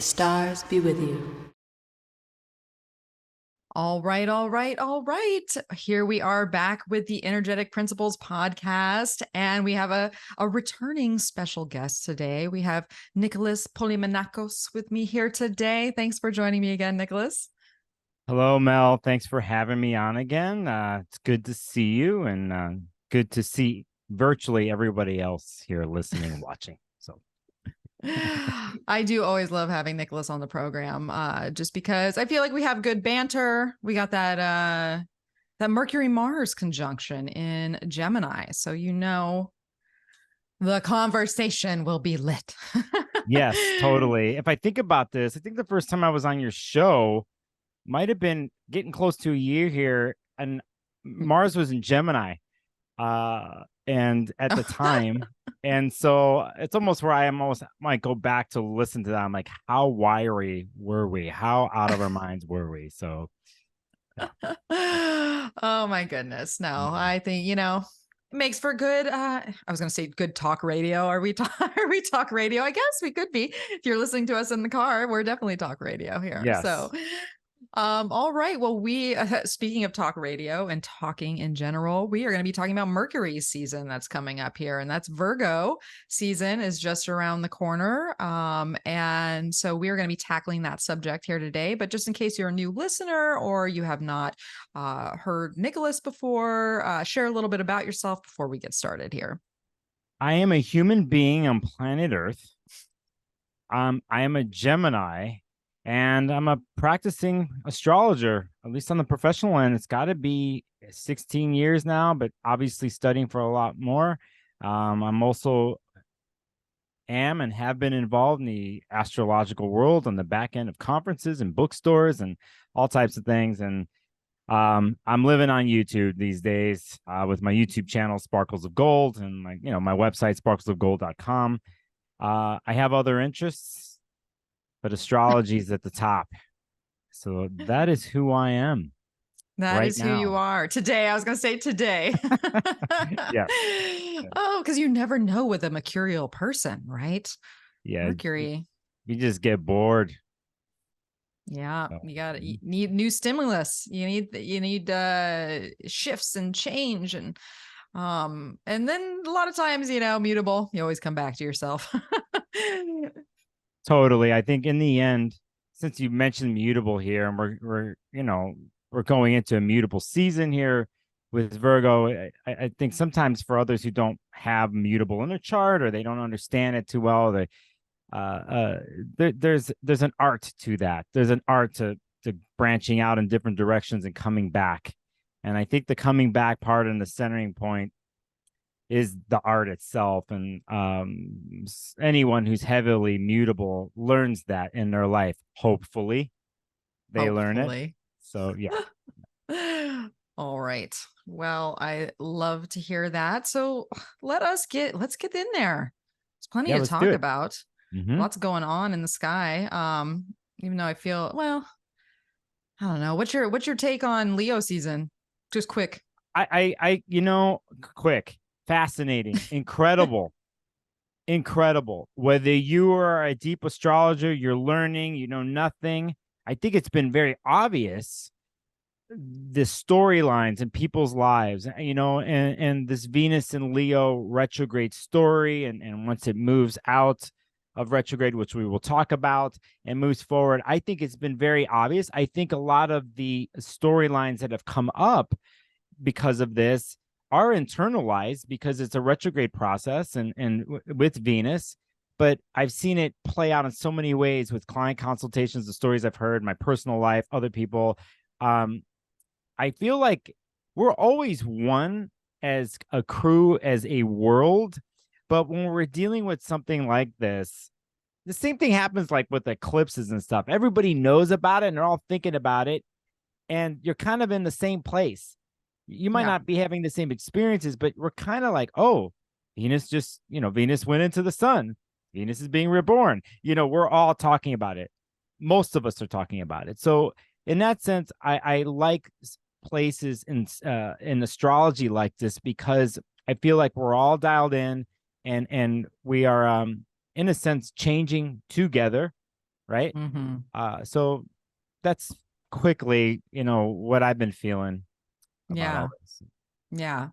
stars be with you. All right, all right, all right. Here we are back with the Energetic Principles podcast, and we have a returning special guest today. We have Nicholas Polimenakos with me here today. Thanks for joining me again, Nicholas. Hello, Mel. Thanks for having me on again. It's good to see you, and good to see virtually everybody else here listening and watching. So I do always love having Nicholas on the program, just because I feel like we have good banter. We got that Mercury Mars conjunction in Gemini, so the conversation will be lit. yes, totally. If I think about this, I think the first time I was on your show might have been getting close to a year here, and Mars was in Gemini, and at the time. And so it's almost where I almost might go back to listen to that. I'm like, how wiry were we? How out of our minds were we? So, yeah. Oh my goodness. No, I think, it makes for good, I was going to say good talk radio. Are we talk radio? I guess we could be. If you're listening to us in the car, we're definitely talk radio here. yes. So, all right. Well, we, speaking of talk radio and talking in general, we are going to be talking about Mercury season that's coming up here. And that's Virgo season is just around the corner. And so we are going to be tackling that subject here today. But just in case you're a new listener or you have not heard Nicholas before, share a little bit about yourself before we get started here. I am a human being on planet Earth. I am a Gemini. And I'm a practicing astrologer, at least on the professional end. It's got to be 16 years now, but obviously studying for a lot more. I'm also and have been involved in the astrological world on the back end of conferences and bookstores and all types of things. And I'm living on YouTube these days with my YouTube channel, Sparkles of Gold, and my website, sparklesofgold.com. I have other interests, but astrology is at the top. So that is who I am. That is who you are today. I was going to say today. Yeah. Oh, because you never know with a mercurial person, right? Yeah. Mercury. You just get bored. Yeah. You need new stimulus. You need shifts and change and then a lot of times, mutable. You always come back to yourself. Totally. I think in the end, since you mentioned mutable here, and we're going into a mutable season here with Virgo, I think sometimes for others who don't have mutable in their chart or they don't understand it too well, there's an art to that. There's an art to branching out in different directions and coming back. And I think the coming back part and the centering point is the art itself. And anyone who's heavily mutable learns that in their life. Hopefully they learn it. So, yeah. All right. Well, I love to hear that. So let's get in there. There's plenty to talk about. Mm-hmm. Lots going on in the sky. Even though I feel, well, I don't know. What's your take on Leo season? Just quick. Quick. Fascinating, incredible. Whether you are a deep astrologer, you're learning, you know nothing. I think it's been very obvious the storylines in people's lives, and this Venus and Leo retrograde story, and once it moves out of retrograde, which we will talk about, and moves forward, I think it's been very obvious. I think a lot of the storylines that have come up because of this are internalized because it's a retrograde process and with Venus, but I've seen it play out in so many ways with client consultations, the stories I've heard, my personal life, other people. I feel like we're always one as a crew, as a world, but when we're dealing with something like this, the same thing happens like with eclipses and stuff. Everybody knows about it and they're all thinking about it, and you're kind of in the same place. You might not be having the same experiences, but we're kind of like, oh, Venus Venus went into the sun. Venus is being reborn. We're all talking about it. Most of us are talking about it. So in that sense, I like places in astrology like this because I feel like we're all dialed in and we are, in a sense, changing together. right? Mm-hmm. So that's quickly, what I've been feeling about Yeah. all this. Yeah.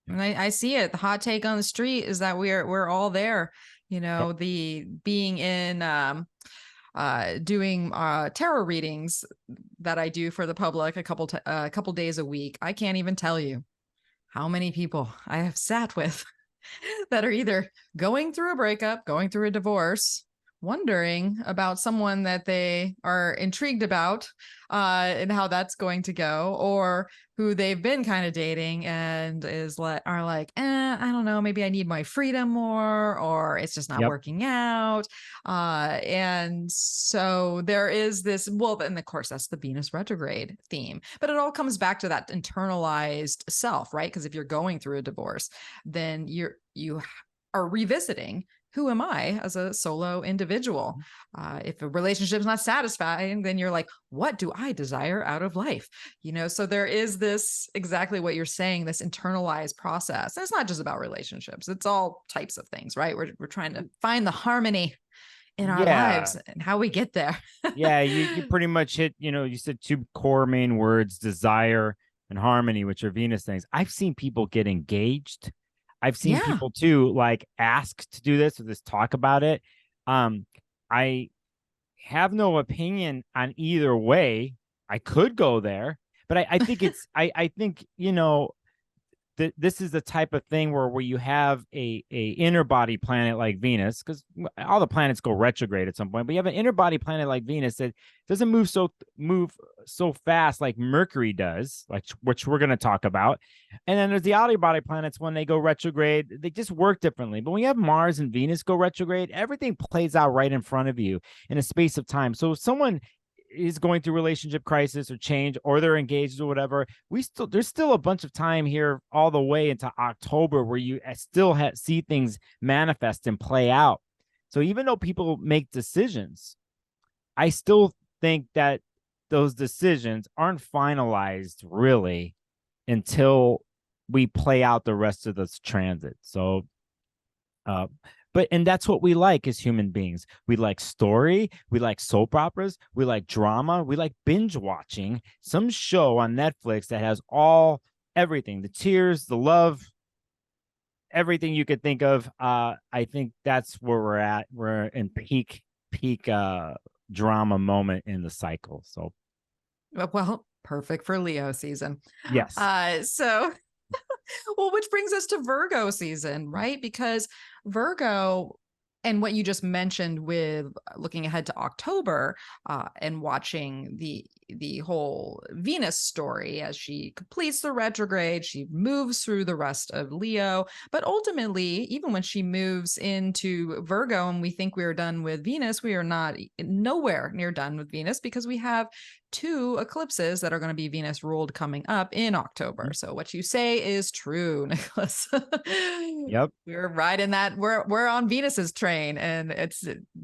And I see it. The hot take on the street is that we're all there. Yep. The being in doing tarot readings that I do for the public a couple days a week. I can't even tell you how many people I have sat with that are either going through a breakup, going through a divorce, wondering about someone that they are intrigued about and how that's going to go, or who they've been kind of dating and are like, I don't know, maybe I need my freedom more, or it's just not Yep. working out. And so there is this, well, and of course that's the Venus retrograde theme, but it all comes back to that internalized self, right? Because if you're going through a divorce, then you are revisiting, who am I as a solo individual? If a relationship is not satisfying, then you're like, what do I desire out of life? So there is this, exactly what you're saying, this internalized process. And it's not just about relationships. It's all types of things, right? We're trying to find the harmony in our Yeah. lives and how we get there. Yeah. You pretty much hit, you said two core main words, desire and harmony, which are Venus things. I've seen people get engaged. I've seen Yeah. people too, like, ask to do this or just talk about it. I have no opinion on either way. I could go there, but I think I think, this is the type of thing where you have a inner body planet like Venus, because all the planets go retrograde at some point, but you have an inner body planet like Venus that doesn't move so fast like Mercury does, like, which we're going to talk about. And then there's the outer body planets. When they go retrograde, they just work differently. But when you have Mars and Venus go retrograde, everything plays out right in front of you in a space of time. So if someone is going through relationship crisis or change, or they're engaged or whatever, there's still a bunch of time here all the way into October where you still see things manifest and play out. So even though people make decisions, I still think that those decisions aren't finalized really until we play out the rest of this transit. So and that's what we like as human beings. We like story, we like soap operas, we like drama, we like binge watching some show on Netflix that has everything, the tears, the love, everything you could think of. I think that's where we're at. We're in peak drama moment in the cycle. So, Well, perfect for Leo season. yes. Well, which brings us to Virgo season, right? Because Virgo, and what you just mentioned with looking ahead to October and watching the whole Venus story as she completes the retrograde, she moves through the rest of Leo. But ultimately, even when she moves into Virgo and we think we're done with Venus, we are nowhere near done with Venus, because we have 2 eclipses that are going to be Venus ruled coming up in October. So what you say is true, Nicholas. Yep. We're riding that. We're on Venus's train, and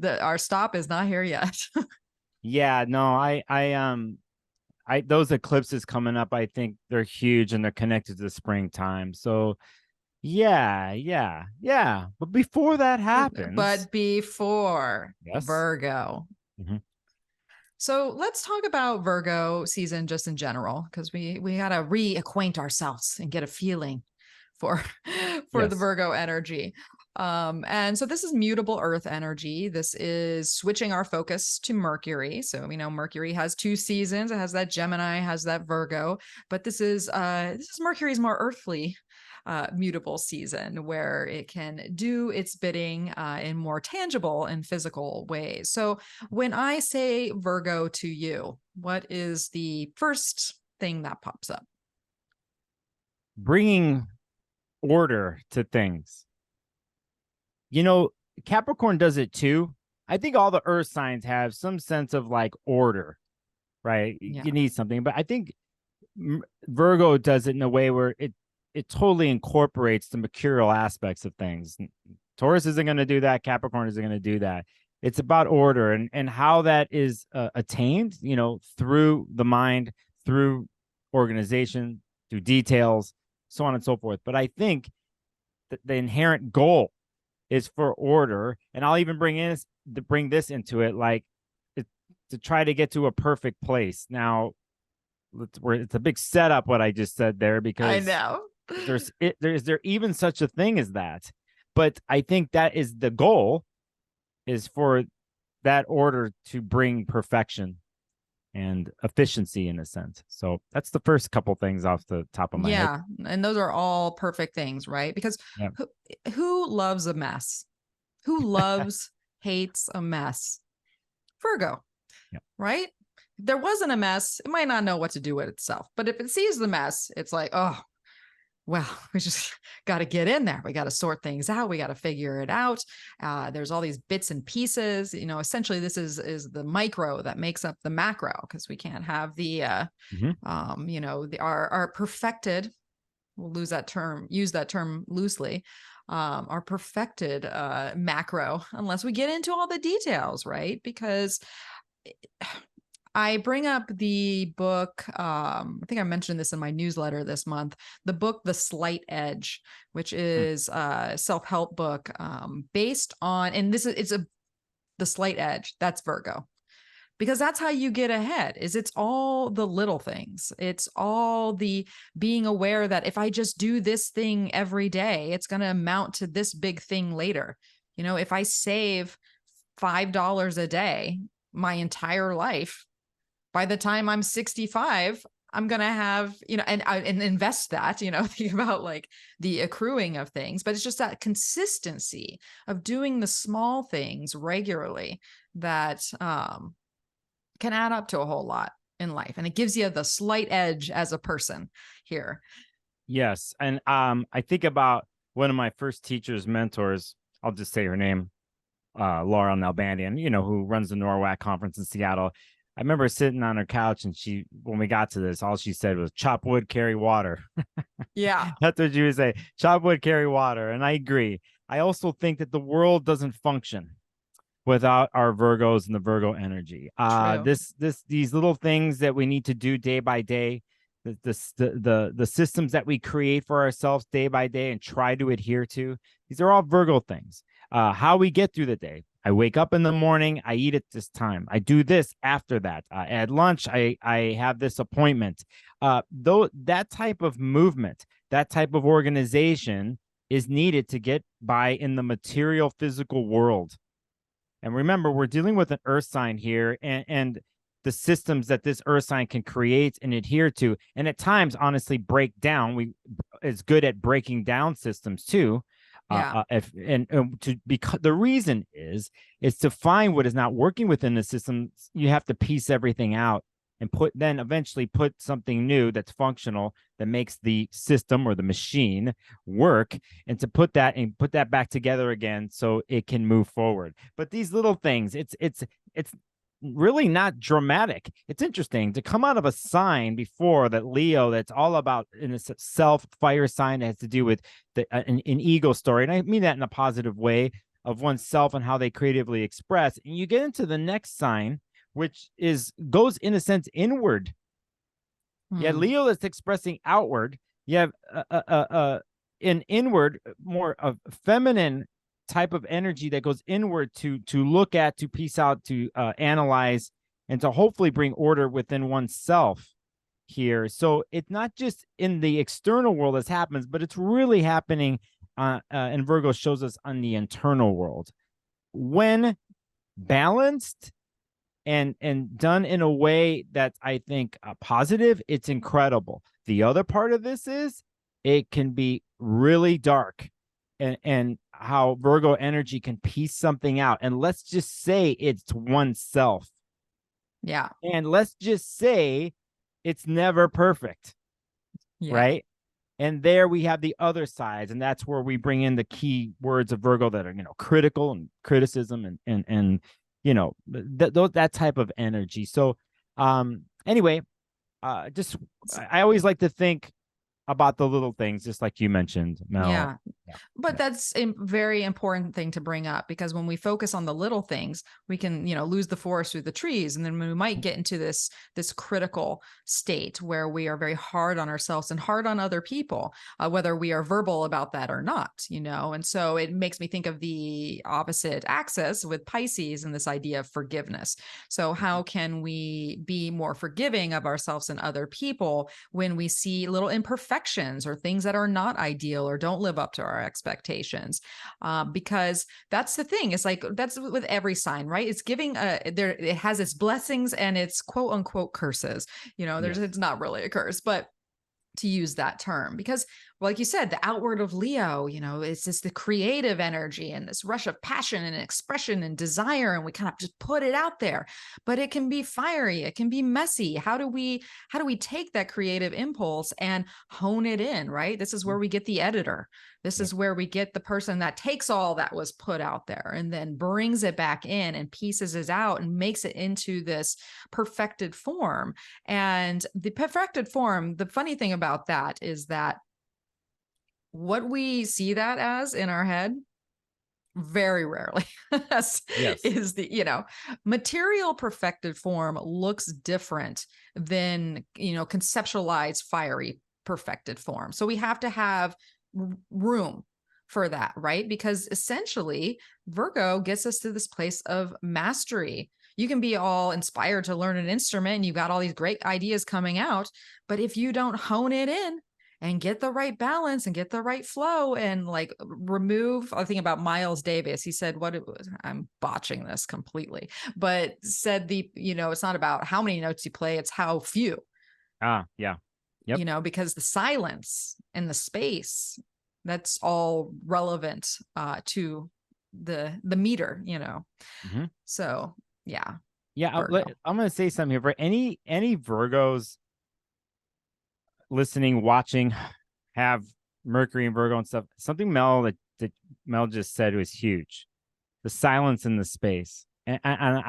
our stop is not here yet. Yeah, no, those eclipses coming up, I think they're huge and they're connected to the springtime. So yeah. But before that happens, But before yes. Virgo. Mm-hmm. So let's talk about Virgo season just in general, because we got to reacquaint ourselves and get a feeling for the Virgo energy. And so this is mutable earth energy. This is switching our focus to Mercury. So we know Mercury has 2 seasons. It has that Gemini, has that Virgo, but this is Mercury's more earthly mutable season, where it can do its bidding in more tangible and physical ways. So when I say Virgo to you, what is the first thing that pops up? Bringing order to things. Capricorn does it too. I think all the earth signs have some sense of like order, right? Yeah. You need something, but I think Virgo does it in a way where it totally incorporates the mercurial aspects of things. Taurus isn't going to do that. Capricorn isn't going to do that. It's about order and how that is attained, through the mind, through organization, through details, so on and so forth. But I think that the inherent goal is for order. And I'll even bring this into it. Like, to try to get to a perfect place. Now, it's a big setup what I just said there, I because know. is there even such a thing as that? But I think that is the goal, is for that order to bring perfection and efficiency in a sense. So that's the first couple things off the top of my head. Yeah, and those are all perfect things, right? Because Yeah. who loves a mess? Who loves, hates a mess? Virgo, Yeah. right? If there wasn't a mess, it might not know what to do with itself. But if it sees the mess, it's like, oh, well, we just got to get in there. We got to sort things out. We got to figure it out. There's all these bits and pieces. You know, essentially, this is the micro that makes up the macro, because we can't have the, you know, our perfected. We'll use that term loosely. Our perfected macro, unless we get into all the details, right? Because I bring up the book. I think I mentioned this in my newsletter this month. The book, The Slight Edge, which is a self-help book based on, and The Slight Edge. That's Virgo, because that's how you get ahead. It's all the little things. It's all the being aware that if I just do this thing every day, it's going to amount to this big thing later. You know, if I save $5 a day my entire life, by the time I'm 65, I'm going to have, you know, and invest that, you know, think about like the accruing of things, but it's just that consistency of doing the small things regularly that can add up to a whole lot in life. And it gives you the slight edge as a person here. Yes. And I think about one of my first teachers, mentors, I'll just say her name, Laura Nalbandian, you know, who runs the NORWAC conference in Seattle. I remember sitting on her couch, and when we got to this, all she said was chop wood, carry water. Yeah. That's what she would say. Chop wood, carry water. And I agree. I also think that the world doesn't function without our Virgos and the Virgo energy. True. These little things that we need to do day by day, the systems that we create for ourselves day by day and try to adhere to, these are all Virgo things. How we get through the day. I wake up in the morning, I eat at this time. I do this after that. At lunch, I have this appointment. Though that type of movement, that type of organization is needed to get by in the material physical world. And remember, we're dealing with an earth sign here, and the systems that this earth sign can create and adhere to, and at times, honestly, break down. Is good at breaking down systems too. Yeah. Because the reason is to find what is not working within the system. You have to piece everything out and then eventually put something new that's functional, that makes the system or the machine work, and to put that back together again so it can move forward. But these little things, it's really not dramatic. It's interesting to come out of a sign before that, Leo, that's all about in a self fire sign that has to do with an ego story. And I mean that in a positive way of oneself and how they creatively express. And you get into the next sign, which goes in a sense inward. You have Leo that's expressing outward. You have an inward, more of feminine type of energy that goes inward to look at, to piece out, to analyze, and to hopefully bring order within oneself here. So it's not just in the external world as happens, but it's really happening, and Virgo shows us on the internal world. When balanced and done in a way that's, I think, positive, it's incredible. The other part of this is it can be really dark, and how Virgo energy can piece something out. And let's just say it's oneself. Yeah. And let's just say it's never perfect. Yeah. Right. And there we have the other sides. And that's where we bring in the key words of Virgo that are, you know, critical and criticism and you know, that type of energy. So anyway, I always like to think about the little things, just like you mentioned, Mel. Yeah. But that's a very important thing to bring up, because when we focus on the little things, we can, lose the forest through the trees. And then we might get into this critical state where we are very hard on ourselves and hard on other people, whether we are verbal about that or not, And so it makes me think of the opposite axis with Pisces and this idea of forgiveness. So how can we be more forgiving of ourselves and other people when we see little imperfections or things that are not ideal or don't live up to our expectations? Because that's the thing. It's like, that's with every sign, right? It's giving it has its blessings and its quote unquote curses. It's not really a curse, but to use that term, because like you said, the outward of Leo, it's just the creative energy and this rush of passion and expression and desire. And we kind of just put it out there, but it can be fiery. It can be messy. How do we take that creative impulse and hone it in, right? This is where we get the editor. This is where we get the person that takes all that was put out there and then brings it back in and pieces it out and makes it into this perfected form. And the perfected form, the funny thing about that is that what we see that as in our head very rarely is the, material perfected form looks different than, conceptualized fiery perfected form. So we have to have room for that, right? Because essentially Virgo gets us to this place of mastery. You can be all inspired to learn an instrument and you've got all these great ideas coming out, but if you don't hone it in and get the right balance and get the right flow and like remove, I think about Miles Davis. He said, I'm botching this completely, but said it's not about how many notes you play, it's how few. Yeah. Yep. Because the silence and the space, that's all relevant to the meter, So yeah. I'm going to say something here for any Virgos listening, watching, have Mercury and Virgo and stuff. Something that Mel just said was huge. The silence in the space. And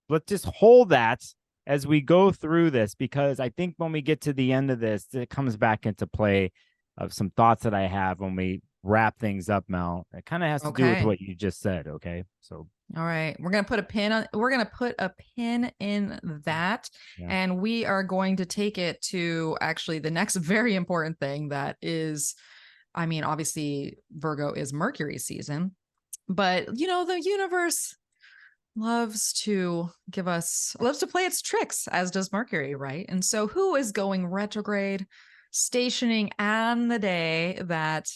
let's just hold that as we go through this, because I think when we get to the end of this, it comes back into play of some thoughts that I have when we wrap things up, Mel. It kind of has to do with what you just said. Okay. So all right, we're going to put a pin in that. And we are going to take it to actually the next very important thing that is, obviously Virgo is Mercury season, but the universe loves to play its tricks, as does Mercury, right? And so who is going retrograde, stationing on the day that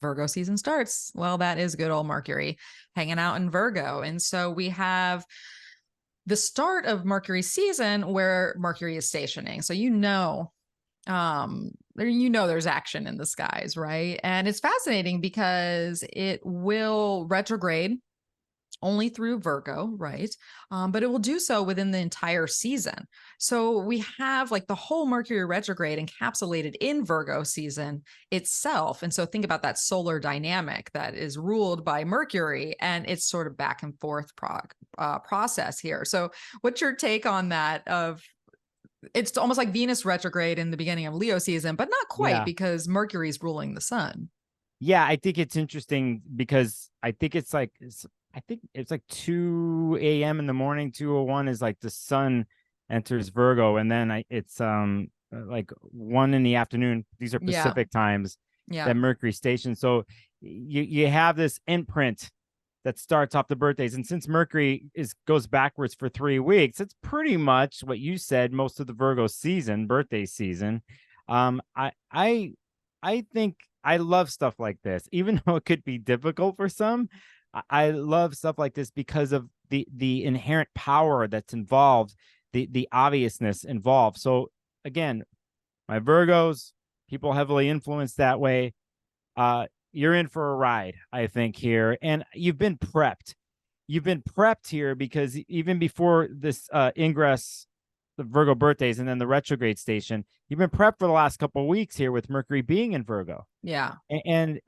Virgo season starts? Well, that is good old Mercury hanging out in Virgo. And so we have the start of Mercury season where Mercury is stationing. So there's action in the skies, right? And it's fascinating because it will retrograde only through Virgo, right? But it will do so within the entire season. So we have like the whole Mercury retrograde encapsulated in Virgo season itself. And so think about that solar dynamic that is ruled by Mercury, and it's sort of back and forth process here. So what's your take on that? It's almost like Venus retrograde in the beginning of Leo season, but not quite, because Mercury's ruling the sun. Yeah, I think it's interesting because I think it's like 2 a.m. in the morning. 2:01 is like the sun enters Virgo, and then it's like 1 in the afternoon. These are Pacific times that Mercury stations. So you have this imprint that starts off the birthdays, and since Mercury goes backwards for 3 weeks, it's pretty much what you said. Most of the Virgo birthday season. I think I love stuff like this, even though it could be difficult for some. I love stuff like this because of the inherent power that's involved, the obviousness involved. So again, my Virgos, people heavily influenced that way. You're in for a ride, I think, here. And you've been prepped. You've been prepped here because even before this ingress, the Virgo birthdays, and then the retrograde station, you've been prepped for the last couple of weeks here with Mercury being in Virgo. Yeah. And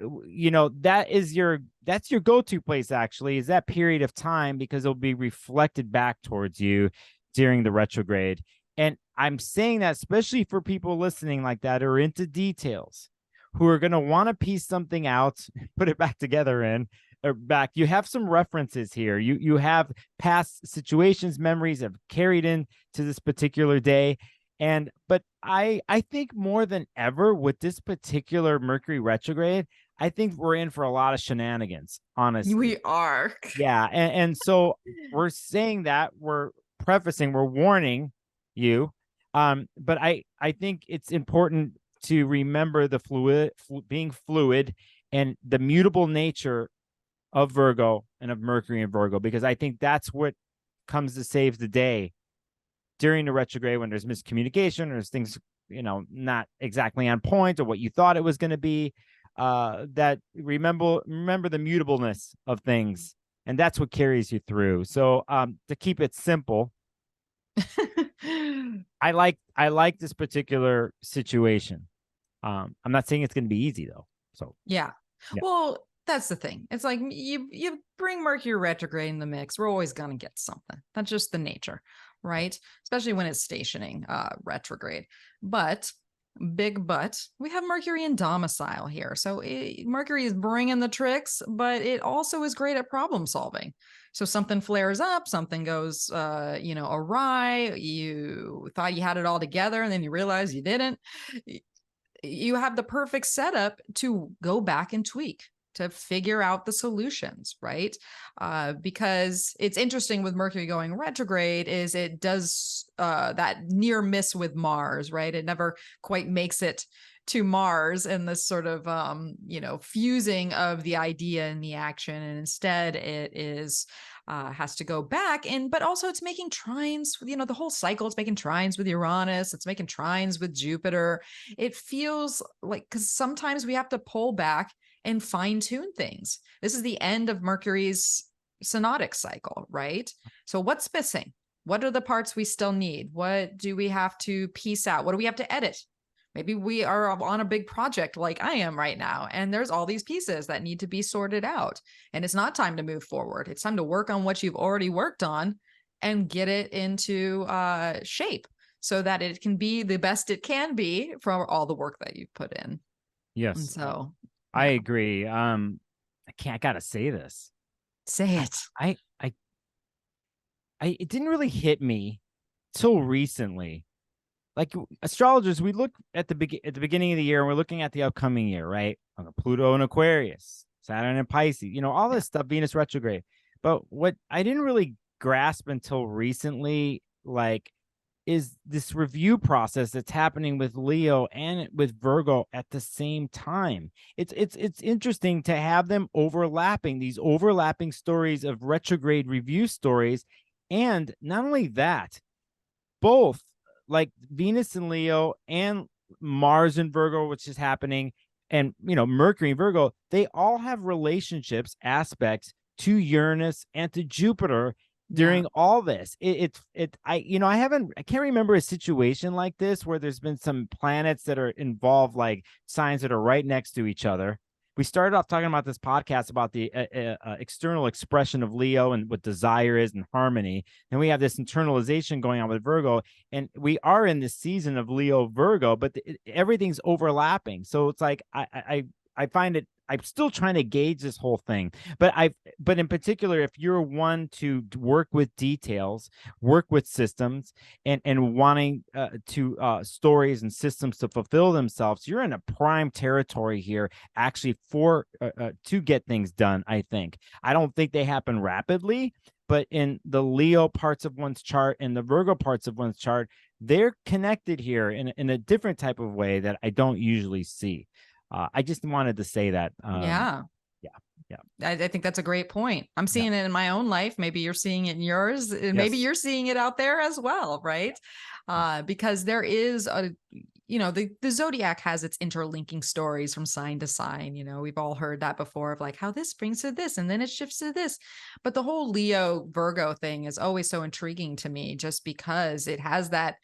that's your go-to place, actually, is that period of time, because it'll be reflected back towards you during the retrograde. And I'm saying that especially for people listening like that, who are into details, who are going to want to piece something out, put it back together in or back. You have some references here. You have past situations, memories have carried in to this particular day. But I think more than ever with this particular Mercury retrograde, I think we're in for a lot of shenanigans, honestly. We are. Yeah. And so we're saying that, we're prefacing, we're warning you. But I think it's important to remember the being fluid and the mutable nature of Virgo and of Mercury and Virgo, because I think that's what comes to save the day during the retrograde, when there's miscommunication or there's things, not exactly on point or what you thought it was going to be. That remember the mutableness of things, and that's what carries you through. So to keep it simple, I like this particular situation. I'm not saying it's going to be easy though. So yeah. Well, that's the thing. It's like you bring Mercury retrograde in the mix, we're always going to get something. That's just the nature, right? Especially when it's stationing retrograde. But we have Mercury in domicile here. So Mercury is bringing the tricks, but it also is great at problem solving. So something flares up, something goes, awry. You thought you had it all together and then you realize you didn't. You have the perfect setup to go back and tweak, to figure out the solutions, right? Because it's interesting with Mercury going retrograde is it does that near miss with Mars, right? It never quite makes it to Mars in this sort of, fusing of the idea and the action. And instead it is, has to go back but also it's making trines, the whole cycle, it's making trines with Uranus, it's making trines with Jupiter. It feels like, because sometimes we have to pull back and fine tune things. This is the end of Mercury's synodic cycle, right? So what's missing? What are the parts we still need? What do we have to piece out? What do we have to edit? Maybe we are on a big project like I am right now, and there's all these pieces that need to be sorted out. And it's not time to move forward. It's time to work on what you've already worked on and get it into shape so that it can be the best it can be for all the work that you've put in. yes, And so I agree. I gotta say this. Say it. It didn't really hit me till recently. Like astrologers, we look at the beginning of the year and we're looking at the upcoming year, right? Pluto and Aquarius, Saturn and Pisces, all this stuff, Venus retrograde. But what I didn't really grasp until recently, is this review process that's happening with Leo and with Virgo at the same time. It's interesting to have them overlapping, these overlapping stories of retrograde review stories. And not only that, both like Venus and Leo and Mars and Virgo, which is happening, and Mercury and Virgo, they all have relationships, aspects to Uranus and to Jupiter during all this. I can't remember a situation like this where there's been some planets that are involved, like signs that are right next to each other. We started off talking about this podcast about the external expression of Leo and what desire is and harmony. And we have this internalization going on with Virgo. And we are in this season of Leo Virgo, but everything's overlapping. So it's like, I find it, I'm still trying to gauge this whole thing, but in particular, if you're one to work with details, work with systems, and wanting to stories and systems to fulfill themselves, you're in a prime territory here, actually, for to get things done. I don't think they happen rapidly, but in the Leo parts of one's chart and the Virgo parts of one's chart, they're connected here in a different type of way that I don't usually see. I just wanted to say that. Yeah. I think that's a great point. I'm seeing it in my own life. Maybe you're seeing it in yours. Maybe you're seeing it out there as well, right? Because there is the zodiac has its interlinking stories from sign to sign. We've all heard that before, of like how this brings to this and then it shifts to this. But the whole Leo Virgo thing is always so intriguing to me, just because it has that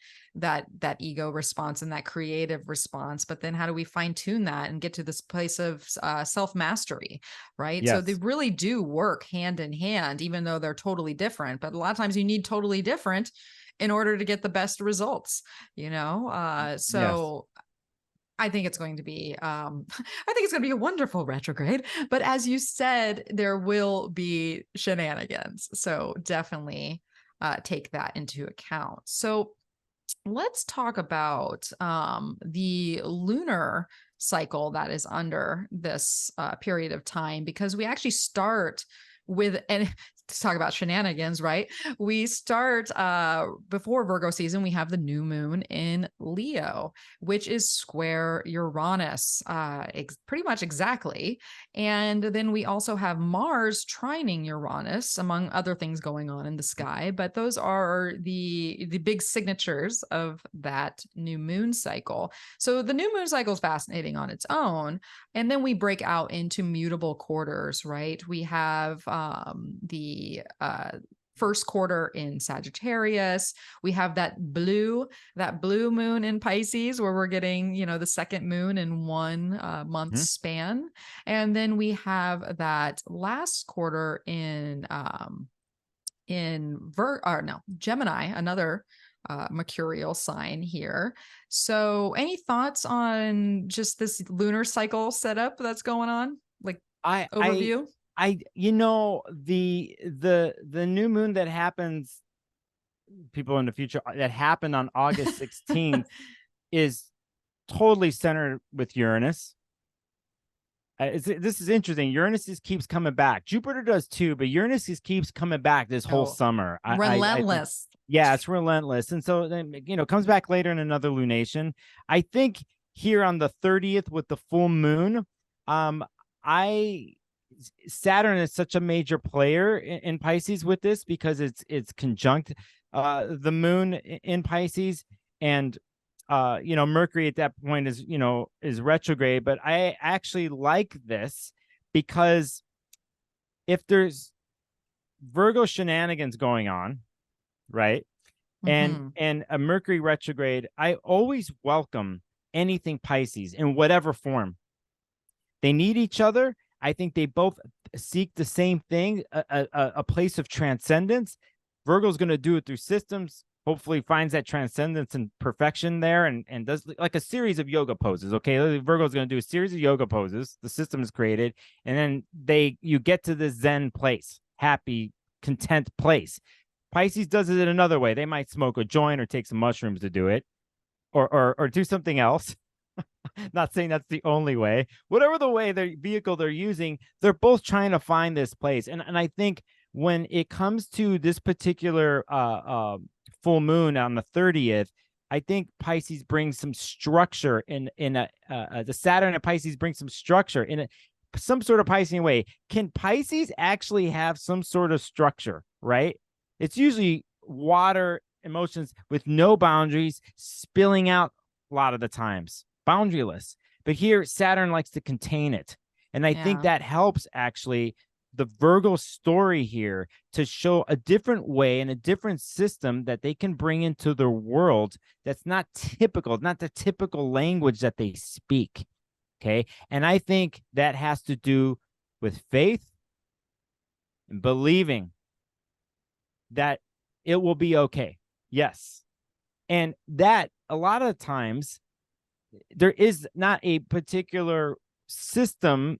ego response and that creative response. But then how do we fine tune that and get to this place of self-mastery, right? So they really do work hand in hand, even though they're totally different. But a lot of times you need totally different in order to get the best results, so I think it's going to be I think it's going to be a wonderful retrograde, but as you said, there will be shenanigans. So definitely take that into account. So let's talk about the lunar cycle that is under this period of time, because we actually start with, and to talk about shenanigans, right? We start before Virgo season, we have the new moon in Leo, which is square Uranus, pretty much exactly. And then we also have Mars trining Uranus, among other things going on in the sky. But those are the big signatures of that new moon cycle. So the new moon cycle is fascinating on its own. And then we break out into mutable quarters, right? We have the first quarter in Sagittarius. We have that blue moon in Pisces, where we're getting, the second moon in 1 month span. And then we have that last quarter in Gemini, another mercurial sign here. So any thoughts on just this lunar cycle setup that's going on? Like overview? The new moon that happens, people in the future, that happened on August 16th is totally centered with Uranus. This is interesting. Uranus just keeps coming back. Jupiter does too, but Uranus just keeps coming back this whole summer. Relentless. Yeah, it's relentless. And so then, comes back later in another lunation. I think here on the 30th with the full moon, Saturn is such a major player in Pisces with this, because it's conjunct the moon in Pisces, and Mercury at that point is retrograde. But I actually like this, because if there's Virgo shenanigans going on, right, and a Mercury retrograde, I always welcome anything Pisces in whatever form. They need each other. I think they both seek the same thing, a place of transcendence. Virgo's going to do it through systems, hopefully finds that transcendence and perfection there, and does like a series of yoga poses. Okay, Virgo's going to do a series of yoga poses. The system is created, and then you get to this Zen place, happy, content place. Pisces does it in another way. They might smoke a joint or take some mushrooms to do it, or do something else. Not saying that's the only way. Whatever the way, their vehicle they're using, they're both trying to find this place. And I think when it comes to this particular full moon on the 30th, I think Pisces brings some structure the Saturn and Pisces brings some structure in some sort of Piscean way. Can Pisces actually have some sort of structure, right? It's usually water emotions with no boundaries, spilling out a lot of the times, boundaryless. But here, Saturn likes to contain it. And I think that helps actually the Virgo story here to show a different way and a different system that they can bring into their world that's not typical, not the typical language that they speak. Okay. And I think that has to do with faith and believing that it will be okay. Yes. And that a lot of times there is not a particular system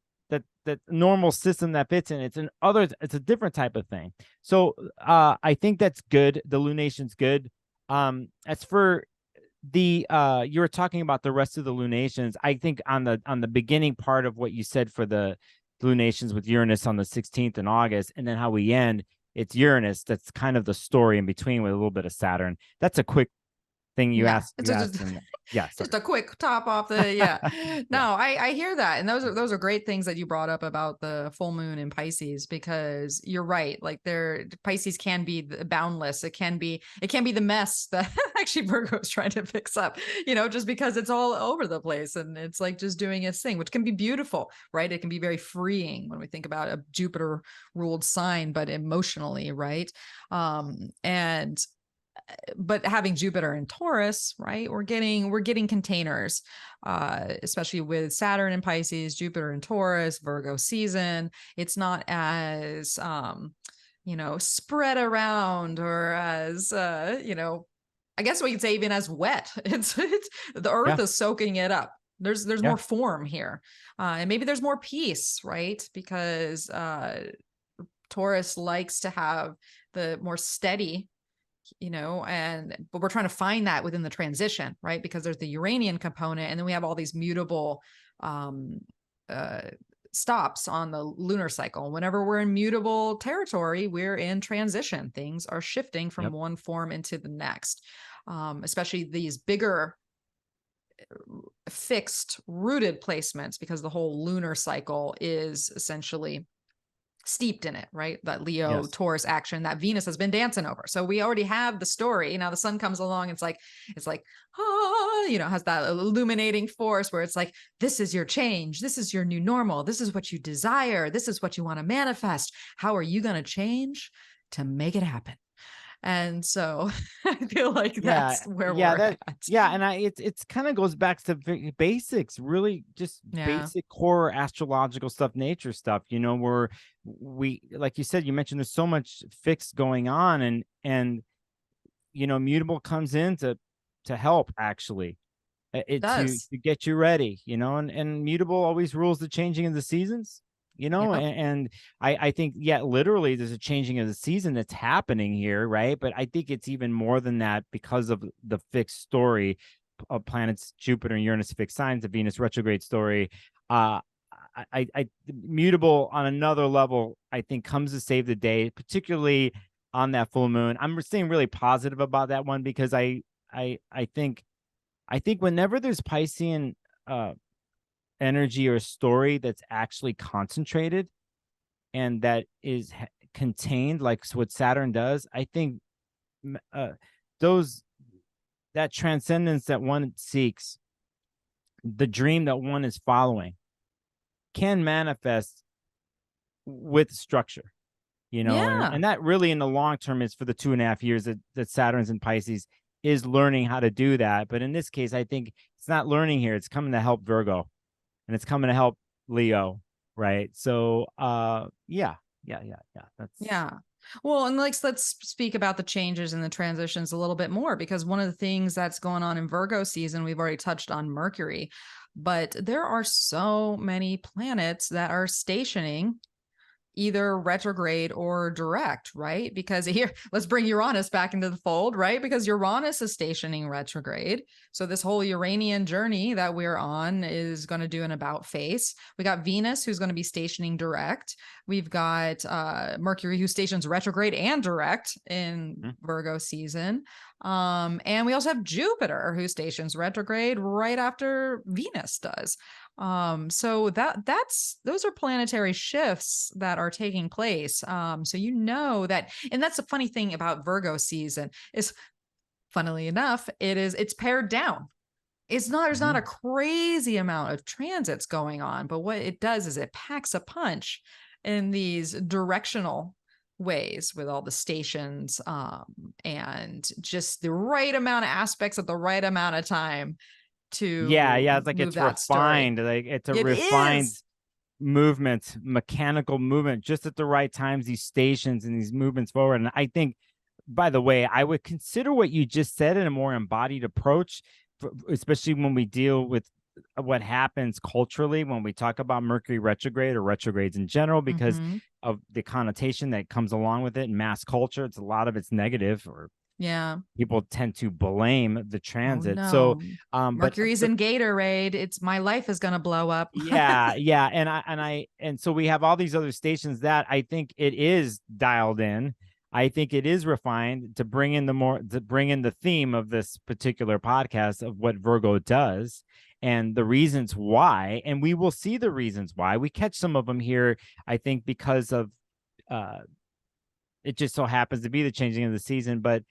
that normal system that fits in. It's a different type of thing. So I think that's good. The lunation's good. As for the you were talking about the rest of the lunations, I think on the beginning part of what you said for the lunations with Uranus on the 16th in August, and then how we end, it's Uranus. That's kind of the story in between with a little bit of Saturn. That's a quick thing you asked. Just a quick top off the No, I hear that, and those are great things that you brought up about the full moon in Pisces, because you're right. Like Pisces can be boundless. It can be the mess that actually Virgo is trying to fix up. Just because it's all over the place, and it's like just doing its thing, which can be beautiful, right? It can be very freeing when we think about a Jupiter ruled sign, but emotionally, right? But having Jupiter in Taurus, right, we're getting containers, especially with Saturn in Pisces, Jupiter in Taurus, Virgo season. It's not as spread around, or as I guess we could say even as wet. It's the earth is soaking it up, There's Yeah. more form here. And maybe there's more peace, right? Because Taurus likes to have the more steady, but we're trying to find that within the transition, right? Because there's the Uranian component, and then we have all these mutable stops on the lunar cycle. Whenever we're in mutable territory, we're in transition. Things are shifting from one form into the next, especially these bigger fixed rooted placements, because the whole lunar cycle is essentially steeped in it, right? That Leo Taurus action that Venus has been dancing over. So we already have the story. Now the sun comes along. It's like, has that illuminating force where it's like, this is your change. This is your new normal. This is what you desire. This is what you want to manifest. How are you going to change to make it happen? And so I feel like that's where we're at. Yeah. And it's kind of goes back to basics, really just basic core astrological stuff, nature stuff, where we, like you said, you mentioned there's so much fixed going on, and mutable comes in to help actually to get you ready, and mutable always rules the changing of the seasons. And I think, literally there's a changing of the season that's happening here, right? But I think it's even more than that because of the fixed story of planets, Jupiter and Uranus fixed signs, the Venus retrograde story. I mutable on another level, I think, comes to save the day, particularly on that full moon. I'm staying really positive about that one because I think whenever there's Piscean energy or story that's actually concentrated and that is contained, like what Saturn does, I think that transcendence that one seeks, the dream that one is following, can manifest with structure, and that really in the long term is for the 2.5 years that Saturn's in Pisces, is learning how to do that. But in this case, I think it's not learning here, it's coming to help Virgo. And it's coming to help Leo, right? So, That's Well, and let's speak about the changes and the transitions a little bit more, because one of the things that's going on in Virgo season, we've already touched on Mercury, but there are so many planets that are stationing either retrograde or direct, right? Because here, let's bring Uranus back into the fold, right? Because Uranus is stationing retrograde. So this whole Uranian journey that we're on is going to do an about face. We got Venus, who's going to be stationing direct. We've got Mercury, who stations retrograde and direct in Virgo season. And we also have Jupiter, who stations retrograde right after Venus does. So those are planetary shifts that are taking place. So that, and that's the funny thing about Virgo season is, funnily enough, it's pared down. There's not a crazy amount of transits going on, but what it does is it packs a punch in these directional ways with all the stations, and just the right amount of aspects at the right amount of time to it's like it's refined, story. like it's a refined movement, mechanical movement, just at the right times, these stations and these movements forward. And I think, by the way, I would consider what you just said in a more embodied approach, especially when we deal with what happens culturally when we talk about Mercury retrograde or retrogrades in general, because of the connotation that comes along with it in mass culture. It's a lot of it's negative, or people tend to blame the transit. So Mercury's in Gatorade, it's my life is going to blow up. And so we have all these other stations that I think it is dialed in. I think it is refined to bring in the theme of this particular podcast of what Virgo does and the reasons why. And we will see the reasons why. We catch some of them here, I think, because of it just so happens to be the changing of the season. But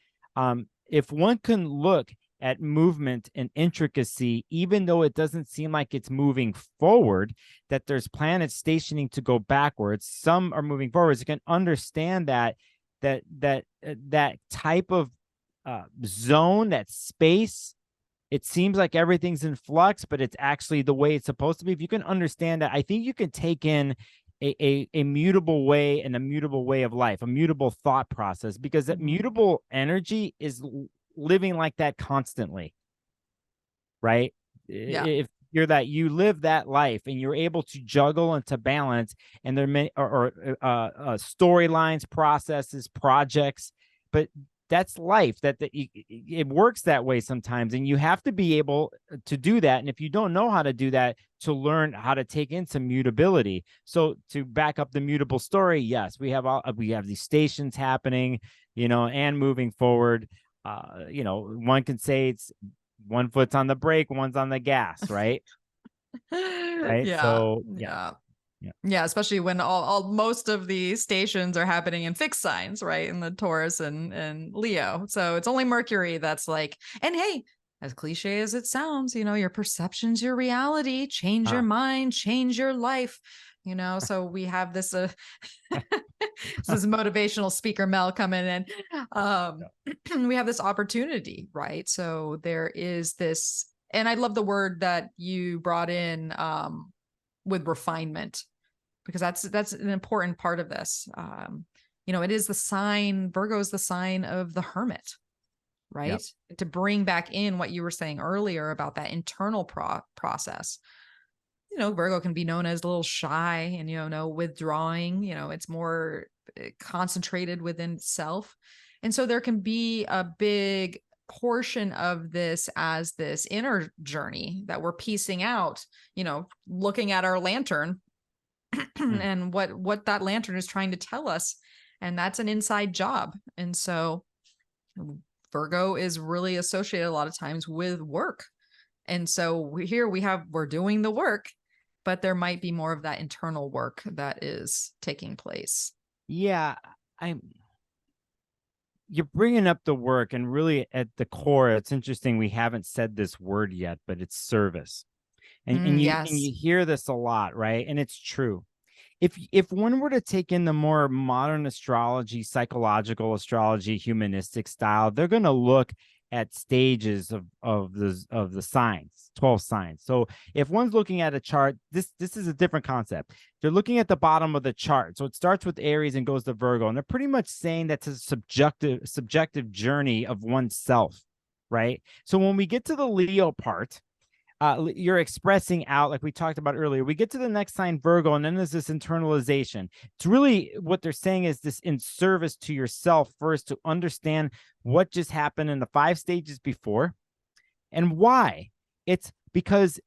if one can look at movement and intricacy, even though it doesn't seem like it's moving forward, that there's planets stationing to go backwards, some are moving forwards, you can understand that type of zone, that space, it seems like everything's in flux, but it's actually the way it's supposed to be. If you can understand that, I think you can take in a mutable way and a mutable way of life, a mutable thought process, because that mutable energy is living like that constantly, right? If you're that you live that life and you're able to juggle and to balance, and there may storylines, processes, projects, but that's life. It works that way sometimes, and you have to be able to do that. And if you don't know how to do that, to learn how to take in some mutability. So to back up the mutable story, yes, we have these stations happening, and moving forward. One can say it's one foot's on the brake, one's on the gas, right? Right. Yeah. So Yeah, especially when all most of the stations are happening in fixed signs, right? In the Taurus and Leo. So it's only Mercury that's like, and hey, as cliche as it sounds, your perception's your reality. Change your mind, change your life. So we have this this is motivational speaker Mel coming in. We have this opportunity, right? So there is this, and I love the word that you brought in with refinement, because that's an important part of this. It is the sign, Virgo is the sign of the hermit, right? Yep. To bring back in what you were saying earlier about that internal process. Virgo can be known as a little shy and, withdrawing, it's more concentrated within itself. And so there can be a big portion of this as this inner journey that we're piecing out, looking at our lantern and what that lantern is trying to tell us. And that's an inside job. And so Virgo is really associated a lot of times with work. And so we're doing the work, but there might be more of that internal work that is taking place. Yeah, you're bringing up the work, and really at the core, it's interesting. We haven't said this word yet, but it's service. And you hear this a lot, right? And it's true. If one were to take in the more modern astrology, psychological astrology, humanistic style, they're going to look at stages of the signs, 12 signs. So if one's looking at a chart, this is a different concept. They're looking at the bottom of the chart. So it starts with Aries and goes to Virgo, and they're pretty much saying that's a subjective journey of oneself, right? So when we get to the Leo part, you're expressing out, like we talked about earlier. We get to the next sign, Virgo, and then there's this internalization. It's really what they're saying is this in service to yourself first, to understand what just happened in the 5 stages before and why. It's because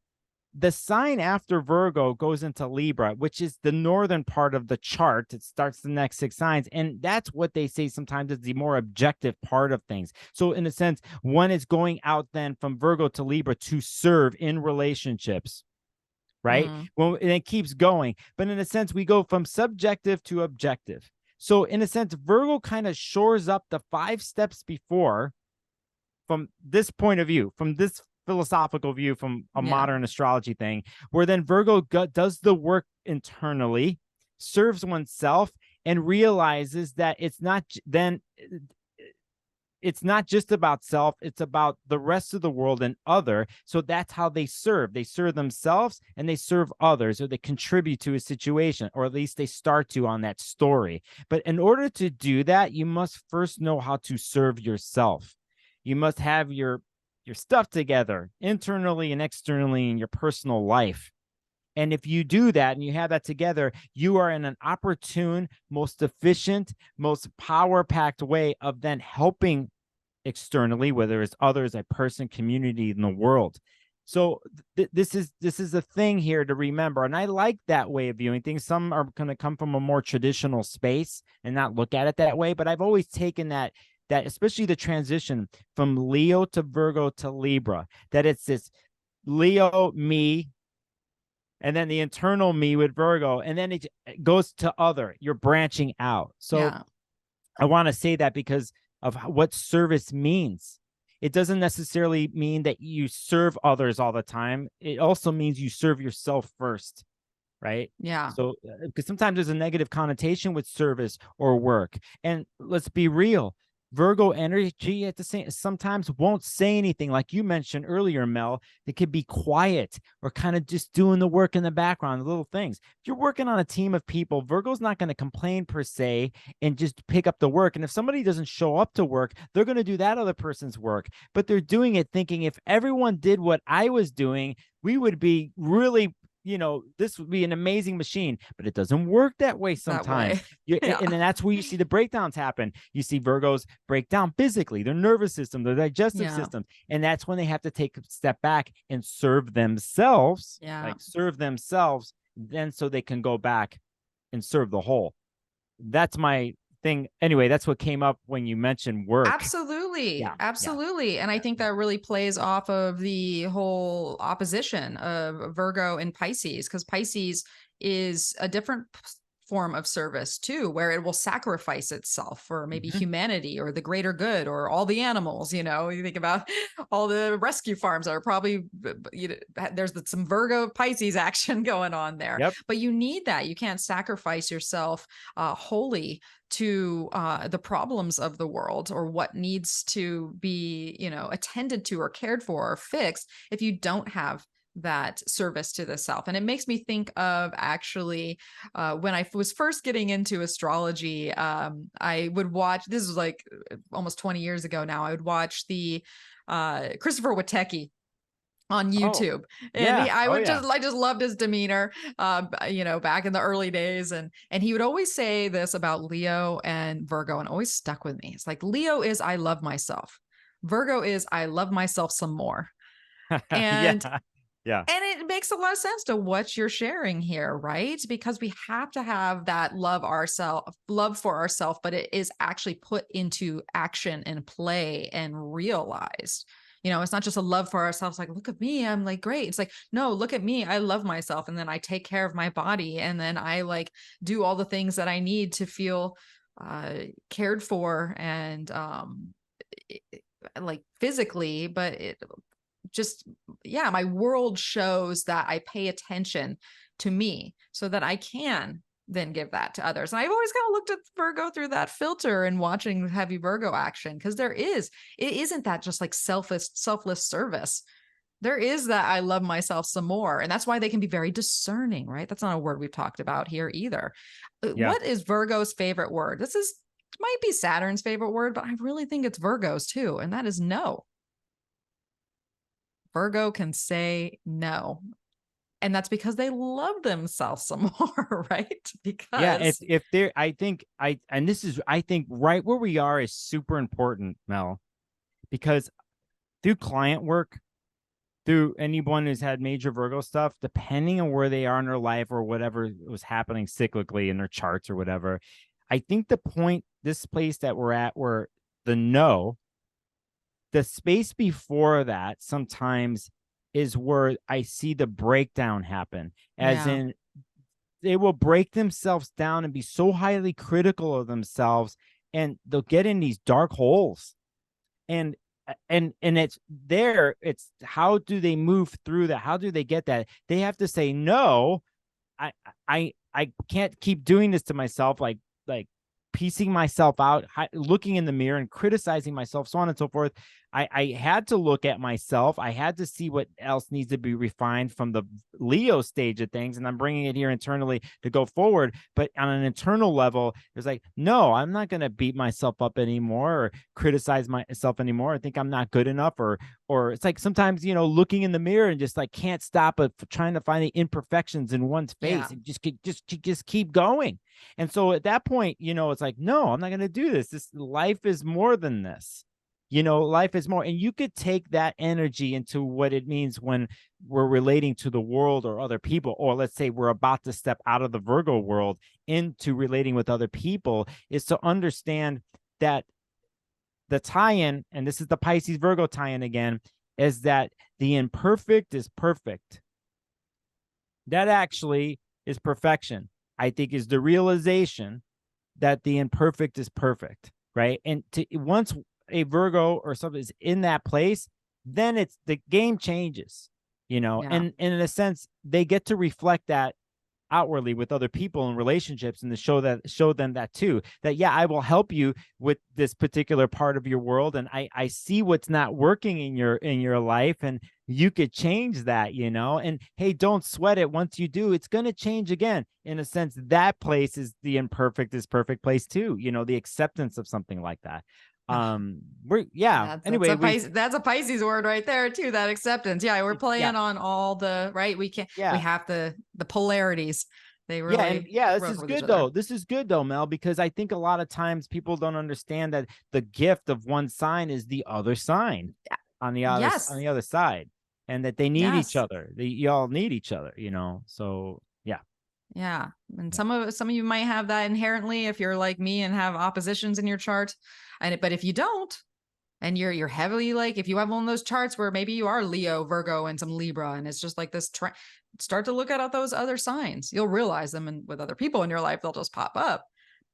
the sign after Virgo goes into Libra, which is the northern part of the chart. It starts the next 6 signs. And that's what they say sometimes is the more objective part of things. So in a sense, one is going out then from Virgo to Libra to serve in relationships, right? Well, and it keeps going. But in a sense, we go from subjective to objective. So in a sense, Virgo kind of shores up the 5 steps before from this point of view, from this philosophical view, from a modern astrology thing, where then Virgo does the work internally, serves oneself, and realizes that it's not just about self, it's about the rest of the world and other. So that's how they serve. They serve themselves and they serve others, or they contribute to a situation, or at least they start to on that story. But in order to do that, you must first know how to serve yourself. You must have your stuff together internally and externally in your personal life. And if you do that and you have that together, you are in an opportune, most efficient, most power-packed way of then helping externally, whether it's others, a person, community, in the world. So this is a thing here to remember. And I like that way of viewing things. Some are going to come from a more traditional space and not look at it that way. But I've always taken that especially the transition from Leo to Virgo to Libra, that it's this Leo me, and then the internal me with Virgo, and then it goes to other. You're branching out. So I want to say that because of what service means. It doesn't necessarily mean that you serve others all the time. It also means you serve yourself first, right? Yeah. So because sometimes there's a negative connotation with service or work. And let's be real. Virgo energy at the same sometimes won't say anything, like you mentioned earlier, Mel. They could be quiet or kind of just doing the work in the background, the little things. If you're working on a team of people, Virgo's not going to complain per se and just pick up the work. And if somebody doesn't show up to work, they're going to do that other person's work. But they're doing it thinking, if everyone did what I was doing, we would be really, this would be an amazing machine. But it doesn't work that way sometimes. Yeah. And then that's where you see the breakdowns happen. You see Virgos break down physically, their nervous system, their digestive system. And that's when they have to take a step back and serve themselves, then so they can go back and serve the whole. That's my thing. Anyway, that's what came up when you mentioned work. Absolutely. And I think that really plays off of the whole opposition of Virgo and Pisces, because Pisces is a different form of service too, where it will sacrifice itself for maybe humanity or the greater good or all the animals. You think about all the rescue farms that are probably, there's some Virgo Pisces action going on there. But you need that. You can't sacrifice yourself wholly to the problems of the world or what needs to be, attended to or cared for or fixed if you don't have that service to the self. And it makes me think of actually when I was first getting into astrology, I would watch, this was like almost 20 years ago now, I would watch the Christopher Witecki on YouTube. I just loved his demeanor, back in the early days. And he would always say this about Leo and Virgo, and always stuck with me. It's like, Leo is, I love myself. Virgo is, I love myself some more. And and it makes a lot of sense to what you're sharing here, right? Because we have to have that love for ourselves, but it is actually put into action and play and realized. It's not just a love for ourselves, like, look at me, I'm like great. It's like, no, look at me, I love myself, and then I take care of my body, and then I like do all the things that I need to feel cared for and like physically, but it just, my world shows that I pay attention to me so that I can then give that to others. And I've always kind of looked at Virgo through that filter and watching heavy Virgo action, because it isn't that just like selfless service. There is that I love myself some more. And that's why they can be very discerning, right? That's not a word we've talked about here either. What is Virgo's favorite word? Might be Saturn's favorite word, but I really think it's Virgo's too. And that is no. Virgo can say no. And that's because they love themselves some more, right? Because if they're, I think right where we are is super important, Mel, because through client work, through anyone who's had major Virgo stuff, depending on where they are in their life or whatever was happening cyclically in their charts or whatever, I think this place that we're at, where the space before that sometimes is where I see the breakdown happen, as in they will break themselves down and be so highly critical of themselves, and they'll get in these dark holes. And it's how do they move through that? How do they get that? They have to say, no, I can't keep doing this to myself, like piecing myself out, looking in the mirror and criticizing myself, so on and so forth. I had to look at myself. I had to see what else needs to be refined from the Leo stage of things, and I'm bringing it here internally to go forward. But on an internal level, there's like, no, I'm not going to beat myself up anymore or criticize myself anymore. I think I'm not good enough, or it's like sometimes, looking in the mirror and just like can't stop trying to find the imperfections in one's face and just keep going. And so at that point, it's like, no, I'm not going to do this. This life is more than this. Life is more. And you could take that energy into what it means when we're relating to the world or other people, or let's say we're about to step out of the Virgo world into relating with other people, is to understand that the tie-in, and this is the Pisces Virgo tie-in again, is that the imperfect is perfect. That actually is perfection. I think is the realization that the imperfect is perfect, right? And once a Virgo or something is in that place, then the game changes, and in a sense, they get to reflect that outwardly with other people in relationships, and to show them that too, that yeah, I will help you with this particular part of your world, and I see what's not working in your life, and you could change that, and hey, don't sweat it. Once you do, it's going to change again. In a sense, that place is the imperfect is perfect place too, the acceptance of something like that. That's a Pisces word right there too, that acceptance. Yeah, we're playing on all the right. We have the polarities. They really this is good though. This is good though, Mel, because I think a lot of times people don't understand that the gift of one sign is the other sign on the other side, and that they need each other. You all need each other, So yeah. And some of you might have that inherently if you're like me and have oppositions in your chart. But if you don't, and you're heavily like, if you have one of those charts where maybe you are Leo, Virgo, and some Libra, and it's just like this, start to look at those other signs. You'll realize them, and with other people in your life, they'll just pop up.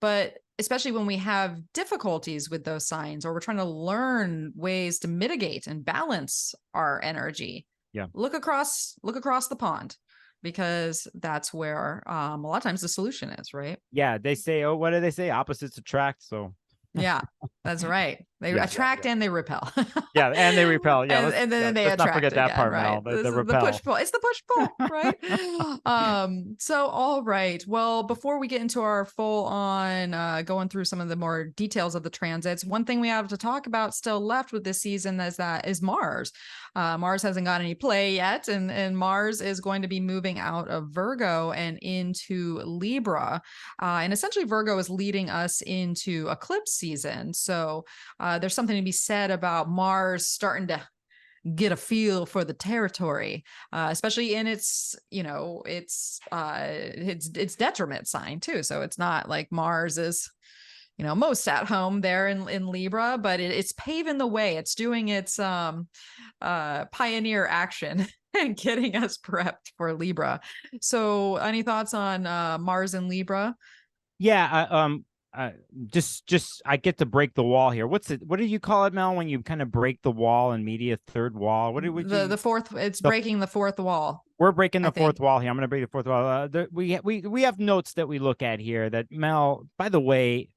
But especially when we have difficulties with those signs, or we're trying to learn ways to mitigate and balance our energy. Yeah. Look across the pond, because that's where a lot of times the solution is, right? Yeah. They say, what do they say? Opposites attract. So yeah, that's right. They attract and they repel. And they repel. Yeah, and then they let's attract. Not forget that again, part, right? Mel. The repel. The push pull. It's the push pull, right? So all right. Well, before we get into our full on going through some of the more details of the transits, one thing we have to talk about still left with this season is Mars. Mars hasn't got any play yet, and Mars is going to be moving out of Virgo and into Libra, and essentially Virgo is leading us into eclipse season. So there's something to be said about Mars starting to get a feel for the territory, especially in its detriment sign too. So it's not like Mars is most at home there in Libra, but it's paving the way. It's doing its pioneer action and getting us prepped for Libra. So any thoughts on Mars and Libra? Yeah, just I get to break the wall here. What do you call it, Mel, when you kind of break the wall in media? Third wall. What would the fourth? It's breaking the fourth wall. We're breaking the fourth wall here. I'm going to break the fourth wall. We have notes that we look at here that Mel. By the way,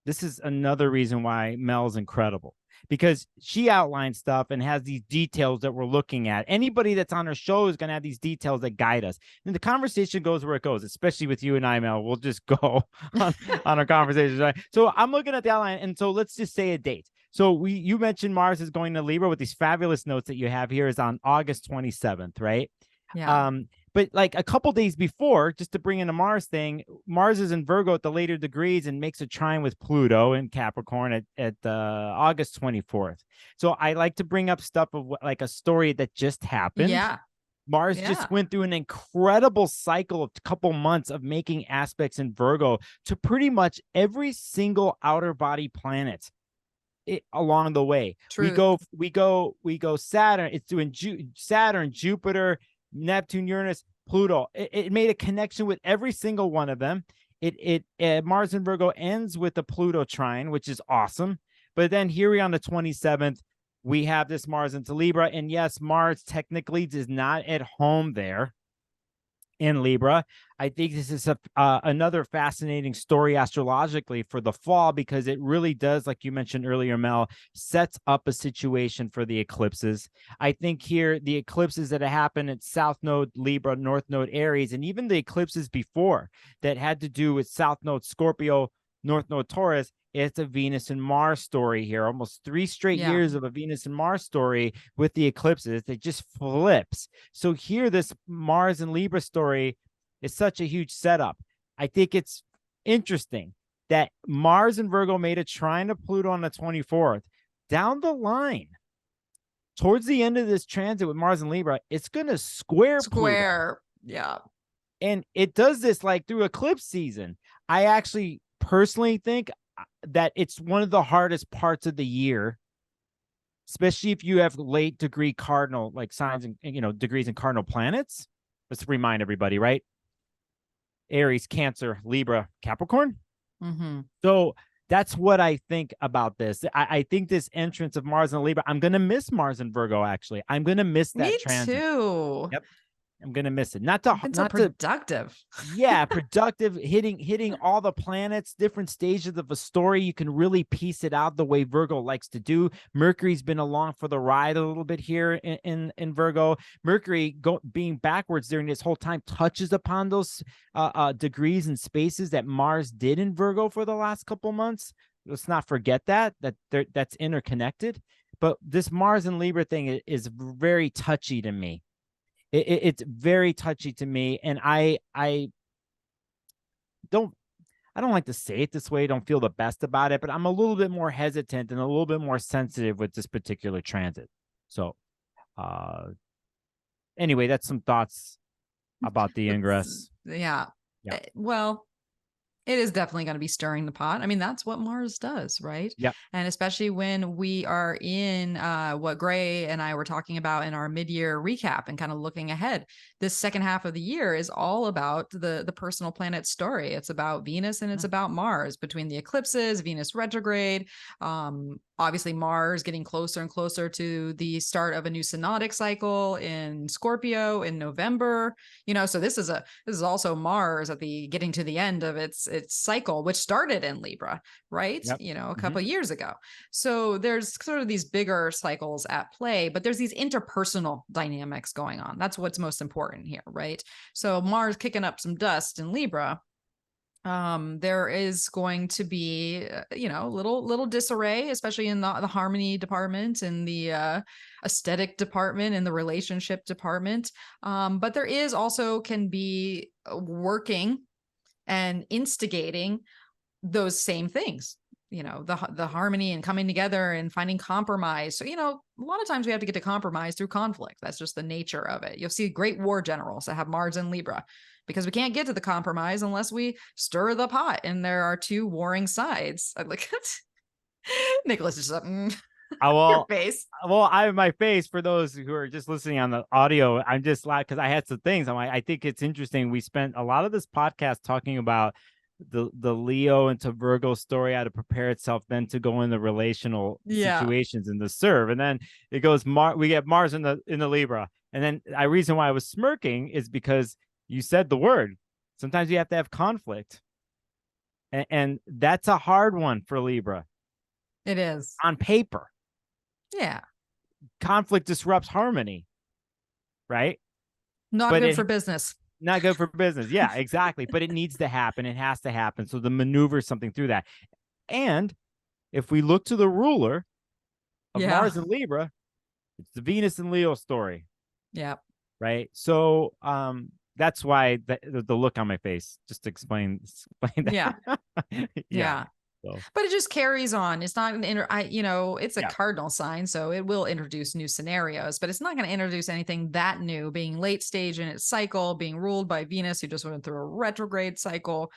this is another reason why Mel's incredible, because she outlines stuff and has these details that we're looking at. Anybody that's on her show is going to have these details that guide us. And the conversation goes where it goes, especially with you and I, Mel. We'll just go on our conversations, right? So I'm looking at the outline, and so let's just say a date. So you mentioned Mars is going to Libra with these fabulous notes that you have here is on August 27th, right? Yeah. But like a couple days before, just to bring in a Mars thing, Mars is in Virgo at the later degrees and makes a trine with Pluto in Capricorn at August 24th. So I like to bring up stuff of like a story that just happened. Yeah. Mars just went through an incredible cycle of a couple months of making aspects in Virgo to pretty much every single outer body planet along the way. Truth. We go Saturn. It's doing Saturn, Jupiter, Neptune, Uranus, Pluto. It made a connection with every single one of them. Mars in Virgo ends with the Pluto trine, which is awesome. But then here we on the 27th, we have this Mars into Libra. And yes, Mars technically is not at home there in Libra. I think this is another fascinating story astrologically for the fall, because it really does, like you mentioned earlier, Mel, sets up a situation for the eclipses. I think here the eclipses that happen at South Node Libra, North Node Aries, and even the eclipses before that had to do with South Node Scorpio, North Node Taurus, it's a Venus and Mars story here. Almost 3 straight years of a Venus and Mars story with the eclipses. It just flips. So here, this Mars and Libra story is such a huge setup. I think it's interesting that Mars and Virgo made a trine to Pluto on the 24th. Down the line, towards the end of this transit with Mars and Libra, it's going to square Pluto. Yeah. And it does this like through eclipse season. I actually personally think that it's one of the hardest parts of the year, especially if you have late degree cardinal like signs and degrees in cardinal planets. Let's remind everybody, right? Aries, Cancer, Libra, Capricorn. Mm-hmm. So that's what I think about this. I think this entrance of Mars and Libra, I'm going to miss Mars and Virgo, actually. I'm going to miss that transit. Me too. Yep. I'm gonna miss it. Not to Been so not to productive. yeah, productive, hitting all the planets, different stages of a story. You can really piece it out the way Virgo likes to do. Mercury's been along for the ride a little bit here in Virgo. Mercury being backwards during this whole time touches upon those degrees and spaces that Mars did in Virgo for the last couple months. Let's not forget that's interconnected. But this Mars and Libra thing is very touchy to me. It's very touchy to me, and I don't like to say it this way. Don't feel the best about it, but I'm a little bit more hesitant and a little bit more sensitive with this particular transit. So, anyway, that's some thoughts about the ingress. Yeah. Yeah. Well, it is definitely going to be stirring the pot. I mean, that's what Mars does, right? Yeah. And especially when we are in what Gray and I were talking about in our mid-year recap and kind of looking ahead. This second half of the year is all about the personal planet story. It's about Venus and it's about Mars between the eclipses, Venus retrograde, obviously Mars getting closer and closer to the start of a new synodic cycle in Scorpio in November. So this is also Mars at the getting to the end of its cycle, which started in Libra, right? Yep. A couple of years ago. So there's sort of these bigger cycles at play, but there's these interpersonal dynamics going on. That's what's most important here, right? So Mars kicking up some dust in Libra. There is going to be little disarray, especially in the harmony department and the aesthetic department and the relationship department, but there is also can be working and instigating those same things, the harmony and coming together and finding compromise. So a lot of times we have to get to compromise through conflict. That's just the nature of it. You'll see great war generals that have Mars and Libra, because we can't get to the compromise unless we stir the pot and there are two warring sides. I look at Nicholas is just your face. Well, I have my face for those who are just listening on the audio. I'm just like, because I had some things. I think it's interesting. We spent a lot of this podcast talking about the Leo into Virgo story, how to prepare itself then to go in the relational situations and the serve. And then it goes, we get Mars in the Libra. And then the reason why I was smirking is because you said the word. Sometimes you have to have conflict. And that's a hard one for Libra. It is. On paper. Yeah. Conflict disrupts harmony, right? Not good for business. Not good for business. Yeah, exactly. But it needs to happen. It has to happen. So the maneuver something through that. And if we look to the ruler of Mars and Libra, it's the Venus and Leo story. Yeah. Right. So that's why the look on my face, just to explain that. Yeah. Yeah. So. But it just carries on. It's not it's a cardinal sign, so it will introduce new scenarios, but it's not going to introduce anything that new, being late stage in its cycle, being ruled by Venus, who just went through a retrograde cycle.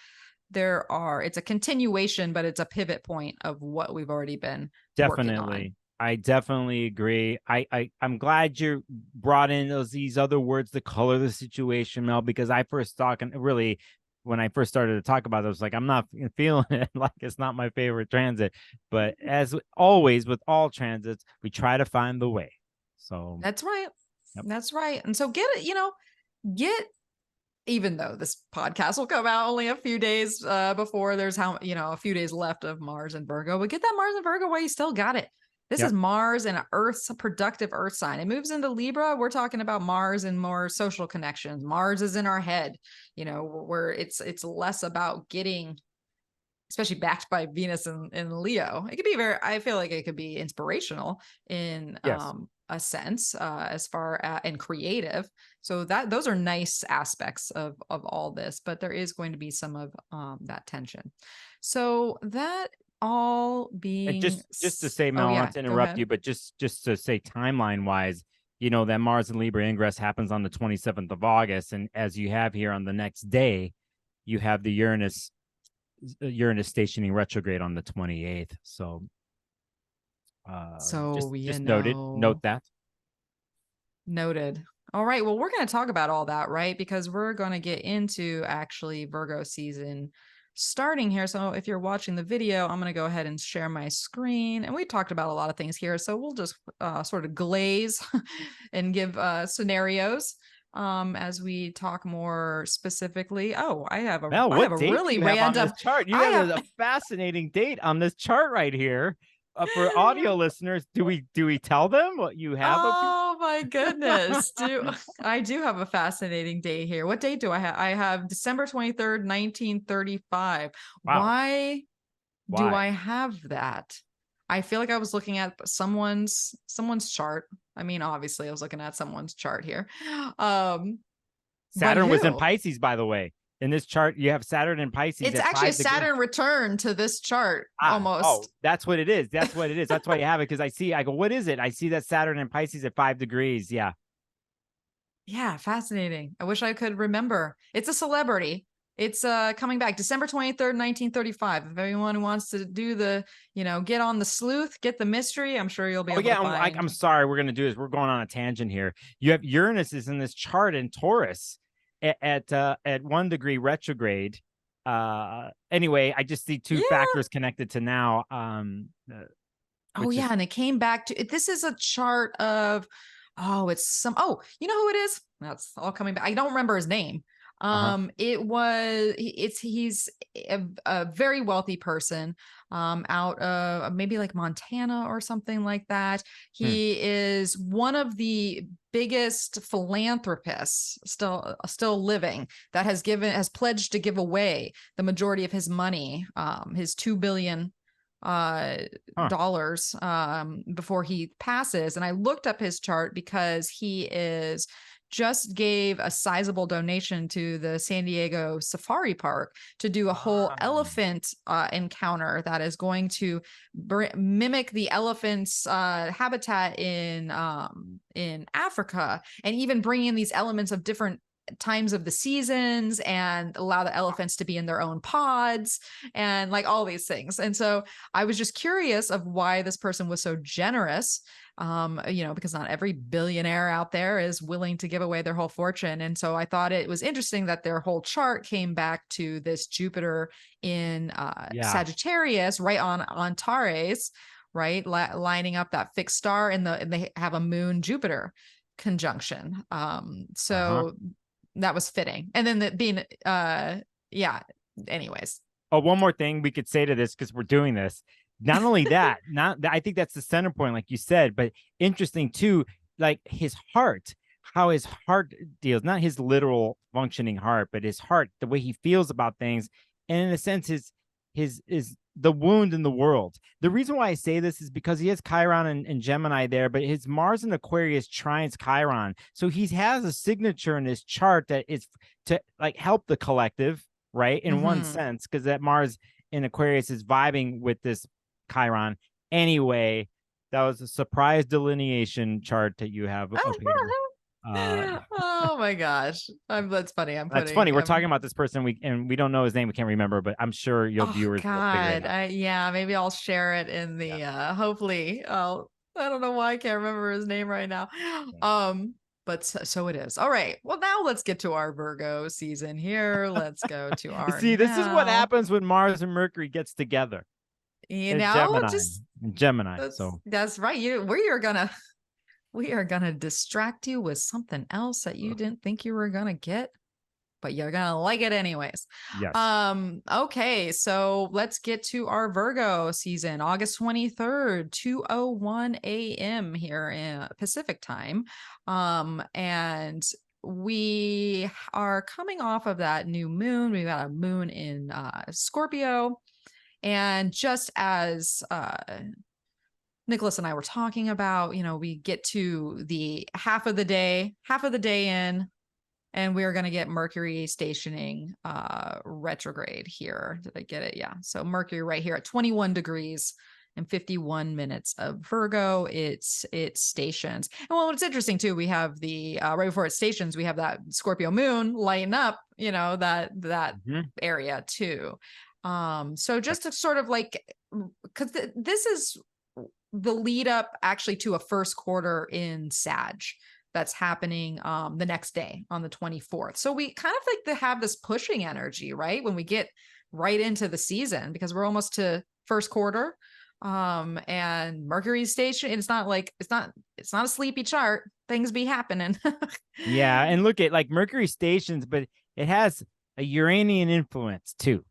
It's a continuation, but it's a pivot point of what we've already been working on. I definitely agree. I'm glad you brought in these other words to color the situation, Mel, because when I first started to talk about it, I was like, I'm not feeling it. Like, it's not my favorite transit. But as always with all transits, we try to find the way. So that's right. Yep. That's right. And so even though this podcast will come out only a few days before there's a few days left of Mars and Virgo, but get that Mars and Virgo while you still got it. This is Mars and a productive Earth sign. It moves into Libra. We're talking about Mars and more social connections. Mars is in our head, where it's less about getting, especially backed by Venus and Leo. It could be I feel like it could be inspirational in a sense, as far as and creative. So those are nice aspects of all this, but there is going to be some of that tension. So that all being and just to say, Mel, not to interrupt you, but just to say timeline wise, that Mars and Libra ingress happens on the 27th of August. And as you have here on the next day, you have the Uranus stationing retrograde on the 28th. So just note that. Noted. All right. Well, we're going to talk about all that, right? Because we're going to get into actually Virgo season starting here. So if you're watching the video, I'm going to go ahead and share my screen. And we talked about a lot of things here. So we'll just sort of glaze and give scenarios as we talk more specifically. Oh, Mel, I have what a date do really you have on random. this chart? You I have have a fascinating date on this chart right here. For audio listeners, do we tell them what you have? Oh my goodness. I do have a fascinating day here. What date do I have? I have December 23rd, 1935. Wow. Why do Why? I have that? I feel like I was looking at someone's chart. I mean, obviously I was looking at someone's chart here. But Saturn was in who? Pisces, by the way. In this chart, you have Saturn in Pisces It's at actually a 5 degrees. Saturn return to this chart Oh, almost. that's what it is. That's what it is. That's why you have it. Because I go, what is it? I see that Saturn in Pisces at 5 degrees. Yeah. Yeah, fascinating. I wish I could remember. It's a celebrity. It's coming back December 23rd, 1935. If anyone wants to do the, get on the sleuth, get the mystery, I'm sure you'll be able to find. I'm sorry. We're going to do this. We're going on a tangent here. You have Uranus is in this chart in Taurus at 1 degree retrograde. Anyway, I just see two factors connected to now. And it came back to this is a chart of it's you know who it is? That's all coming back. I don't remember his name. He's a very wealthy person out of maybe like Montana or something like that. He is one of the biggest philanthropists still living that has pledged to give away the majority of his money, his $2 billion dollars before he passes. And I looked up his chart because he just gave a sizable donation to the San Diego Safari Park to do a whole elephant encounter that is going to mimic the elephant's habitat in Africa, and even bring in these elements of different times of the seasons and allow the elephants to be in their own pods and like all these things. And so I was just curious of why this person was so generous, because not every billionaire out there is willing to give away their whole fortune. And so I thought it was interesting that their whole chart came back to this Jupiter in Sagittarius, right on Antares, right, lining up that fixed star, and they have a Moon Jupiter conjunction. That was fitting. And then anyways. Oh, one more thing we could say to this, because we're doing this. Not only that, I think that's the center point, like you said, but interesting too, like his heart, how his heart deals, not his literal functioning heart, but his heart, the way he feels about things. And in a sense, his the wound in the world. The reason why I say this is because he has Chiron and Gemini there, but his Mars in Aquarius trines Chiron. So he has a signature in his chart that is to like help the collective, right? In one sense, because that Mars in Aquarius is vibing with this Chiron. Anyway, that was a surprise delineation chart that you have up here. Oh my gosh, that's funny. That's funny. We're talking about this person we don't know his name. We can't remember, but I'm sure your viewers will figure it out. Maybe I'll share it in the hopefully. I don't know why I can't remember his name right now. But so it is. All right. Well, now let's get to our Virgo season here. Let's go to our. See, this is what happens when Mars and Mercury gets together. Gemini. So that's right. We are gonna distract you with something else that you didn't think you were gonna get, but you're gonna like it anyways. Yes. Okay, so let's get to our Virgo season, August 23rd, 2:01 a.m. here in Pacific time. And we are coming off of that new moon. We've got a moon in Scorpio. And just as Nicholas and I were talking about, we get to the half of the day in, and we're going to get Mercury stationing retrograde here. Did I get it? Yeah. So Mercury right here at 21 degrees and 51 minutes of Virgo, it stations. And well, it's interesting too, we have the right before it stations, we have that Scorpio moon lighting up, that area too. So just to sort of like, because this is the lead up actually to a first quarter in Sag that's happening the next day on the 24th. So we kind of like to have this pushing energy, right? When we get right into the season, because we're almost to first quarter. And Mercury's station, it's not a sleepy chart. things be happening. Yeah, and look at like Mercury stations, but it has a Uranian influence too.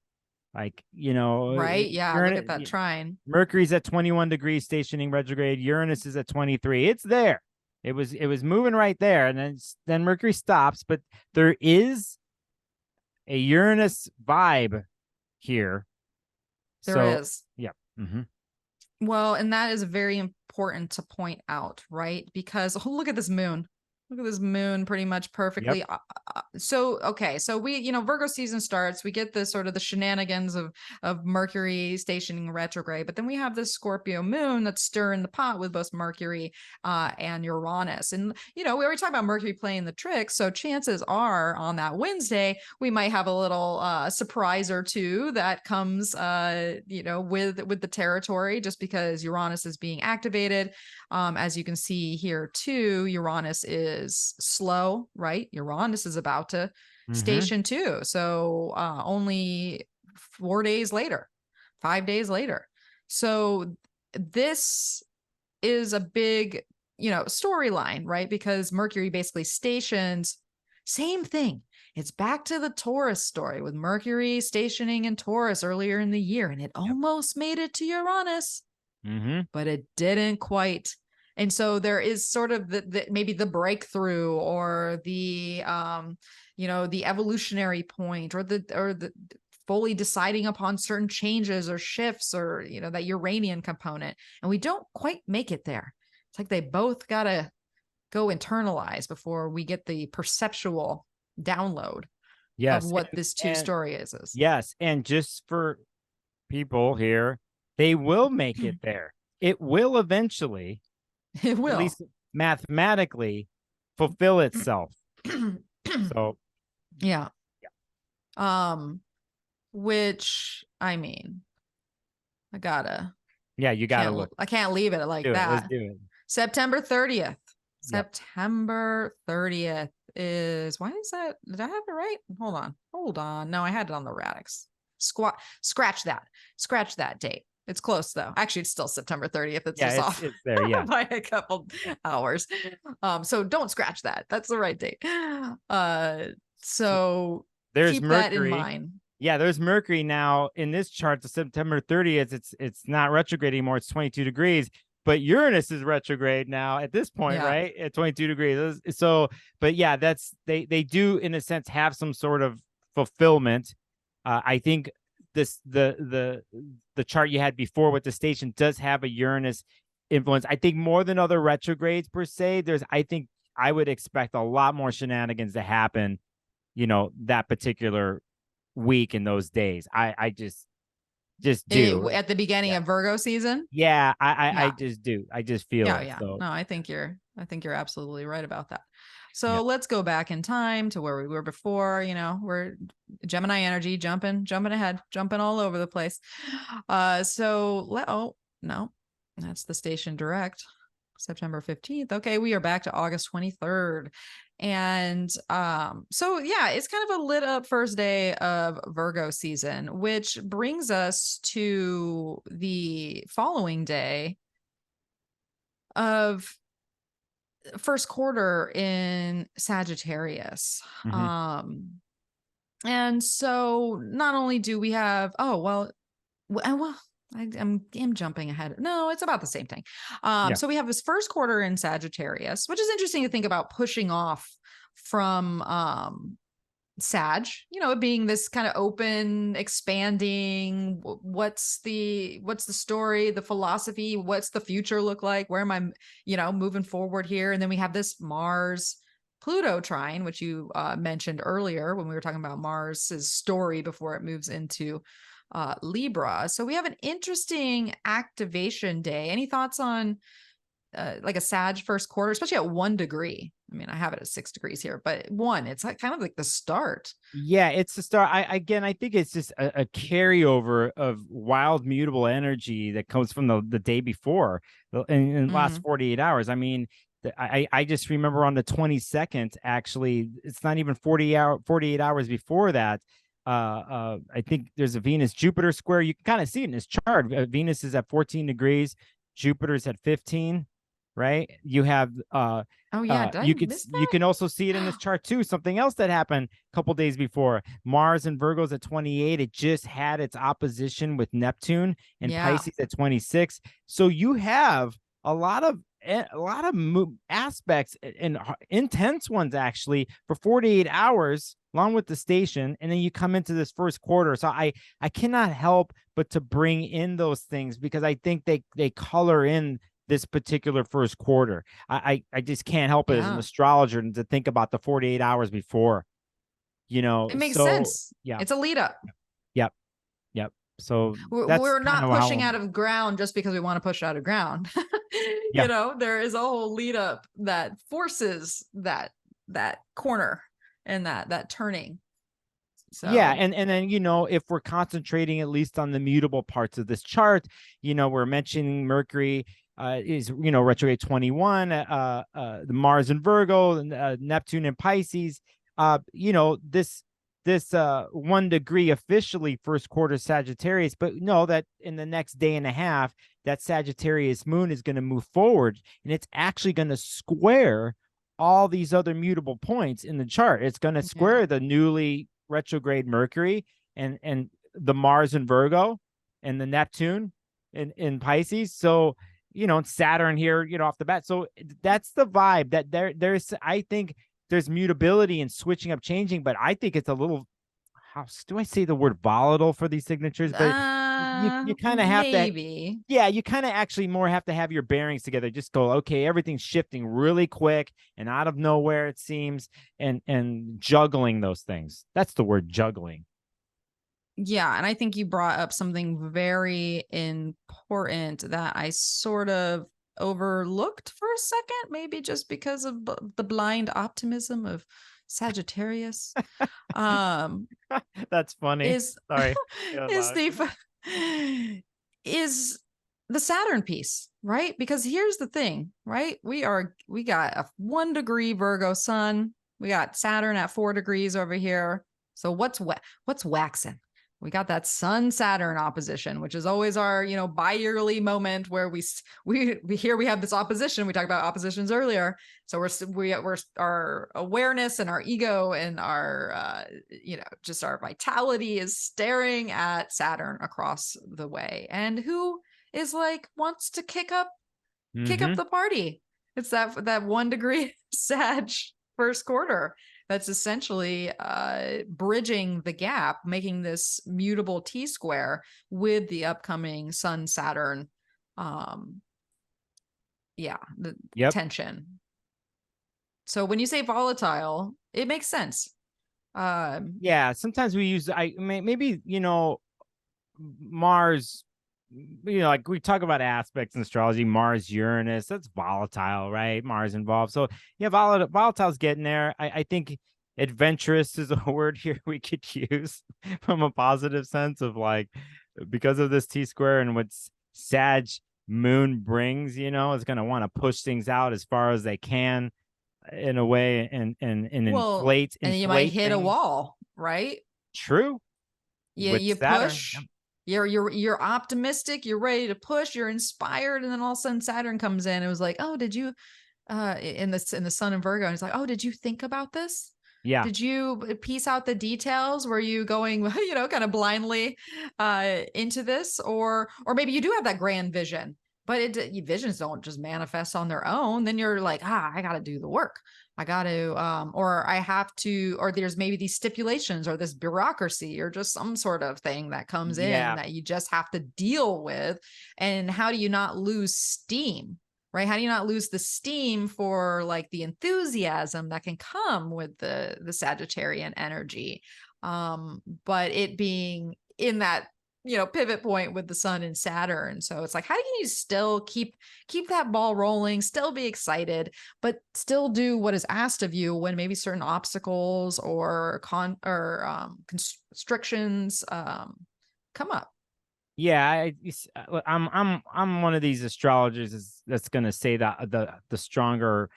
Like, Right? Yeah, look at that trine. Mercury's at 21 degrees stationing retrograde. Uranus is at 23. It's there. It was moving right there, and then Mercury stops, but there is a Uranus vibe here. There is. Yeah. Well, and that is very important to point out, right? Because look at this moon. Look at this moon pretty much perfectly. Yep. So we, Virgo season starts. We get the sort of the shenanigans of Mercury stationing retrograde, but then we have this Scorpio moon that's stirring the pot with both Mercury and Uranus. And, we already talked about Mercury playing the trick. So chances are on that Wednesday, we might have a little surprise or two that comes, with the territory, just because Uranus is being activated. As you can see here too, Uranus is slow, right? Uranus is about to station too. So only 4 days later, 5 days later. So this is a big, storyline, right? Because Mercury basically stations, same thing. It's back to the Taurus story with Mercury stationing in Taurus earlier in the year, and it almost made it to Uranus, but it didn't quite. And so there is sort of maybe the breakthrough or the the evolutionary point or the fully deciding upon certain changes or shifts or that Uranian component, and we don't quite make it there. It's like they both gotta go internalize before we get the perceptual download of what this story is. Yes, and just for people here, they will make it there. It will eventually. It will, at least mathematically, fulfill itself. So, yeah. Which I mean, you gotta look. I can't leave it like that. Let's do it. September 30th. Yep. September 30th is, why is that? Did I have it right? Hold on. No, I had it on the radix. Scratch that date. It's close though. Actually, it's still September 30th. It's just off. It's there, yeah. By a couple hours. So don't scratch that. That's the right date. So there's keep Mercury. that in mind. Yeah, there's Mercury now in this chart. To September 30th, it's not retrograde anymore. It's 22 degrees. But Uranus is retrograde now at this point, right? At 22 degrees. So, but yeah, they do in a sense have some sort of fulfillment. I think the chart you had before with the station does have a Uranus influence. I think more than other retrogrades per se. I think I would expect a lot more shenanigans to happen, that particular week in those days. I just do at the beginning of Virgo season. Yeah, I just do. I just feel it. Yeah. So. No, I think you're absolutely right about that. So let's go back in time to where we were before. We're Gemini energy, jumping ahead, jumping all over the place. Oh no, that's the station direct. September 15th. Okay, we are back to August 23rd. And it's kind of a lit up first day of Virgo season, which brings us to the following day of first quarter in Sagittarius. And so not only do we have, I'm jumping ahead. No, it's about the same thing. So we have this first quarter in Sagittarius, which is interesting to think about pushing off from Sag, it being this kind of open, expanding, what's the story, the philosophy, what's the future look like? Where am I, moving forward here? And then we have this Mars Pluto trine, which you mentioned earlier when we were talking about Mars's story before it moves into Libra. So we have an interesting activation day. Any thoughts on like a Sag first quarter, especially at 1 degree? I mean, I have it at 6 degrees here, but it's like kind of like the start. Yeah, it's the start. I think it's just a carryover of wild mutable energy that comes from the day before in the last 48 hours. I mean, I just remember on the 22nd, actually, it's not even 48 hours before that. I think there's a Venus Jupiter square. You can kind of see it in this chart. Venus is at 14 degrees, Jupiter's at 15, right? You have Oh yeah, did I miss You that? can also see it in this chart too. Something else that happened a couple days before, Mars and Virgo's at 28. It just had its opposition with Neptune and Yeah. Pisces at 26. So you have a lot of aspects and intense ones actually for 48 hours along with the station, and then you come into this first quarter. So I cannot help but to bring in those things because I think they color in this particular first quarter. I just can't help it as an Yeah. astrologer to think about the 48 hours before, It makes so sense. yeah. It's a lead up. Yep. Yep. So that's We're kind not of pushing how, out of ground just because we want to push out of ground. yeah. There is a whole lead up that forces that corner and that turning. Yeah, So and then if we're concentrating at least on the mutable parts of this chart, we're mentioning Mercury is retrograde 21, the Mars in Virgo, and Neptune in Pisces. This 1 degree officially first quarter Sagittarius, but know that in the next day and a half, that Sagittarius moon is going to move forward, and it's actually going to square all these other mutable points in the chart. It's going to yeah. square the newly retrograde Mercury and the Mars in Virgo and the Neptune in Pisces. So, Saturn here, off the bat. So that's the vibe that there's, I think there's mutability and switching up, changing, but I think it's a little, how do I say the word volatile for these signatures? But you kind of have to, Maybe. yeah, you kind of actually more have to have your bearings together. Just go, okay, everything's shifting really quick and out of nowhere, it seems, and juggling those things. That's the word, juggling. Yeah, and I think you brought up something very important that I sort of overlooked for a second, maybe just because of the blind optimism of Sagittarius. Um That's funny. is Sorry. Out is loud. is the Saturn piece, right? Because here's the thing, right? We got a 1 degree Virgo sun. We got Saturn at 4 degrees over here. So what's waxing? We got that Sun Saturn opposition, which is always our bi-yearly moment where we have this opposition. We talked about oppositions earlier, so we're our awareness and our ego and our just our vitality is staring at Saturn across the way, and who is wants to kick up the party. It's that 1 degree Sag first quarter that's essentially bridging the gap, making this mutable T-square with the upcoming Sun Saturn tension. So when you say volatile, it makes sense. Yeah, sometimes we use maybe Mars, like we talk about aspects in astrology, Mars, Uranus, that's volatile, right? Mars involved. So yeah, volatile's getting there. I think adventurous is a word here we could use from a positive sense of because of this T-square and what Sag moon brings, is going to want to push things out as far as they can in a way and inflate and you might hit things. a wall, right? True. Yeah, you Saturn. push. You're optimistic, you're ready to push, you're inspired, and then all of a sudden Saturn comes in. It was like, oh, did you in the Sun and Virgo? And it's like, oh, did you think about this? Yeah. Did you piece out the details? Were you going, kind of blindly into this, or maybe you do have that grand vision, but visions don't just manifest on their own. Then you're like, I got to do the work. I got to, or I have to, or there's maybe these stipulations or this bureaucracy or just some sort of thing that comes in that you just have to deal with. And how do you not lose steam? Right? How do you not lose the steam for the enthusiasm that can come with the Sagittarian energy? But it being in that, pivot point with the Sun and Saturn. So it's like, how do you still keep that ball rolling, still be excited, but still do what is asked of you when maybe certain obstacles or constrictions come up? Yeah, I'm one of these astrologers that's going to say that the stronger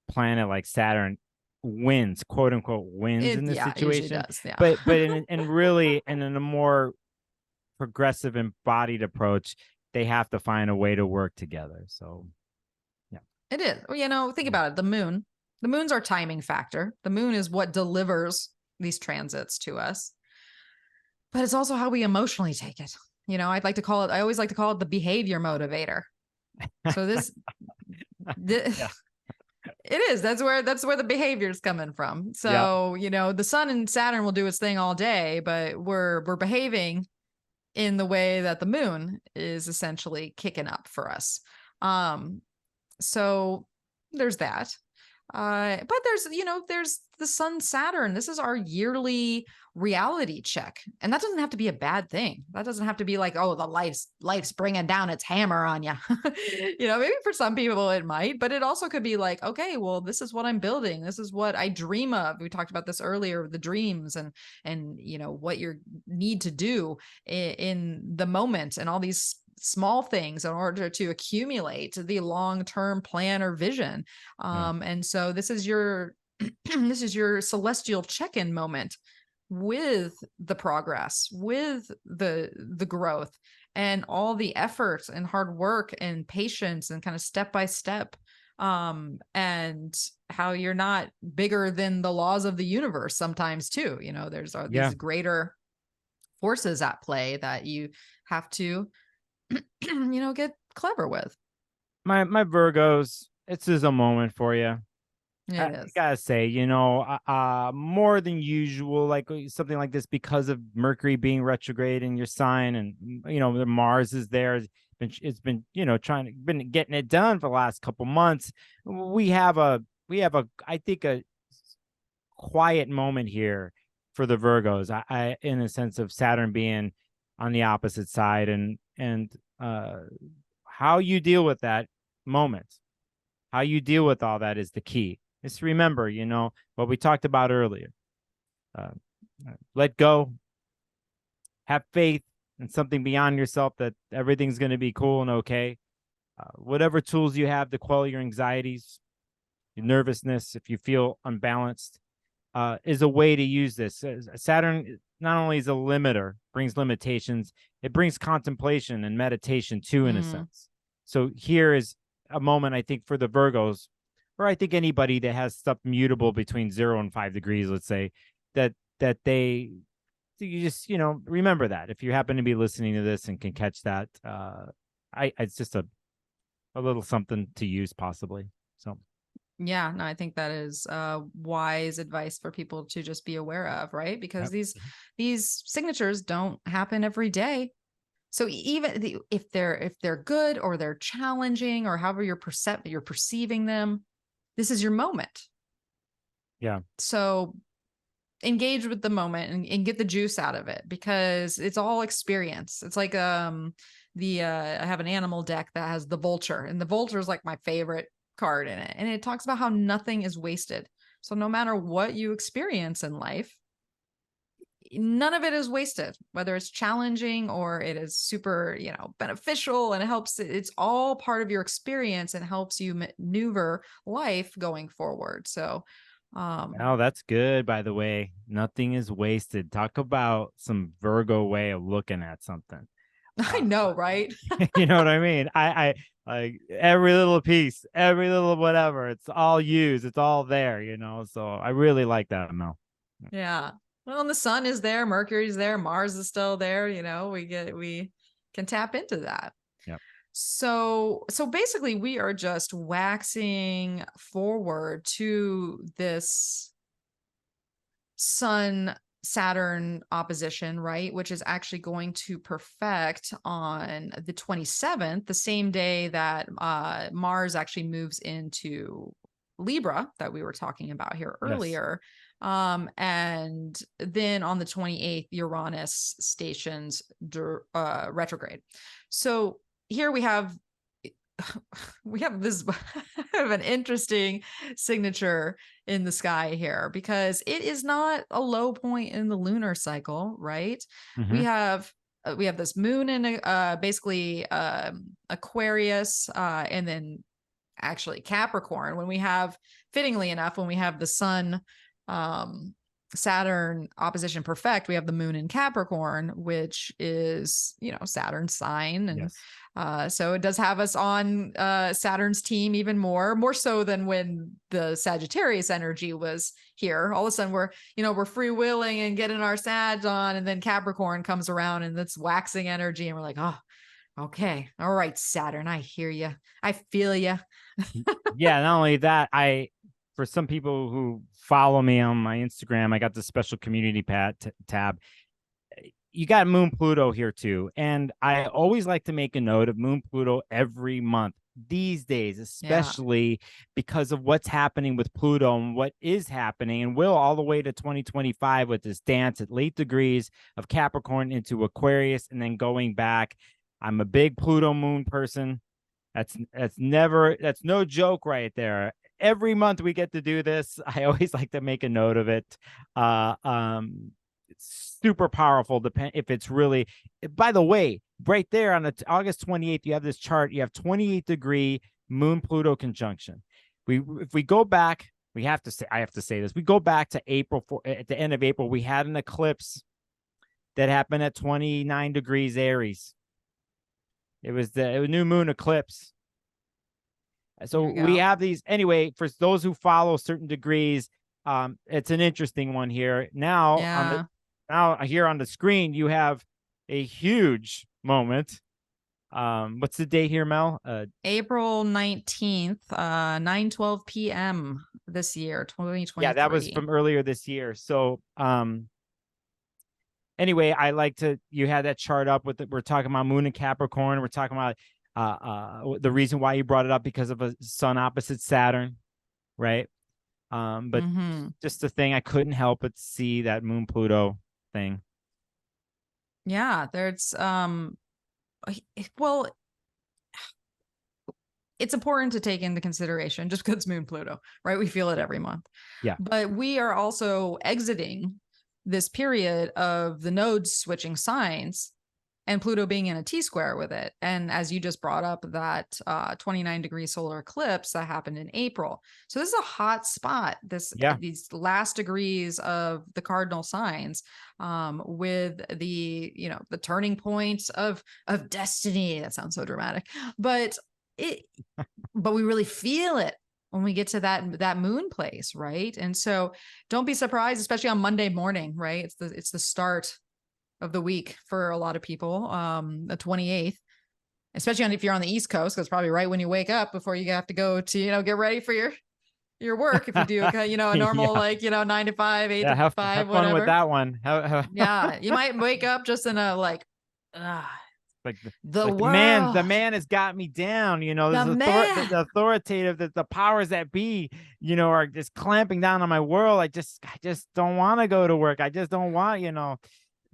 planet like Saturn wins, quote unquote, wins in this situation. Does, yeah. But really, and in a more progressive embodied approach, they have to find a way to work together. So, yeah. It is. Well, you know, think about it. The moon's our timing factor. The moon is what delivers these transits to us, but it's also how we emotionally take it. You know, I always like to call it the behavior motivator. So Yeah. it is. That's where the behavior is coming from. Yeah. So, you know, the sun and Saturn will do its thing all day, but we're behaving in the way that the moon is essentially kicking up for us. So there's that. But there's the sun Saturn. This is our yearly reality check. And that doesn't have to be a bad thing. That doesn't have to be like, oh, the life's bringing down its hammer on you. Maybe for some people it might, but it also could be like, okay, well, this is what I'm building. This is what I dream of. We talked about this earlier, the dreams and what you need to do in the moment and all these small things in order to accumulate the long-term plan or vision. And so this is your this is your celestial check-in moment with the progress, with the growth and all the effort and hard work and patience and kind of step by step, and how you're not bigger than the laws of the universe sometimes too. There's these greater forces at play that you have to get clever with. My Virgos, this is a moment for you. I It is. gotta say, more than usual, like something like this, because of Mercury being retrograde in your sign, and the Mars is there. It's been been getting it done for the last couple months. We have I think a quiet moment here for the Virgos. I in a sense of Saturn being on the opposite side, and how you deal with that moment, how you deal with all that is the key. Just remember, what we talked about earlier. Let go. Have faith in something beyond yourself, that everything's going to be cool and okay. Whatever tools you have to quell your anxieties, your nervousness, if you feel unbalanced, is a way to use this. Saturn not only is a limiter, brings limitations, it brings contemplation and meditation too, in a sense. So here is a moment, I think, for the Virgos, or I think anybody that has stuff mutable between 0 and 5 degrees, let's say, that you just, remember that if you happen to be listening to this and can catch that, it's just a little something to use possibly. So. Yeah, no, I think that is wise advice for people to just be aware of, right? Because these signatures don't happen every day. So even if they're good or they're challenging or however you're perceiving them, this is your moment. Yeah. So engage with the moment and get the juice out of it, because it's all experience. It's like I have an animal deck that has the vulture, and the vulture is like my favorite card in it. And it talks about how nothing is wasted. So no matter what you experience in life, none of it is wasted, whether it's challenging or it is super, beneficial, and it's all part of your experience and helps you maneuver life going forward. So, oh, that's good. By the way, nothing is wasted. Talk about some Virgo way of looking at something. I know, right? You know what I mean? I like every little piece, every little whatever. It's all used. It's all there. So I really like that, Mel. Yeah. Well, and the sun is there, Mercury's there, Mars is still there. We can tap into that. Yep. So basically we are just waxing forward to this sun Saturn opposition, right? Which is actually going to perfect on the 27th, the same day that Mars actually moves into Libra that we were talking about here earlier. Yes. And then on the 28th, Uranus stations retrograde. So here we have this of an interesting signature in the sky here, because it is not a low point in the lunar cycle, right? Mm-hmm. We have this moon in basically Aquarius, and then actually Capricorn, fittingly enough, when we have the sun Saturn opposition perfect, we have the moon in Capricorn, which is, Saturn's sign. And Yes. so it does have us on Saturn's team even more so than when the Sagittarius energy was here. All of a sudden we're freewheeling and getting our Sag on, and then Capricorn comes around and it's waxing energy. And we're like, oh, okay. All right, Saturn, I hear you. I feel you. Yeah. Not only that, for some people who follow me on my Instagram, I got the special community tab. You got Moon Pluto here too. And I always like to make a note of Moon Pluto every month these days, especially because of what's happening with Pluto and what is happening and will all the way to 2025 with this dance at late degrees of Capricorn into Aquarius and then going back. I'm a big Pluto moon person. That's no joke right there. Every month we get to do this. I always like to make a note of it. It's super powerful. If it's really, by the way, right there on August 28th, you have this chart. You have 28-degree Moon Pluto conjunction. If we go back, I have to say this. We go back to April. At the end of April, we had an eclipse that happened at 29 degrees Aries. It was the new moon eclipse. So we have these anyway. For those who follow certain degrees, it's an interesting one here. Now, now here on the screen, you have a huge moment. What's the date here, Mel? April 19th, 9:12 p.m. this year, 2023. Yeah, that was from earlier this year. So, anyway, you had that chart up we're talking about Moon and Capricorn. We're talking about the reason why you brought it up because of a sun opposite Saturn, right? But just the thing, I couldn't help but see that Moon Pluto thing. Yeah, there's it's important to take into consideration just because it's Moon Pluto, right? We feel it every month. Yeah. But we are also exiting this period of the nodes switching signs and Pluto being in a T-square with it. And as you just brought up, that 29-degree solar eclipse that happened in April. So this is a hot spot, these last degrees of the cardinal signs, with the turning point of destiny. That sounds so dramatic, but we really feel it when we get to that moon place, right? And so don't be surprised, especially on Monday morning, right? It's the start of the week for a lot of people, the 28th, especially if you're on the East Coast, because probably right when you wake up before you have to go to, get ready for your work. If you do, a normal, 9 to 5, 8 to 5, have whatever. fun with that one. Yeah. You might wake up just in a the man has got me down. The authoritative, the powers that be, are just clamping down on my world. I just don't want to go to work. I just don't want,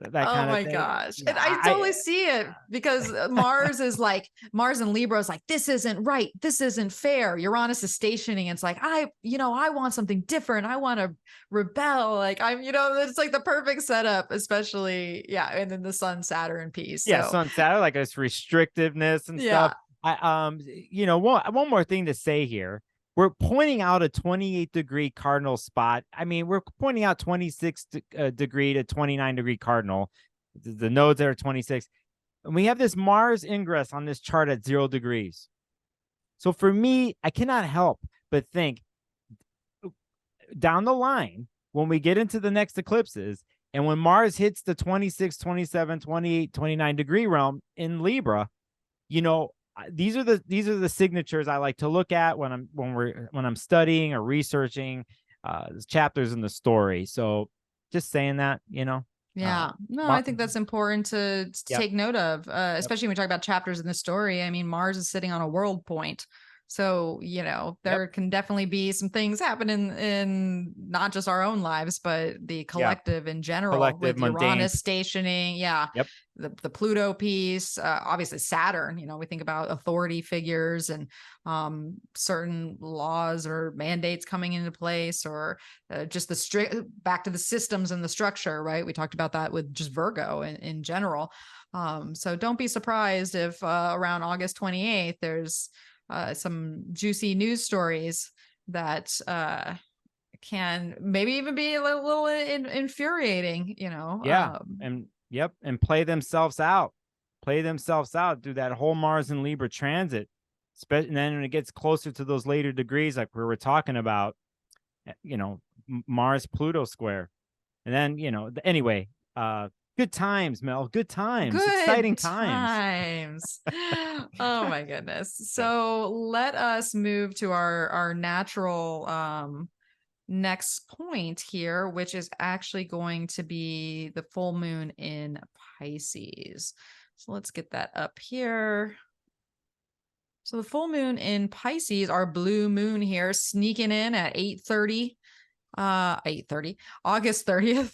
that kind of thing. Oh my gosh. And I totally see it because Mars and Libra is like, this isn't right. This isn't fair. Uranus is stationing. It's like, I want something different. I want to rebel. It's like the perfect setup, especially, and then the Sun Saturn piece. Yeah. Sun Saturn, like this restrictiveness and stuff. One more thing to say here. We're pointing out a 28-degree cardinal spot. I mean, we're pointing out 26-degree to 29-degree cardinal. The nodes that are 26. And we have this Mars ingress on this chart at 0 degrees. So for me, I cannot help but think down the line, when we get into the next eclipses, and when Mars hits the 26, 27, 28, 29-degree realm in Libra, these are the signatures I like to look at when I'm studying or researching chapters in the story. So just saying that, I think that's important to take note of, especially when we talk about chapters in the story. I mean, Mars is sitting on a world point. So, there can definitely be some things happening in not just our own lives, but the collective in general, with Uranus stationing. The Pluto piece, obviously Saturn, we think about authority figures and certain laws or mandates coming into place, or just back to the systems and the structure, right? We talked about that with just Virgo in general. So don't be surprised if around August 28th, there's some juicy news stories that can maybe even be a little infuriating, Yeah. And play themselves out. Do that whole Mars and Libra transit. And then when it gets closer to those later degrees, like we were talking about, Mars Pluto square. And then, anyway, good times, Mel. Good times. Exciting times. Oh my goodness. So let us move to our natural next point here, which is actually going to be the full moon in Pisces. So let's get that up here. So the full moon in Pisces, our blue moon here, sneaking in at 8:30 August 30th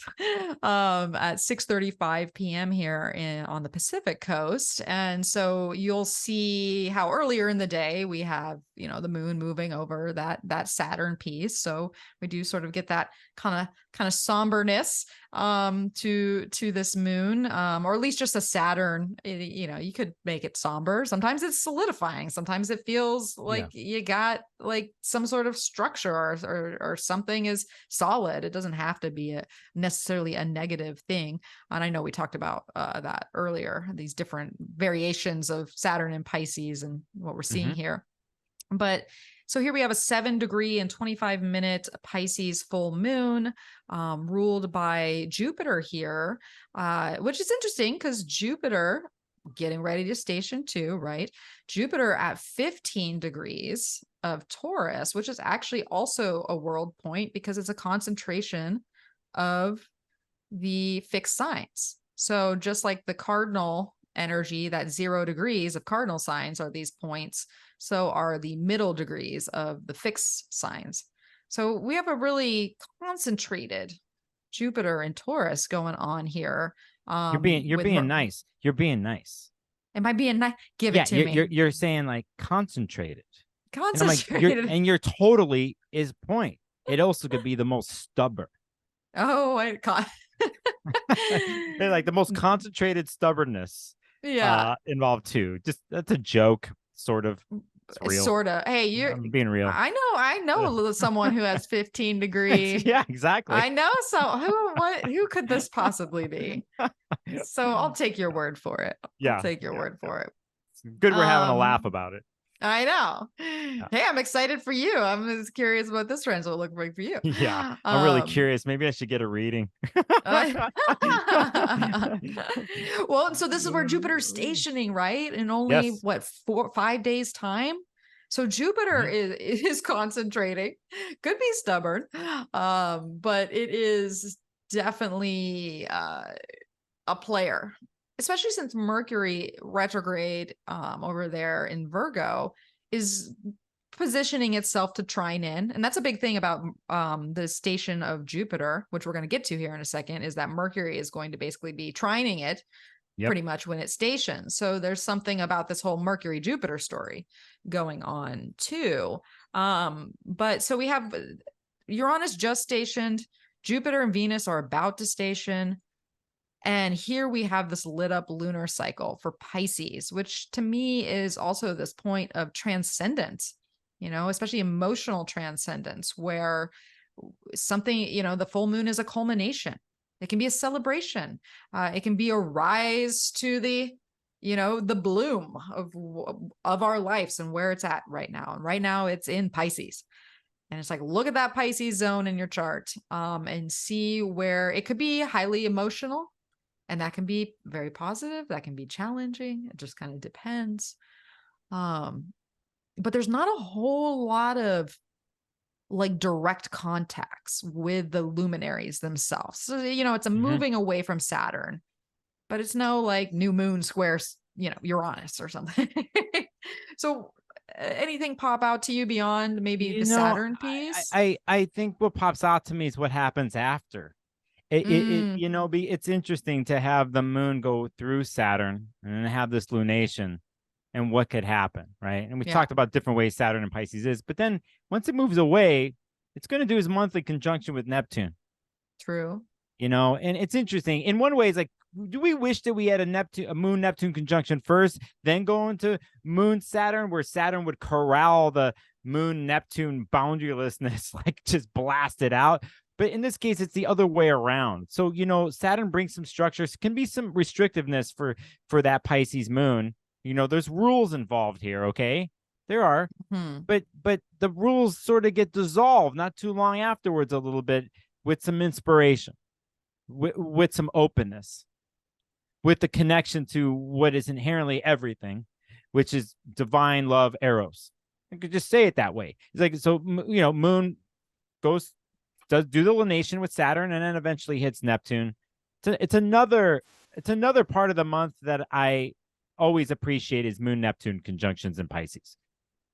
at 6:35 p.m. here on the Pacific coast. And so you'll see how earlier in the day we have the moon moving over that Saturn piece, so we do sort of get that kind of somberness to this moon, or at least just a Saturn. You could make it somber. Sometimes it's solidifying, sometimes it feels like you got like some sort of structure or something is solid. It doesn't have to be necessarily a negative thing. And I know we talked about that earlier, these different variations of Saturn and Pisces and what we're seeing here. But so here we have a 7-degree and 25-minute Pisces full moon, ruled by Jupiter here, which is interesting because Jupiter getting ready to station 2, right? Jupiter at 15 degrees of Taurus, which is actually also a world point because it's a concentration of the fixed signs. So just like the cardinal energy, that 0 degrees of cardinal signs are these points, so are the middle degrees of the fixed signs. So we have a really concentrated Jupiter and Taurus going on here. You're being nice. You're being nice. Am I being nice? Give it to me. You're saying like concentrated. Concentrated. And you're totally is point. It also could be the most stubborn. Oh, They're like the most concentrated stubbornness. Involved too. Just that's a joke, sort of. It's real. Sort of. Hey, I'm being real. I know someone who has 15 degree. Yeah, exactly. I know. So who could this possibly be? So I'll take your word for it. I'll take your word for it. It's good we're having a laugh about it. I know. Hey, I'm excited for you. I'm just curious what this trends will look like for you. Yeah, I'm really curious. Maybe I should get a reading. Well, so this is where Jupiter's stationing, right? In only 4-5 days time. So Jupiter is concentrating. Could be stubborn, but it is definitely a player. Especially since Mercury retrograde over there in Virgo is positioning itself to trine in. And that's a big thing about the station of Jupiter, which we're going to get to here in a second, is that Mercury is going to basically be trining it pretty much when it stations. So there's something about this whole Mercury-Jupiter story going on too. But so we have Uranus just stationed, Jupiter and Venus are about to station. And here we have this lit up lunar cycle for Pisces, which to me is also this point of transcendence, especially emotional transcendence, where something, the full moon is a culmination. It can be a celebration. It can be a rise to the bloom of our lives and where it's at right now. And right now it's in Pisces. And it's like, look at that Pisces zone in your chart and see where it could be highly emotional. And that can be very positive. That can be challenging. It just kind of depends. But there's not a whole lot of like direct contacts with the luminaries themselves. So, it's a moving away from Saturn, but it's no like new moon squares, Uranus or something. So anything pop out to you beyond maybe the Saturn piece? I think what pops out to me is what happens after. It's interesting to have the moon go through Saturn and then have this lunation and what could happen, right? And we talked about different ways Saturn and Pisces is, but then once it moves away, it's going to do his monthly conjunction with Neptune. True. And it's interesting. In one way, it's like, do we wish that we had a moon Neptune conjunction first, then go into moon Saturn, where Saturn would corral the Moon Neptune boundarylessness like just blasted out. But in this case, it's the other way around. So, Saturn brings some structures, can be some restrictiveness for that Pisces moon. There's rules involved here, okay? There are. But the rules sort of get dissolved not too long afterwards a little bit with some inspiration, with some openness, with the connection to what is inherently everything, which is divine love, eros. I could just say it that way. It's like, so, Moon does do the lunation with Saturn and then eventually hits Neptune. It's another part of the month that I always appreciate is Moon Neptune conjunctions in Pisces.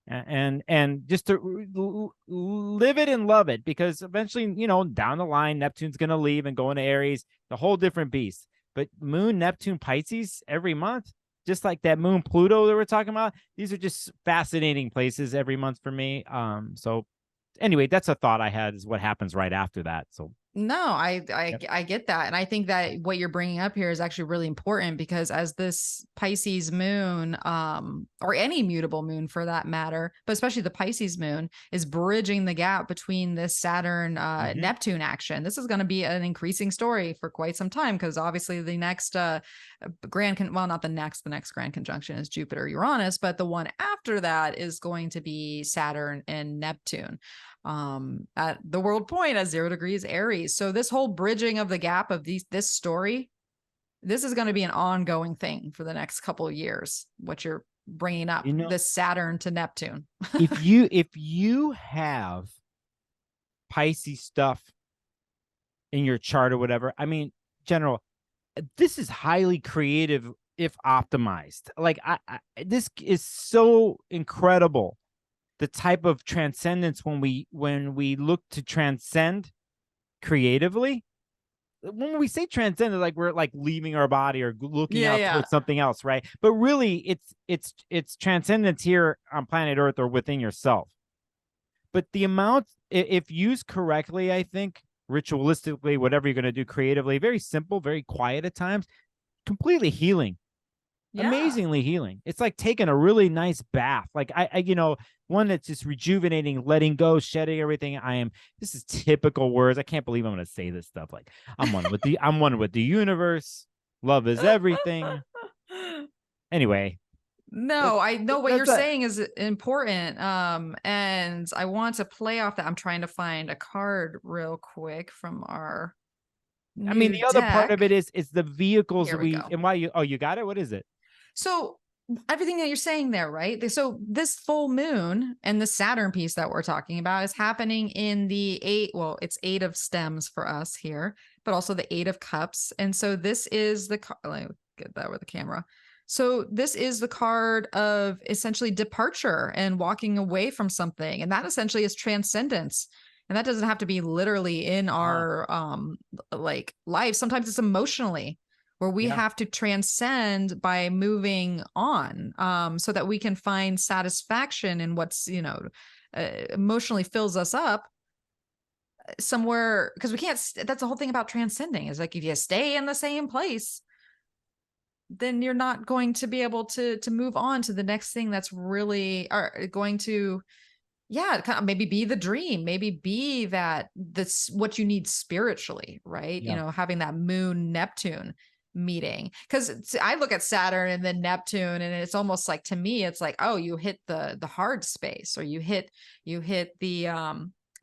And just to live it and love it, because eventually, down the line, Neptune's going to leave and go into Aries, the whole different beast. But Moon, Neptune, Pisces every month, just like that Moon, Pluto that we're talking about, these are just fascinating places every month for me. So anyway, that's a thought I had, is what happens right after that. So no, I get that. And I think that what you're bringing up here is actually really important, because as this Pisces moon, or any mutable moon for that matter, but especially the Pisces moon, is bridging the gap between this Saturn Neptune action. This is going to be an increasing story for quite some time, because obviously the next the next grand conjunction is Jupiter Uranus, but the one after that is going to be Saturn and Neptune at the world point at 0 degrees Aries. So this whole bridging of the gap of this story, this is going to be an ongoing thing for the next couple of years. What you're bringing up, this Saturn to Neptune. if you have Pisces stuff in your chart or whatever, I mean, general, this is highly creative if optimized. Like this is so incredible. The type of transcendence when we look to transcend creatively. When we say transcend, like we're like leaving our body or looking out towards something else, right? But really, it's transcendence here on planet Earth or within yourself. But the amount, if used correctly, I think ritualistically, whatever you're going to do creatively, very simple, very quiet at times, completely healing. Amazingly healing. It's like taking a really nice bath. Like I one that's just rejuvenating, letting go, shedding everything. This is typical words. I can't believe I'm going to say this stuff. Like I'm one with the universe. Love is everything. Anyway. No, I know what you're saying is important. And I want to play off that. I'm trying to find a card real quick from our the other part of it is the vehicles that you got it? What is it? So everything that you're saying there, right? So this full moon and the Saturn piece that we're talking about is happening in the it's 8 of stems for us here, but also the 8 of cups. And so this is let me get that with the camera. So this is the card of essentially departure and walking away from something. And that essentially is transcendence. And that doesn't have to be literally in our life. Sometimes it's emotionally, where we have to transcend by moving on, so that we can find satisfaction in what's, emotionally fills us up somewhere. Because we can't, that's the whole thing about transcending, is like, if you stay in the same place, then you're not going to be able to move on to the next thing that's really going to, kind of maybe be the dream, maybe be that's what you need spiritually, right? Having that Moon Neptune meeting, because I look at Saturn and then Neptune, and it's almost like, to me, it's like, oh, you hit the hard space, or you hit the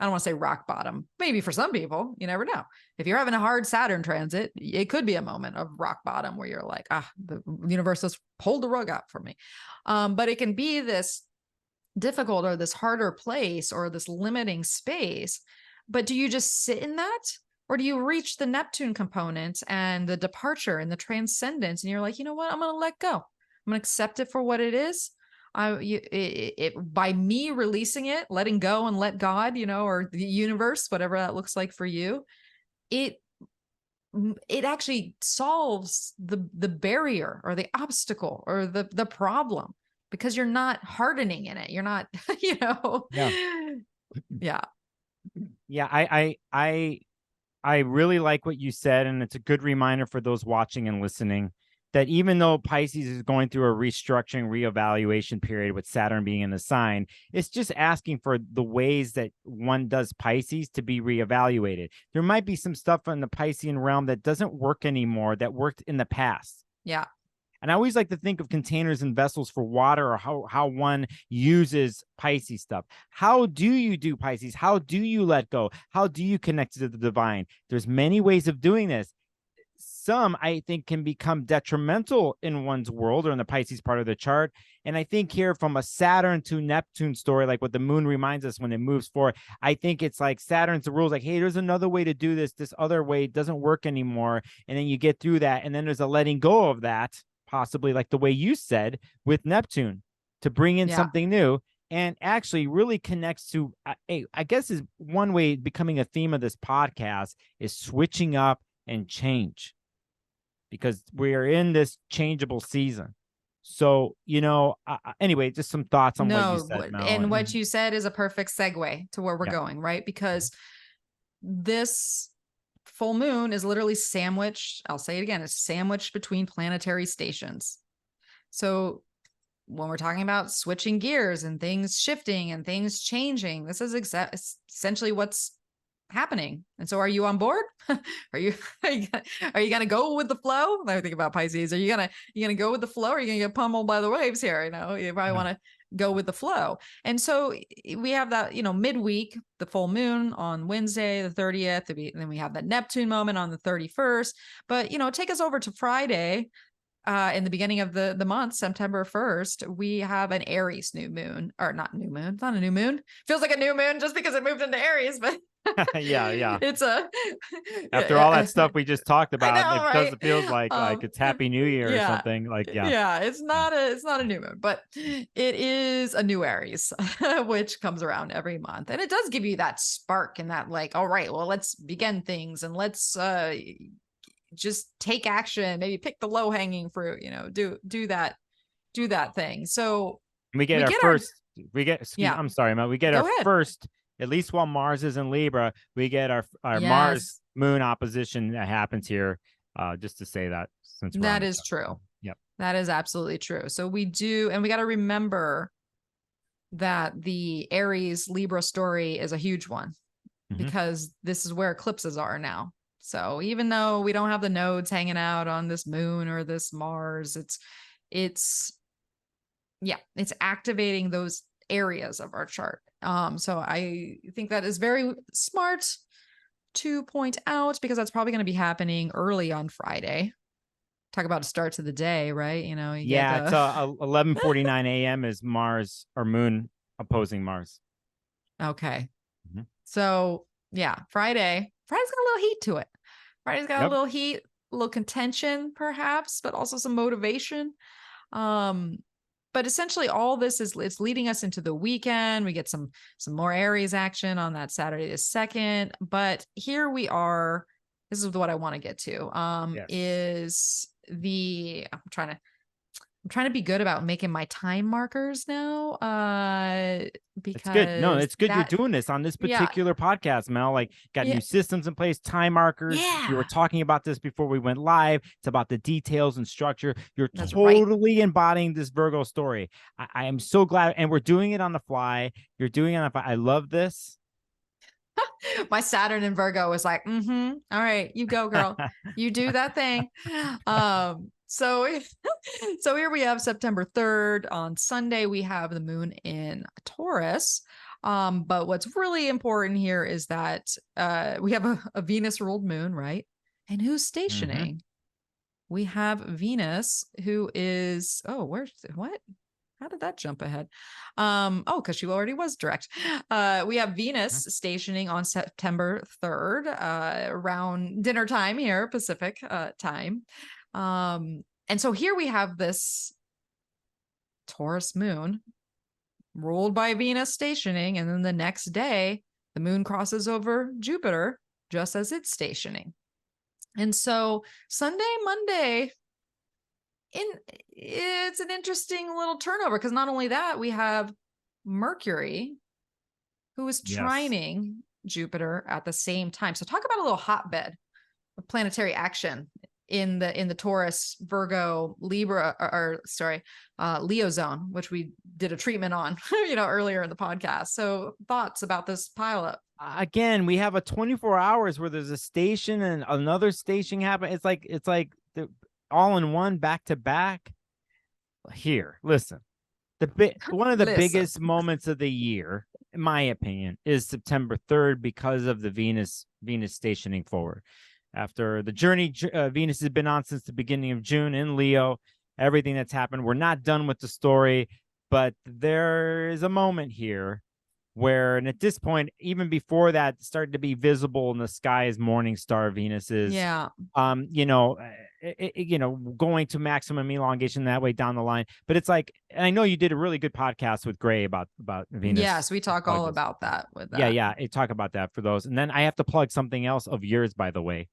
I don't want to say rock bottom. Maybe for some people, you never know. If you're having a hard Saturn transit, it could be a moment of rock bottom where you're like, the universe has pulled the rug out for me. But it can be this difficult or this harder place or this limiting space. But do you just sit in that? Or do you reach the Neptune component and the departure and the transcendence, and you're like, you know what? I'm going to let go. I'm going to accept it for what it is. By me releasing it, letting go and let God, or the universe, whatever that looks like for you, it actually solves the barrier or the obstacle or the problem, because you're not hardening in it. You're not, I really like what you said, and it's a good reminder for those watching and listening. that even though Pisces is going through a restructuring, reevaluation period with Saturn being in the sign, it's just asking for the ways that one does Pisces to be reevaluated. There might be some stuff in the Piscean realm that doesn't work anymore that worked in the past. Yeah. And I always like to think of containers and vessels for water, or how one uses Pisces stuff. How do you do Pisces? How do you let go? How do you connect to the divine? There's many ways of doing this. Some, I think, can become detrimental in one's world or in the Pisces part of the chart. And I think here, from a Saturn to Neptune story, like what the moon reminds us when it moves forward, I think it's like Saturn's the rules, like, hey, there's another way to do this. This other way doesn't work anymore. And then you get through that. And then there's a letting go of that, possibly like the way you said with Neptune, to bring in something new. And actually really connects to, I guess is one way becoming a theme of this podcast is switching up and change, because we are in this changeable season. So, anyway, just some thoughts on what you said, Mel. And what you said is a perfect segue to where we're going, right? Because this full moon is literally sandwiched. I'll say it again. It's sandwiched between planetary stations. So when we're talking about switching gears and things shifting and things changing, this is essentially what's happening. And so are you on board? Are you going to go with the flow? I think about Pisces. Are you going to go with the flow, or are you going to get pummeled by the waves here? You probably want to go with the flow. And so we have that, midweek, the full moon on Wednesday, the 30th, and then we have that Neptune moment on the 31st. But, take us over to Friday, in the beginning of the month, September 1st, we have an Aries new moon, or not new moon. It's not a new moon. Feels like a new moon just because it moved into Aries, but yeah. It's after all that stuff we just talked about, know, it right? does feel like it's Happy New Year or something. It's not a new moon, but it is a new Aries, which comes around every month, and it does give you that spark and that, like, all right, well, let's begin things and let's just take action, maybe pick the low hanging fruit, do that thing. So I'm sorry, Mel. We get Go our ahead. first, at least while Mars is in Libra, we get our Mars moon opposition that happens here. Just to say that, since that is true. Yep. That is absolutely true. So we do, and we got to remember that the Aries Libra story is a huge one, because this is where eclipses are now. So even though we don't have the nodes hanging out on this moon or this Mars, it's activating those areas of our chart. So I think that is very smart to point out, because that's probably going to be happening early on Friday. Talk about starts of the day, right? It's 11:49 a.m. is Mars or moon opposing Mars. Okay. So Friday's got a little heat to it. Friday's got a little heat, a little contention perhaps, but also some motivation. But essentially all this it's leading us into the weekend. We get some more Aries action on that Saturday the 2nd. But here we are. This is what I want to get to. Is I'm trying to be good about making my time markers now. Because it's good. No, it's good you're doing this on this particular podcast, Mel. Like, got new systems in place, time markers. You were talking about this before we went live. It's about the details and structure. You're totally embodying this Virgo story. I am so glad, and we're doing it on the fly. You're doing it on the fly. I love this. My Saturn in Virgo was like, all right, you go, girl. You do that thing. So here we have September 3rd. On Sunday, we have the moon in Taurus. But what's really important here is that we have a Venus ruled moon, right? And who's stationing? We have Venus, who is, what? How did that jump ahead? Because she already was direct. We have Venus stationing on September 3rd, around dinner time here, Pacific time. And so here we have this Taurus moon ruled by Venus stationing, and then the next day the moon crosses over Jupiter just as it's stationing. And so Sunday, Monday, it's an interesting little turnover, because not only that, we have Mercury, who is trining Jupiter at the same time. So talk about a little hotbed of planetary action in the Taurus, Virgo, Libra, Leo zone, which we did a treatment on, earlier in the podcast. So thoughts about this pileup? Again, we have a 24 hours where there's a station and another station happen. It's like the all in one, back to back. Here, listen. One of the biggest moments of the year, in my opinion, is September 3rd because of the Venus stationing forward. After the journey Venus has been on since the beginning of June in Leo, everything that's happened, we're not done with the story, but there is a moment here where, and at this point, even before that, it started to be visible in the sky as morning star Venus is. Yeah. Going to maximum elongation that way down the line. But it's like, and I know you did a really good podcast with Gray about Venus. Yes, we talk all about that with that. Yeah, I talk about that for those. And then I have to plug something else of yours, by the way,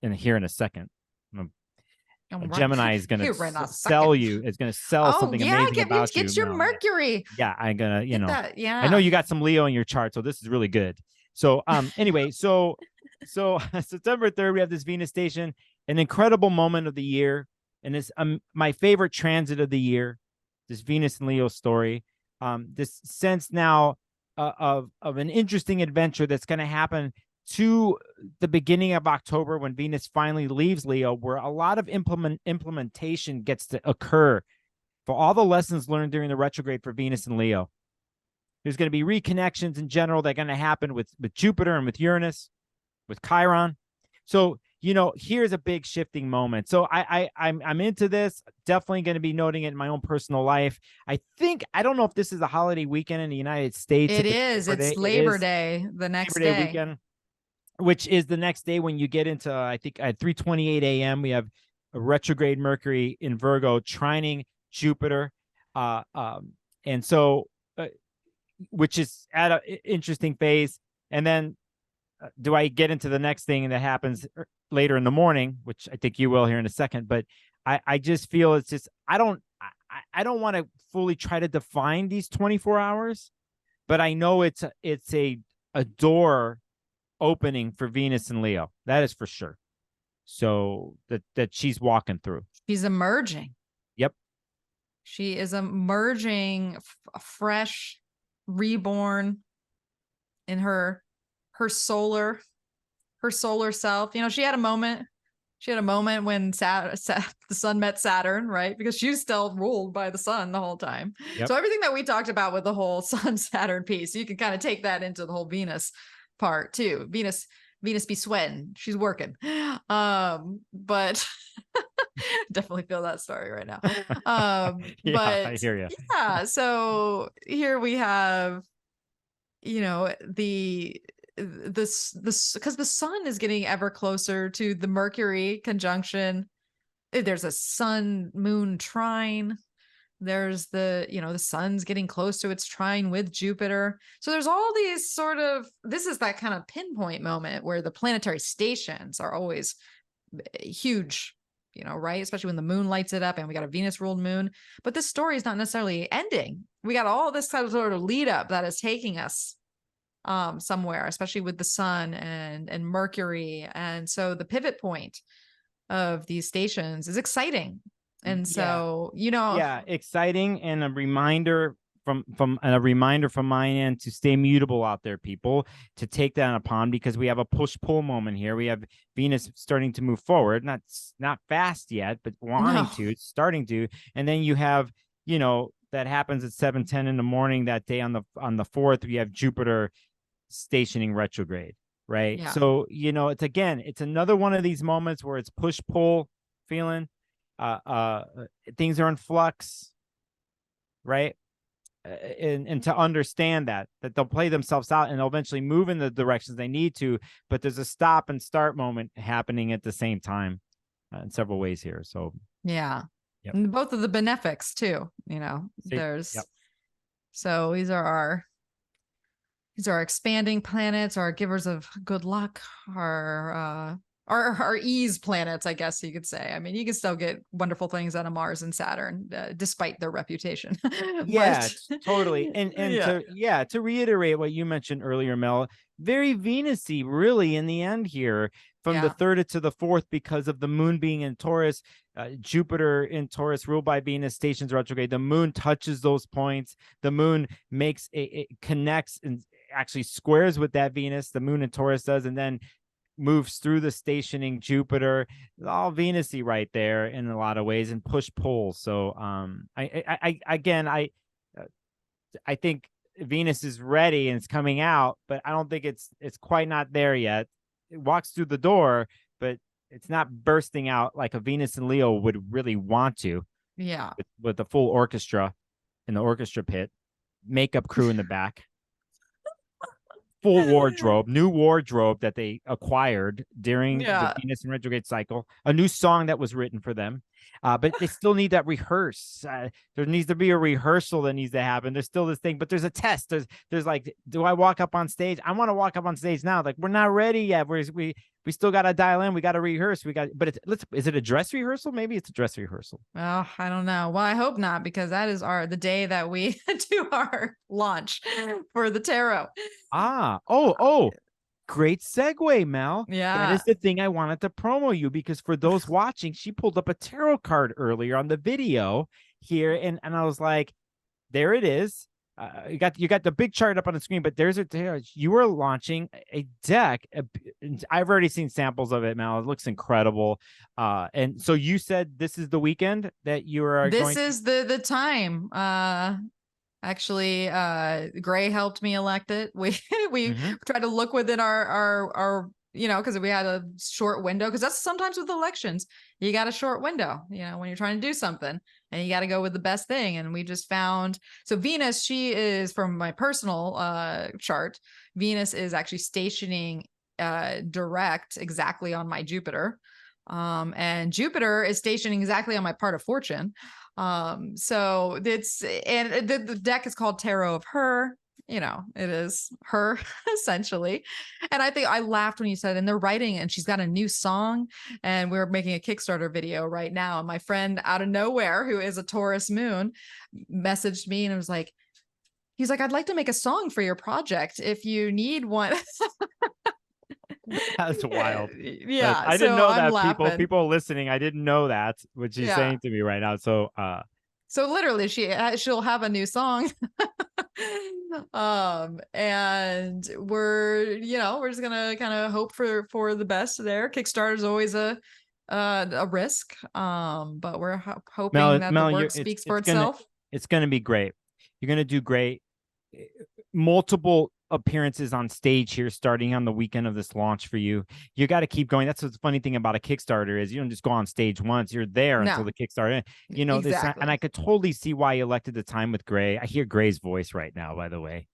here in a second. Gemini is going to sell you. It's going to sell something amazing about you. Get your Mercury. Yeah, I'm going to, Yeah. I know you got some Leo in your chart, so this is really good. So anyway, so September 3rd, we have this Venus station, an incredible moment of the year. And it's my favorite transit of the year, this Venus and Leo story. This sense now of an interesting adventure that's going to happen to the beginning of October when Venus finally leaves Leo, where a lot of implementation gets to occur for all the lessons learned during the retrograde for Venus and Leo. There's going to be reconnections in general that are going to happen with Jupiter and with Uranus, with Chiron. So, here's a big shifting moment. So I'm into this, definitely going to be noting it in my own personal life. I don't know if this is a holiday weekend in the United States. It is. It's Labor Day, the next Labor Day weekend, which is the next day when you get into, I think at 3:28 a.m., we have a retrograde Mercury in Virgo trining Jupiter. And so, which is at an interesting phase. And then do I get into the next thing that happens later in the morning, which I think you will here in a second, but I just feel it's just, I don't want to fully try to define these 24 hours, but I know it's a door opening for Venus and Leo. That is for sure. So that she's walking through. She's emerging. Yep. She is emerging fresh, reborn in her solar self. She had a moment when the sun met Saturn, right? Because she's still ruled by the sun the whole time. Yep. So everything that we talked about with the whole sun Saturn piece, you can kind of take that into the whole Venus part too. Venus be sweating. She's working. But definitely feel that story right now. Yeah, but I hear you. Yeah. So here we have, this because the sun is getting ever closer to the Mercury conjunction. There's a sun moon trine. There's the sun's getting close to its trine with Jupiter. So there's all these this is that kind of pinpoint moment where the planetary stations are always huge, right? Especially when the moon lights it up and we got a Venus ruled moon. But this story is not necessarily ending. We got all this kind of sort of lead up that is taking us somewhere, especially with the sun and Mercury. And so the pivot point of these stations is exciting. And so, exciting, and a reminder from my end to stay mutable out there, people, to take that upon, because we have a push-pull moment here. We have Venus starting to move forward, not fast yet, but wanting to, it's starting to. And then you have, that happens at 7:10 in the morning that day on the 4th, we have Jupiter stationing retrograde, right? Yeah. So, it's another one of these moments where it's push-pull feeling. Things are in flux, right? And to understand that they'll play themselves out and they'll eventually move in the directions they need to, but there's a stop and start moment happening at the same time in several ways here. So yep. And both of the benefics too, there's so these are our expanding planets, our givers of good luck, our our ease planets, I guess you could say. I mean, you can still get wonderful things out of Mars and Saturn, despite their reputation. Yeah, But totally. And yeah, to reiterate what you mentioned earlier, Mel, very Venusy really in the end here from the yeah, third to the fourth because of the moon being in Taurus, Jupiter in Taurus ruled by Venus stations retrograde. The moon touches those points. The moon makes it connects and actually squares with that Venus. The moon in Taurus does, and then moves through the stationing Jupiter, all Venusy right there in a lot of ways, and push pull. So I think Venus is ready and it's coming out, but I don't think it's quite not there yet. It walks through the door, but it's not bursting out like a Venus and Leo would really want to, yeah. with the full orchestra in the orchestra pit, makeup crew in the back, full wardrobe, new wardrobe that they acquired during the Yeah. Venus and retrograde cycle, a new song that was written for them. But they still need that rehearse. There needs to be a rehearsal that needs to happen. There's still this thing, but there's a test. There's like, do I walk up on stage? I want to walk up on stage now. Like, we're not ready yet. We still got to dial in. We got to rehearse. But is it a dress rehearsal? Maybe it's a dress rehearsal. Well, I don't know. Well, I hope not, because that is the day that we do our launch for the tarot. Great segue, Mel. Yeah. That is the thing I wanted to promo you, because for those watching, she pulled up a tarot card earlier on the video here, and I was like, there it is. You got the big chart up on the screen, but there's you are launching a deck. I've already seen samples of it, Mel. It looks incredible. And so you said this is the weekend that you are This is the time. Actually, Gray helped me elect it. We tried to look within our because we had a short window, because that's sometimes with elections, you got a short window, when you're trying to do something, and you got to go with the best thing. And we just found, so Venus, she is, from my personal chart, Venus is actually stationing direct exactly on my Jupiter. And Jupiter is stationing exactly on my part of fortune. So the deck is called Tarot of Her. It is her essentially. And I think I laughed when you said, and they're writing, and she's got a new song, and we're making a Kickstarter video right now. And my friend out of nowhere, who is a Taurus moon, messaged me and it was like, he's like, I'd like to make a song for your project if you need one. That's wild. Yeah. I didn't so know I'm that. People listening, I didn't know that what she's saying to me right now. So literally she'll have a new song. And we're just gonna kind of hope for the best there. Kickstarter is always a risk, but we're hoping that the work speaks for itself. It's gonna be great. You're gonna do great. Multiple appearances on stage here starting on the weekend of this launch for you. You got to keep going. That's what's the funny thing about a Kickstarter is you don't just go on stage once. You're there until the Kickstarter. Exactly. And I could totally see why you elected the time with Gray. I hear Gray's voice right now, by the way.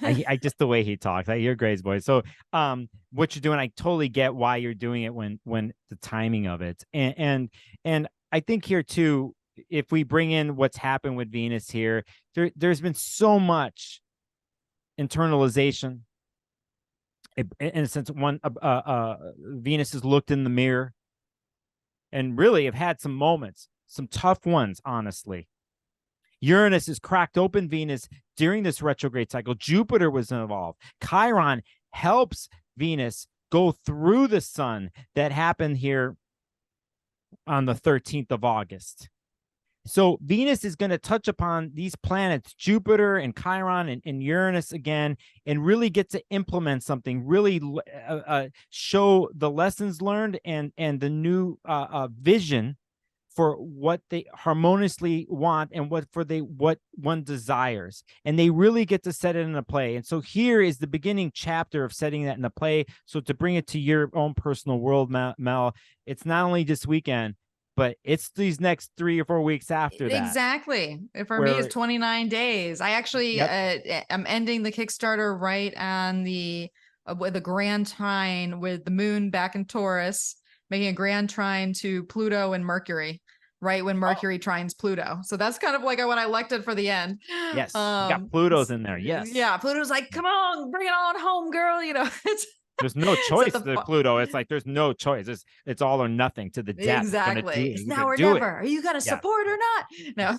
I just the way he talks, I hear Gray's voice. So what you're doing, I totally get why you're doing it when the timing of it. And I think here too, if we bring in what's happened with Venus here, there's been so much internalization. In a sense, Venus has looked in the mirror and really have had some moments, some tough ones, honestly. Uranus has cracked open Venus during this retrograde cycle. Jupiter was involved. Chiron helps Venus go through the sun that happened here on the 13th of August. So Venus is going to touch upon these planets, Jupiter and Chiron and Uranus again, and really get to implement something, really show the lessons learned and the new vision for what they harmoniously want and what one desires. And they really get to set it into play. And so here is the beginning chapter of setting that into play. So to bring it to your own personal world, Mel, it's not only this weekend, but it's these next 3 or 4 weeks after that. Exactly. For me, it's 29 days. I actually am ending the Kickstarter right on with a grand trine with the moon back in Taurus, making a grand trine to Pluto and Mercury, right when Mercury trines Pluto. So that's kind of like what I elected for the end. Yes, you got Pluto's in there. Yes. Yeah, Pluto's like, come on, bring it on home, girl. There's no So choice to Pluto. It's like there's no choice. It's all or nothing to the death. exactly. It's now or do it. never. Are you gonna Yeah. support or not? No.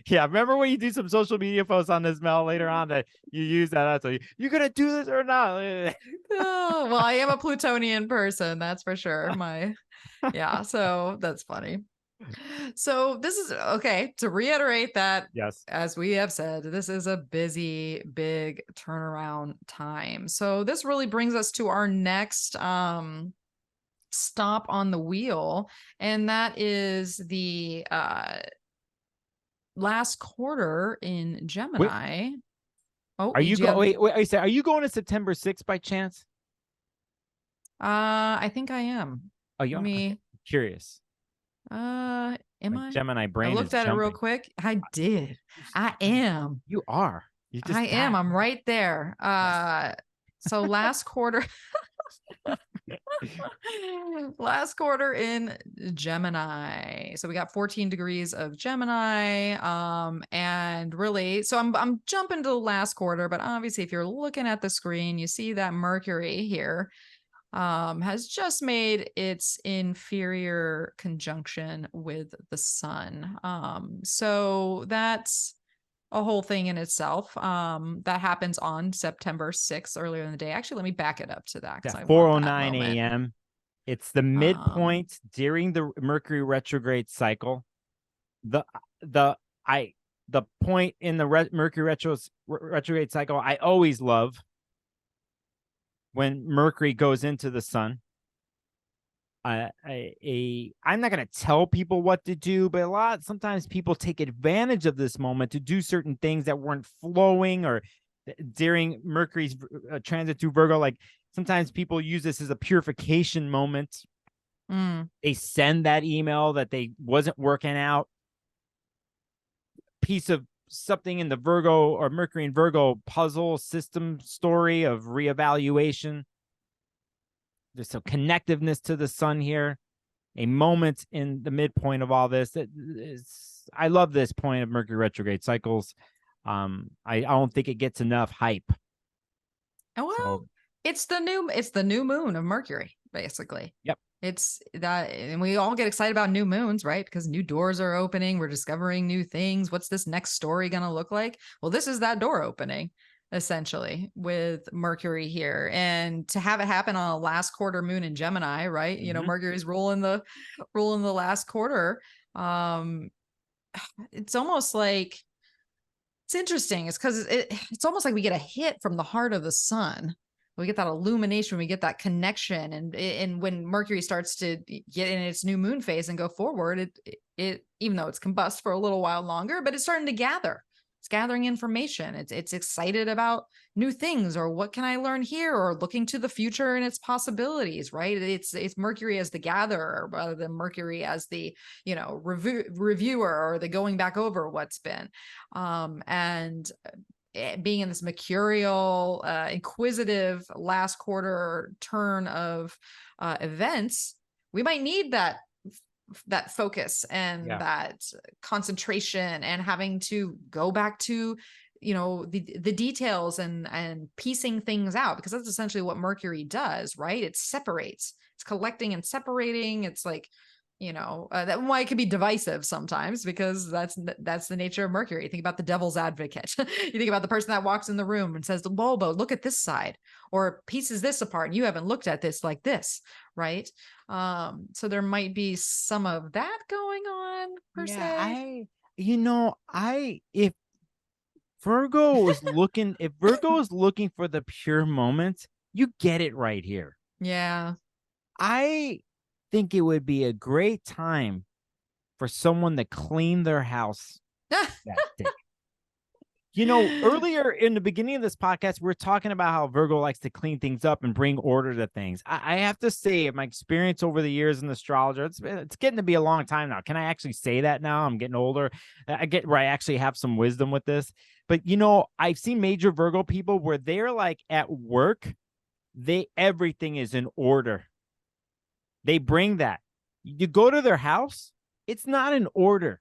yeah. Remember when you do some social media posts on this, Mel, later on that you use that? So you're gonna do this or not? Oh, well, I am a Plutonian person, that's for sure. Yeah, so that's funny. So this is okay to reiterate that, Yes. as we have said, this is a busy, big turnaround time. So this really brings us to our next stop on the wheel, and that is the last quarter in Gemini. Oh, Are you wait, are you going to September 6th by chance? I think I am. Oh, you Let are? me. Okay. Curious. Am My I? Gemini I brain looked is at it real jumping. quick. I did. I am. You are. You just I am. I'm right there. So last quarter, last quarter in Gemini. So we got 14 degrees of Gemini. And really, so I'm jumping to the last quarter, but obviously if you're looking at the screen, you see that Mercury here has just made its inferior conjunction with the sun. So that's a whole thing in itself. That happens on September 6th, earlier in the day. Actually, let me back it up to that because At I want that 4:09 moment. a.m. It's the Um, midpoint during the Mercury retrograde cycle. The the point in the Mercury retrograde cycle I always love when Mercury goes into the sun. I'm not going to tell people what to do, but sometimes people take advantage of this moment to do certain things that weren't flowing or during Mercury's transit through Virgo. Like sometimes people use this as a purification moment. They send that email that they wasn't working out, piece of something in the Virgo or Mercury and Virgo puzzle system story of reevaluation. There's some connectiveness to the sun here, a moment in the midpoint of all this. I love this point of Mercury retrograde cycles. I don't think it gets enough hype. Well, so, it's the new moon of Mercury, basically. Yep. It's that, and we all get excited about new moons, right? Because new doors are opening, we're discovering new things. What's this next story going to look like? Well, this is that door opening, essentially, with Mercury here. And to have it happen on a last quarter moon in Gemini, right? You know, Mercury's ruling the last quarter. It's almost like, it's interesting. It's because it's almost like we get a hit from the heart of the sun. We get that illumination, we get that connection, and when Mercury starts to get in its new moon phase and go forward, it even though it's combust for a little while longer, but it's starting to gather. It's gathering information. It's excited about new things, or what can I learn here, or looking to the future and its possibilities, right? It's Mercury as the gatherer rather than Mercury as the, reviewer or the going back over what's been. And being in this mercurial, inquisitive last quarter turn of events, we might need that focus and that concentration, and having to go back to the details and piecing things out, because that's essentially what Mercury does, right? It separates, it's collecting and separating. It's like, that why it can be divisive sometimes, because that's the nature of Mercury. You think about the devil's advocate. You think about the person that walks in the room and says, Bulbo, look at this side, or pieces this apart, and you haven't looked at this like this, right? So there might be some of that going on per se. If Virgo is looking for the pure moment, you get it right here. Yeah. I think it would be a great time for someone to clean their house that day. Earlier in the beginning of this podcast, we were talking about how Virgo likes to clean things up and bring order to things. I have to say, my experience over the years in astrology, it's getting to be a long time now. Can I actually say that now? I'm getting older. I get where I actually have some wisdom with this. But, I've seen major Virgo people where they're like at work, everything is in order. They bring that. You go to their house, it's not in order.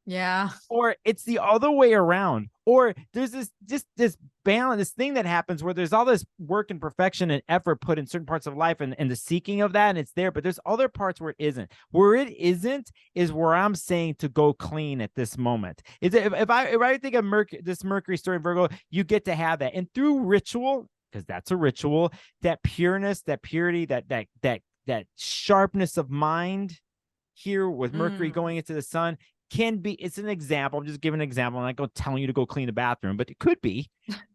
Yeah. Or it's the other way around. Or there's this balance, this thing that happens where there's all this work and perfection and effort put in certain parts of life and the seeking of that, and it's there, but there's other parts where it isn't. Where it isn't is where I'm saying to go clean at this moment. Is it, if I think of this Mercury story in Virgo, you get to have that. And through ritual, because that's a ritual, that pureness, that purity, that sharpness of mind here with Mercury going into the sun can be, it's an example. I'm just giving an example. I'm not going telling you to go clean the bathroom, but it could be,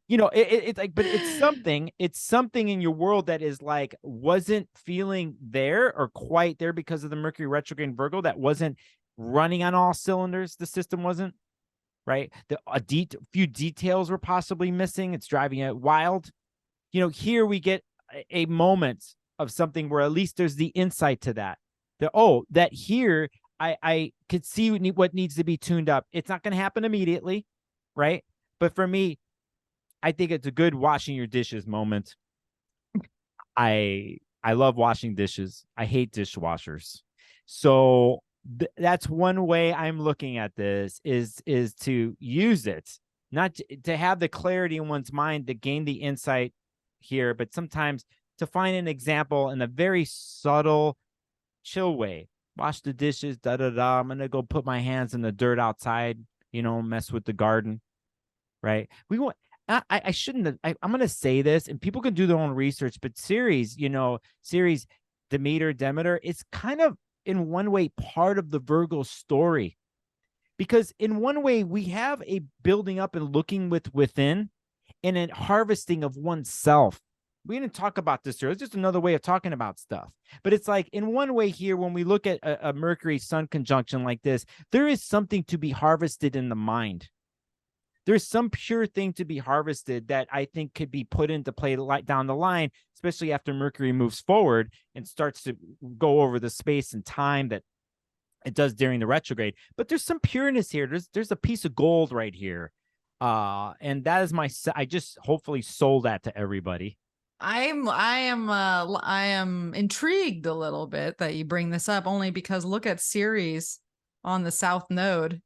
it's like, but it's something in your world that is like, wasn't feeling there or quite there because of the Mercury retrograde in Virgo, that wasn't running on all cylinders. The system wasn't, right? Few details were possibly missing. It's driving it wild. Here we get a moment of something where at least there's the insight to that here I could see what needs to be tuned up. It's not going to happen immediately, right? But for me, I think it's a good washing your dishes moment. I love washing dishes. I hate dishwashers. So that's one way I'm looking at this is to use it, not to have the clarity in one's mind to gain the insight here, but sometimes to find an example in a very subtle, chill way. Wash the dishes, da-da-da. I'm going to go put my hands in the dirt outside, mess with the garden, right? I shouldn't have, I'm going to say this, and people can do their own research, but Ceres, Demeter, it's kind of, in one way, part of the Virgo story. Because in one way, we have a building up and looking within and a harvesting of oneself. We didn't talk about this here. It's just another way of talking about stuff. But it's like, in one way here, when we look at a Mercury Sun conjunction like this, there is something to be harvested in the mind. There's some pure thing to be harvested that I think could be put into play down the line, especially after Mercury moves forward and starts to go over the space and time that it does during the retrograde. But there's some pureness here. There's a piece of gold right here. And that is I just hopefully sold that to everybody. I am intrigued a little bit that you bring this up, only because look at Ceres on the South Node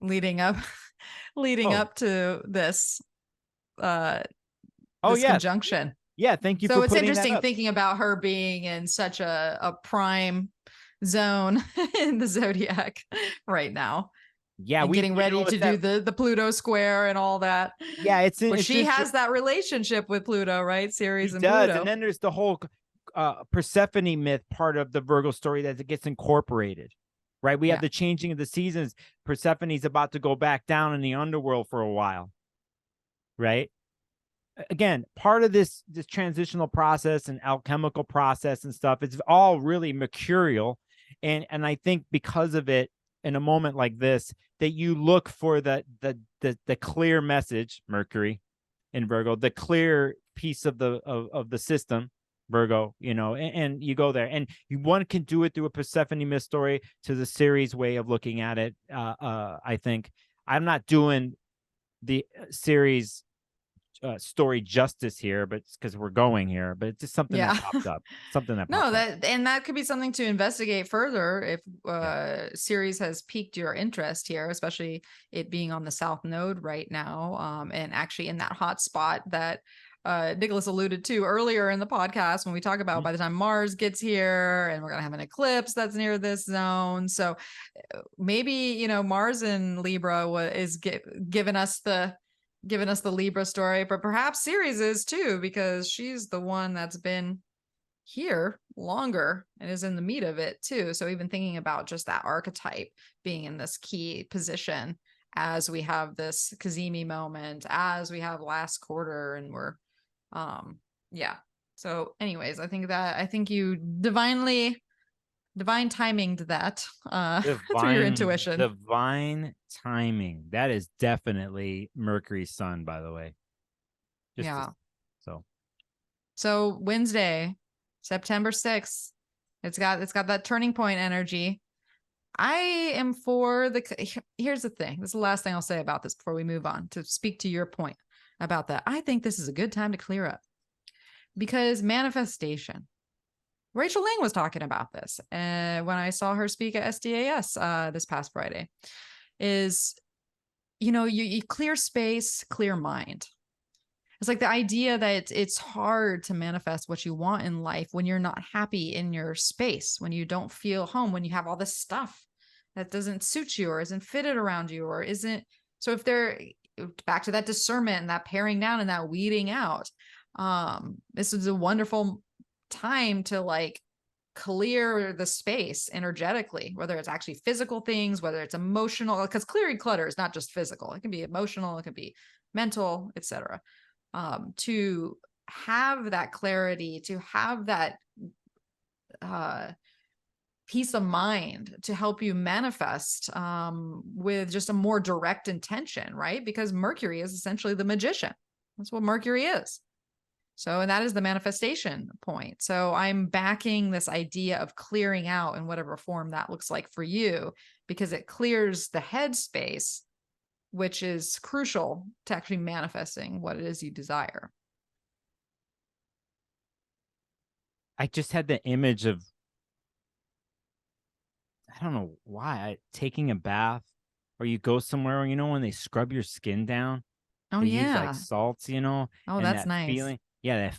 leading up to this conjunction. Yeah, thank you. So it's interesting thinking about her being in such a prime zone in the zodiac right now. Yeah, we getting ready to do the Pluto square and all that. Yeah, she has that relationship with Pluto, right? Ceres and Pluto. And then there's the whole Persephone myth part of the Virgo story that gets incorporated, right? We have the changing of the seasons. Persephone's about to go back down in the underworld for a while, right? Again, part of this transitional process and alchemical process and stuff, it's all really mercurial, and I think because of it, in a moment like this, that you look for the clear message, Mercury in Virgo, the clear piece of the system, Virgo, and you go there, and one can do it through a Persephone myth story to the Ceres way of looking at it. I think I'm not doing the Ceres story justice here, but it's because we're going here, but it's just something that popped up. That could be something to investigate further if Ceres has piqued your interest here, especially it being on the South Node right now, and actually in that hot spot that Nicholas alluded to earlier in the podcast when we talk about by the time Mars gets here, and we're gonna have an eclipse that's near this zone. So maybe Mars in Libra is giving us the Libra story, but perhaps Ceres is too, because she's the one that's been here longer and is in the meat of it too. So even thinking about just that archetype being in this key position as we have this Cazimi moment, as we have last quarter, and we're so anyways, I think you divine timinged that through your intuition. Divine timing. That is definitely Mercury's sun, by the way. So Wednesday, September 6th, it's got that turning point energy. I am for here's the thing. This is the last thing I'll say about this before we move on to speak to your point about that. I think this is a good time to clear up, because manifestation. Rachel Ling was talking about this when I saw her speak at SDAS this past Friday, is you clear space, clear mind. It's like the idea that it's hard to manifest what you want in life when you're not happy in your space, when you don't feel home, when you have all this stuff that doesn't suit you or isn't fitted around you or isn't. So if they're back to that discernment and that paring down and that weeding out, this is a wonderful time to like clear the space energetically, whether it's actually physical things, whether it's emotional, because clearing clutter is not just physical. It can be emotional, it can be mental, etc. To have that clarity, to have that peace of mind to help you manifest with just a more direct intention, right? Because Mercury is essentially the magician. That's what Mercury is. So, and that is the manifestation point. So I'm backing this idea of clearing out in whatever form that looks like for you, because it clears the headspace, which is crucial to actually manifesting what it is you desire. I just had the image of, I don't know why, taking a bath, or you go somewhere, when they scrub your skin down, Oh, they use like yeah. salts, Oh, and that's that nice.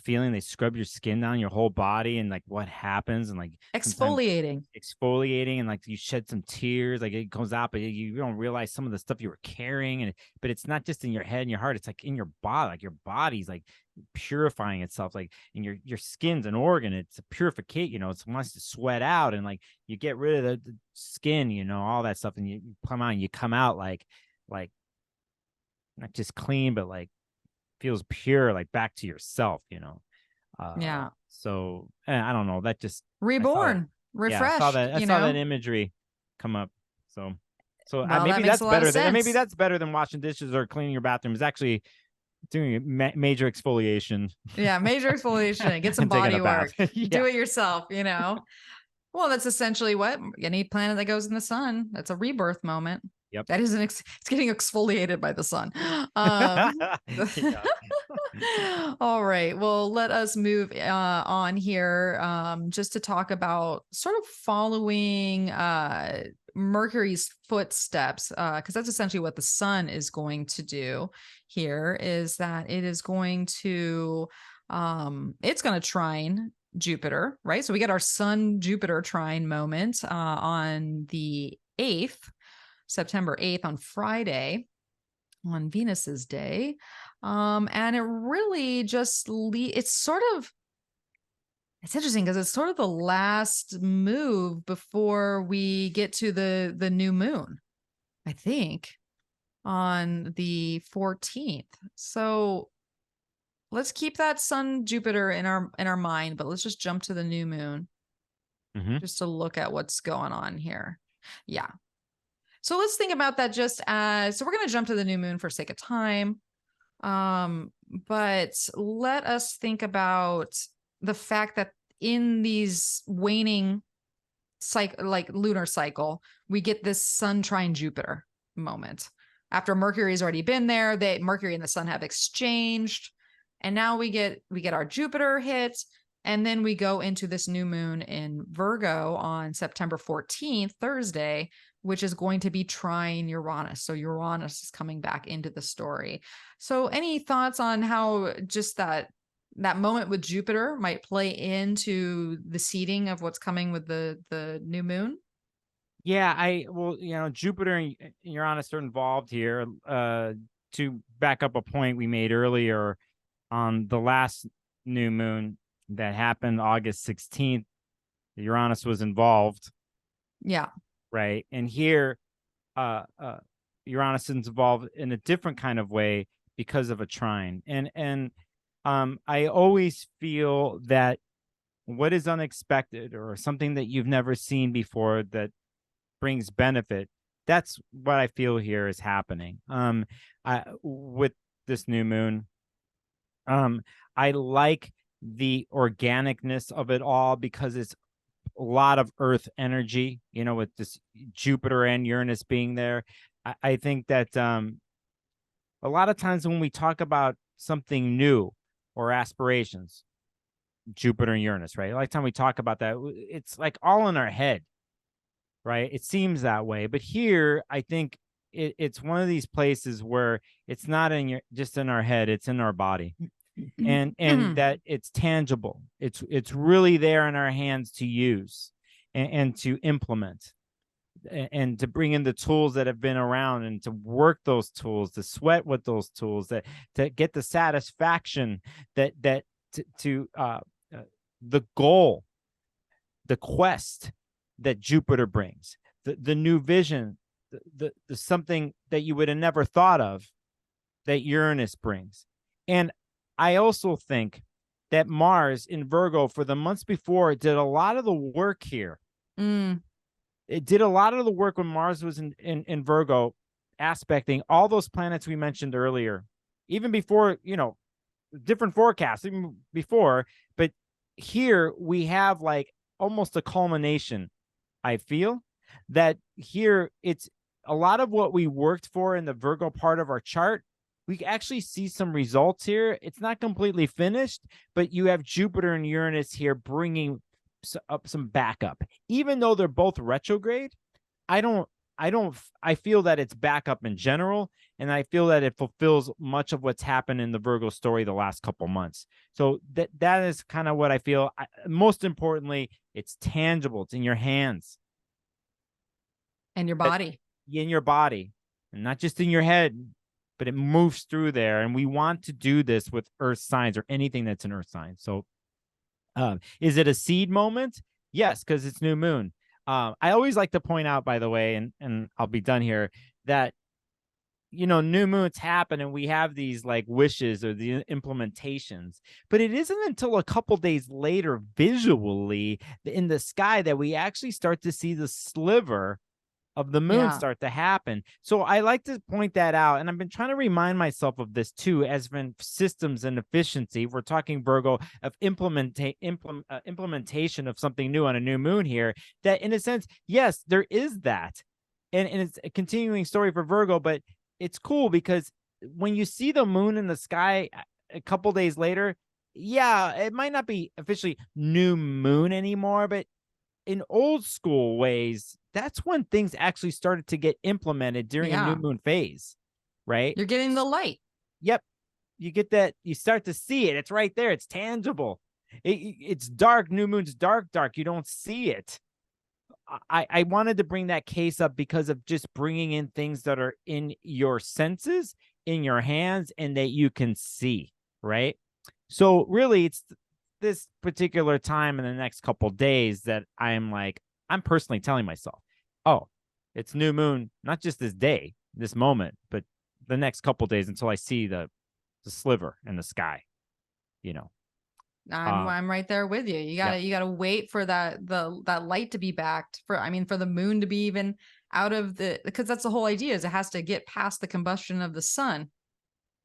feeling, they scrub your skin down, your whole body, and like what happens, and like sometimes Exfoliating. exfoliating, and like you shed some tears, like it goes out, but you don't realize some of the stuff you were carrying, but it's not just in your head and your heart, it's like in your body, like your body's like purifying itself, like, and your skin's an organ, it's a purification, it wants to sweat out, and like you get rid of the skin, all that stuff, and you come out, and you come out like not just clean, but like feels pure, like back to yourself, Yeah. so I don't know, that just, I saw that. Reborn, Yeah, I saw refreshed, that. I saw that imagery come up. So Well, that maybe makes that's a lot of better than sense. washing dishes or cleaning your bathroom. Is actually doing a major exfoliation. Yeah, major exfoliation, get some And taking a body bath. work, Yeah. do it yourself, Well, that's essentially what any planet that goes in the sun, that's a rebirth moment. Yep. That is it's getting exfoliated by the sun. Yeah. All right. Well, let us move on here just to talk about sort of following Mercury's footsteps, because that's essentially what the sun is going to do here, is that it is going to it's going to trine Jupiter, right? So we get our Sun Jupiter trine moment on the 8th, September 8th, on Friday, on Venus's day. And it really just it's interesting because it's sort of the last move before we get to the new moon, I think, on the 14th. So let's keep that Sun Jupiter in our mind, but let's just jump to the new moon just to look at what's going on here. Yeah. So let's think about that just as, so we're going to jump to the new moon for sake of time. But let us think about the fact that in these waning cycle, like lunar cycle, we get this Sun trine Jupiter moment. After Mercury's already been there, Mercury and the Sun have exchanged. And now we get our Jupiter hit, and then we go into this new moon in Virgo on September 14th, Thursday, which is going to be trine Uranus. So Uranus is coming back into the story. So any thoughts on how just that moment with Jupiter might play into the seeding of what's coming with the new moon? Yeah, Jupiter and Uranus are involved here. To back up a point we made earlier, on the last new moon that happened August 16th, Uranus was involved. Yeah. Right. And here, Uranus is involved in a different kind of way because of a trine. And I always feel that what is unexpected or something that you've never seen before that brings benefit, that's what I feel here is happening. With this new moon, I like the organicness of it all because it's a lot of earth energy, with this Jupiter and Uranus being there. I think that a lot of times when we talk about something new or aspirations, Jupiter and Uranus, right? Like time we talk about that, it's like all in our head, right? It seems that way. But here, I think it's one of these places where it's not just in our head, it's in our body. And that it's tangible. It's really there in our hands to use and to implement and to bring in the tools that have been around and to work those tools, to sweat with those tools, that to get the satisfaction that the goal, the quest that Jupiter brings, the new vision, the something that you would have never thought of that Uranus brings. And I also think that Mars in Virgo for the months before did a lot of the work here. It did a lot of the work when Mars was in Virgo, aspecting all those planets we mentioned earlier, even before, different forecasts, even before. But here we have like almost a culmination. I feel that here it's a lot of what we worked for in the Virgo part of our chart. We actually see some results here. It's not completely finished, but you have Jupiter and Uranus here bringing up some backup. Even though they're both retrograde, I feel that it's backup in general, and I feel that it fulfills much of what's happened in the Virgo story the last couple months. So that is kind of what I feel. Most importantly, it's tangible. It's in your hands. And your body. In your body, and not just in your head, but it moves through there. And we want to do this with earth signs or anything that's an earth sign. So is it a seed moment? Yes, because it's new moon. I always like to point out, by the way, and I'll be done here, that new moons happen and we have these like wishes or the implementations, but it isn't until a couple days later visually in the sky that we actually start to see the sliver of the moon start to happen. So I like to point that out, and I've been trying to remind myself of this too, as in systems and efficiency. We're talking, Virgo, of implementation of something new on a new moon here, that in a sense, yes, there is that, and it's a continuing story for Virgo, but it's cool because when you see the moon in the sky a couple days later, it might not be officially new moon anymore, but in old school ways, that's when things actually started to get implemented during a new moon phase, right? You're getting the light. Yep. You get that. You start to see it. It's right there. It's tangible. It's dark. New moon's dark. You don't see it. I wanted to bring that case up because of just bringing in things that are in your senses, in your hands, and that you can see, right? So really, it's this particular time in the next couple days that I'm personally telling myself, oh, it's new moon, not just this day, this moment, but the next couple days until I see the sliver in the sky, I'm right there with you. You gotta wait for that light to be backed, for the moon to be even out of because that's the whole idea, is it has to get past the combustion of the sun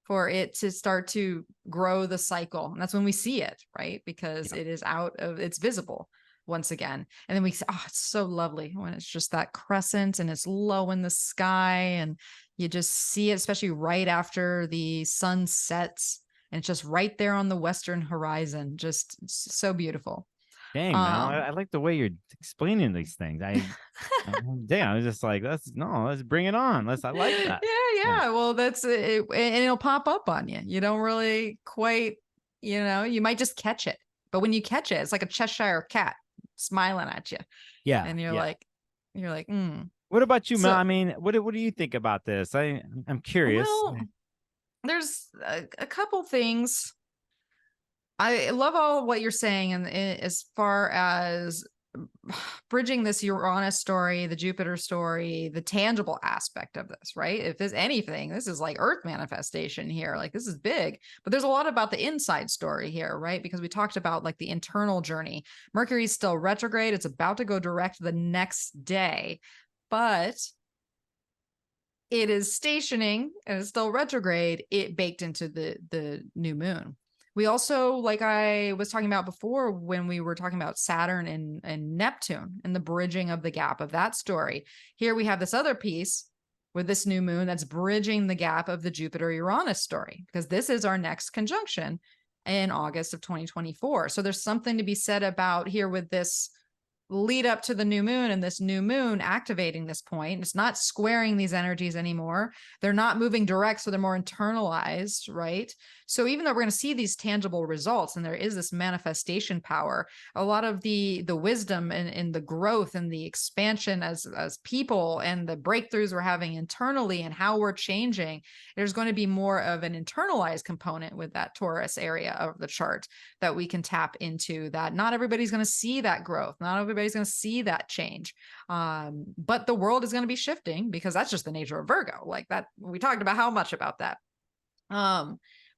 for it to start to grow the cycle. And that's when we see it, right? Because it is it's visible once again. And then we say, oh, it's so lovely when it's just that crescent and it's low in the sky and you just see it, especially right after the sun sets. And it's just right there on the western horizon. Just so beautiful. Dang, man. I like the way you're explaining these things. I was just like, let's bring it on. I like that. Yeah. Well, that's it, and it'll pop up on you. You don't really quite, you might just catch it. But when you catch it, it's like a Cheshire cat smiling at you. Yeah. And you're like, What about you, Mel? What do you think about this? I'm curious. Well, there's a couple things. I love all what you're saying, and as far as bridging this Uranus story, the Jupiter story, the tangible aspect of this, right? If there's anything, this is like Earth manifestation here. Like, this is big, but there's a lot about the inside story here, right? Because we talked about like the internal journey. Mercury's still retrograde. It's about to go direct the next day, but it is stationing and it's still retrograde. It baked into the new moon. We also, like I was talking about before, when we were talking about Saturn and Neptune and the bridging of the gap of that story. Here we have this other piece with this new moon that's bridging the gap of the Jupiter-Uranus story, because this is our next conjunction in August of 2024. So there's something to be said about here with this lead up to the new moon, and this new moon activating this point. It's not squaring these energies anymore. They're not moving direct, so they're more internalized, right? So even though we're going to see these tangible results and there is this manifestation power, a lot of the wisdom and the growth and the expansion as people and the breakthroughs we're having internally and how we're changing, there's going to be more of an internalized component with that Taurus area of the chart that we can tap into. That not everybody's going to see that growth. Not everybody's going to see that change. But the world is going to be shifting because that's just the nature of Virgo. Like that, we talked about how much about that.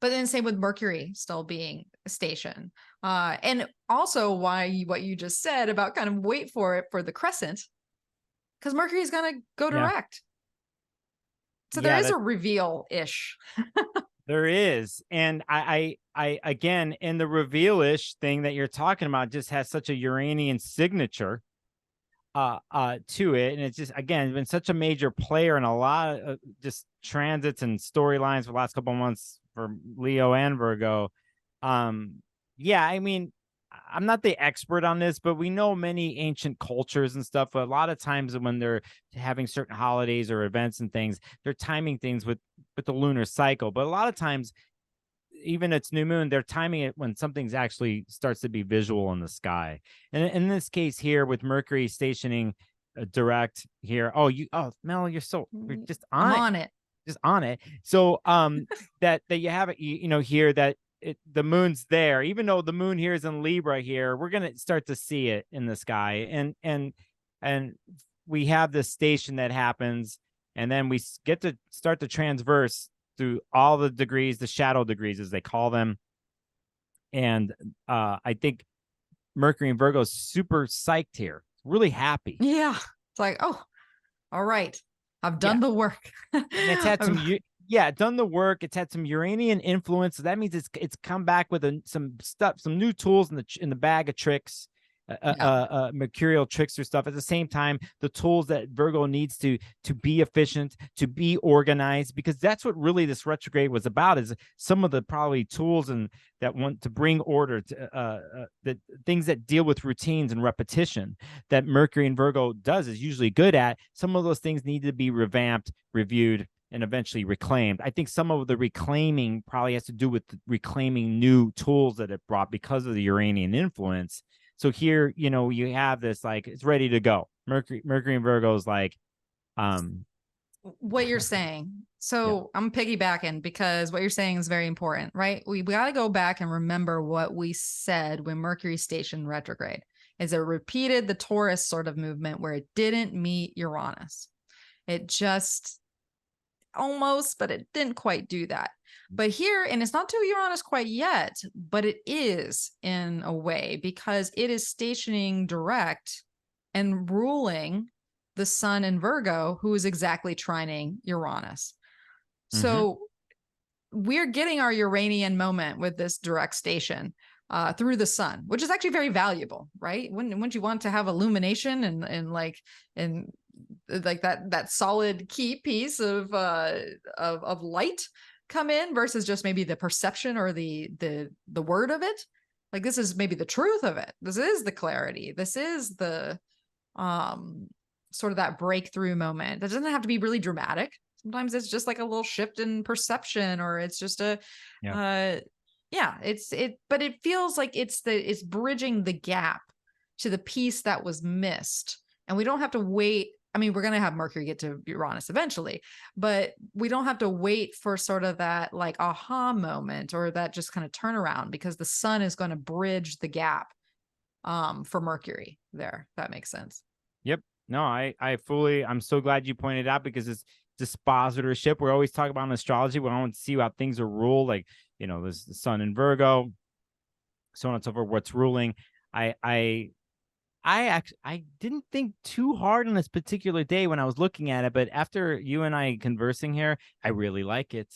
But then same with Mercury still being a station. And also what you just said about kind of wait for it for the crescent, because Mercury is going to go direct. So there is a reveal-ish. There is. And I again, in the reveal-ish thing that you're talking about, just has such a Uranian signature to it. And it's just, again, been such a major player in a lot of just transits and storylines for the last couple of months for Leo and Virgo. Yeah, I mean, I'm not the expert on this, but we know many ancient cultures and stuff. A lot of times when they're having certain holidays or events and things, they're timing things with the lunar cycle. But a lot of times, even it's new moon, they're timing it when something's actually starts to be visual in the sky. And in this case here, with Mercury stationing direct here, Mel, you're just on it. Just on it. So that you have it, here that the moon's there, even though the moon here is in Libra here, we're going to start to see it in the sky. And we have this station that happens, and then we get to start to transverse through all the degrees, the shadow degrees, as they call them. And I think Mercury and Virgo is super psyched here, really happy. Yeah. It's like, oh, all right. I've done the work. And it's had done the work. It's had some Uranian influence. So that means it's come back with some new tools in the bag of tricks, mercurial tricks or stuff. At the same time, the tools that Virgo needs to be efficient, to be organized, because that's what really this retrograde was about, is some of the probably tools and that want to bring order to the things that deal with routines and repetition that Mercury and Virgo is usually good at. Some of those things need to be revamped, reviewed, and eventually reclaimed. I think some of the reclaiming probably has to do with reclaiming new tools that it brought because of the Uranian influence. So here, you have this, like, it's ready to go. Mercury and Virgo is like, what you're saying. So I'm piggybacking because what you're saying is very important, right? We got to go back and remember what we said when Mercury stationed retrograde. Is it repeated the Taurus sort of movement where it didn't meet Uranus. It just almost, but it didn't quite do that. But here, and it's not to Uranus quite yet, but it is in a way, because it is stationing direct and ruling the sun in Virgo, who is exactly trining Uranus. So we're getting our Uranian moment with this direct station through the sun, which is actually very valuable, right? Wouldn't you want to have illumination and like that solid key piece of light come in versus just maybe the perception or the word of it? Like, this is maybe the truth of it. This is the clarity. This is the sort of that breakthrough moment. That doesn't have to be really dramatic. Sometimes it's just like a little shift in perception, or it's just but it feels like it's bridging the gap to the piece that was missed. And we don't have to wait. I mean, we're going to have Mercury get to Uranus eventually, but we don't have to wait for sort of that like aha moment or that just kind of turnaround, because the sun is going to bridge the gap for Mercury there. That makes sense. Yep. No, I'm so glad you pointed out, because it's dispositorship. We're always talking about in astrology. We want to see how things are ruled. Like, there's the sun in Virgo, so on and so forth, what's ruling. I didn't think too hard on this particular day when I was looking at it, but after you and I conversing here, I really like it.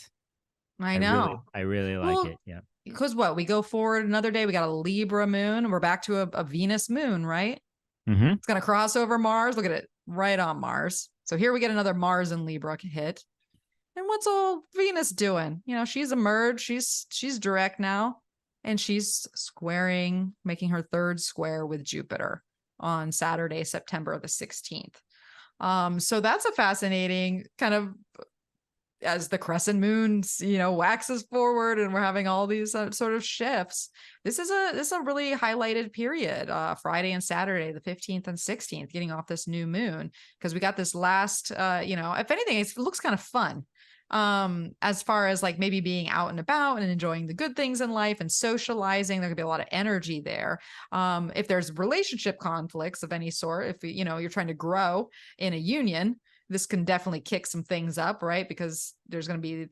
I know. I really like it. Yeah. Because we go forward another day, we got a Libra moon, and we're back to a Venus moon, right? It's going to cross over Mars. Look at it, right on Mars. So here we get another Mars and Libra hit. And what's old Venus doing? She's emerged. She's direct now, and she's making her third square with Jupiter on Saturday, September the 16th. So that's a fascinating kind of, as the crescent moon, waxes forward and we're having all these sort of shifts. This is a really highlighted period, Friday and Saturday, the 15th and 16th, getting off this new moon, because we got this last, if anything, it looks kind of fun. As far as like maybe being out and about and enjoying the good things in life and socializing, there could be a lot of energy there. If there's relationship conflicts of any sort, if you're trying to grow in a union, this can definitely kick some things up, right? Because there's going to be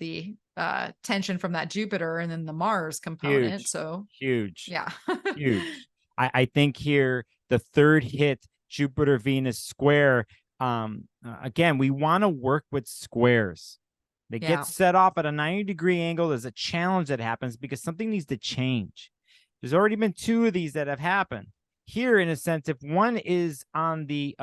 the tension from that Jupiter and then the Mars component. Huge, so huge, yeah. huge. I think here the third hit, Jupiter Venus square. Again, we want to work with squares. They get set off at a 90-degree angle. There's a challenge that happens because something needs to change. There's already been 2 of these that have happened. Here, in a sense, if one is on the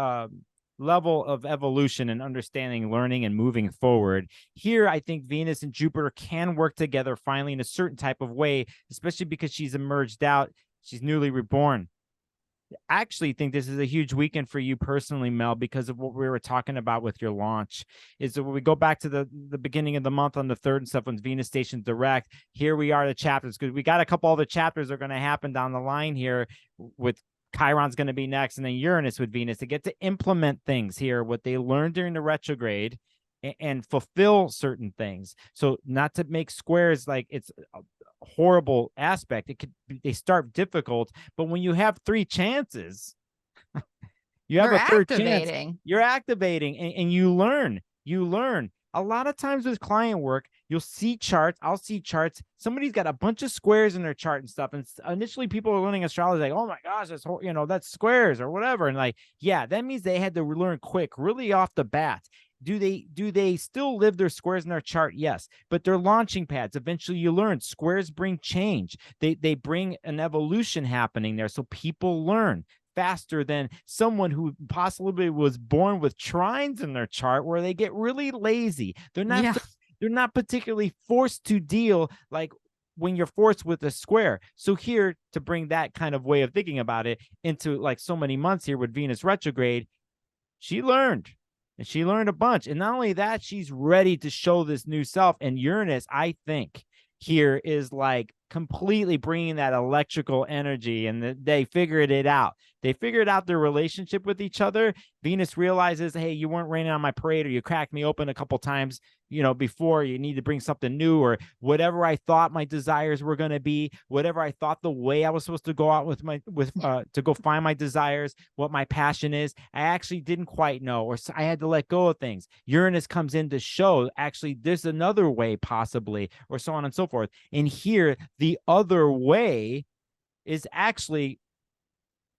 level of evolution and understanding, learning, and moving forward, here I think Venus and Jupiter can work together finally in a certain type of way, especially because she's emerged out. She's newly reborn. I actually think this is a huge weekend for you personally, Mel, because of what we were talking about with your launch. Is that when we go back to the beginning of the month on the 3rd and stuff, when Venus stations direct, here we are, the chapters, because we got a couple other chapters that are going to happen down the line here, with Chiron's going to be next, and then Uranus with Venus, to get to implement things here, what they learned during the retrograde, and fulfill certain things. So not to make squares like it's a horrible aspect. They start difficult, but when you have 3 chances, you have a third chance. You're activating, and you learn. A lot of times with client work, you'll see charts. I'll see charts. Somebody's got a bunch of squares in their chart and stuff. And initially people are learning astrology like, oh my gosh, that's squares or whatever. And like, yeah, that means they had to learn quick, really off the bat. Do they still live their squares in their chart? Yes, but they're launching pads. Eventually you learn squares bring change. They bring an evolution happening there. So people learn faster than someone who possibly was born with trines in their chart, where they get really lazy. They're not particularly forced to deal like when you're forced with a square. So here, to bring that kind of way of thinking about it into like so many months here with Venus retrograde, she learned. And she learned a bunch. And not only that, she's ready to show this new self. And Uranus, I think, here is like completely bringing that electrical energy, and they figured it out. They figured out their relationship with each other. Venus realizes, hey, you weren't raining on my parade, or you cracked me open a couple times, before. You need to bring something new, or whatever I thought my desires were going to be, whatever I thought the way I was supposed to go out to go find my desires, what my passion is, I actually didn't quite know, or I had to let go of things. Uranus comes in to show, actually, there's another way possibly, or so on and so forth. And here, the other way is actually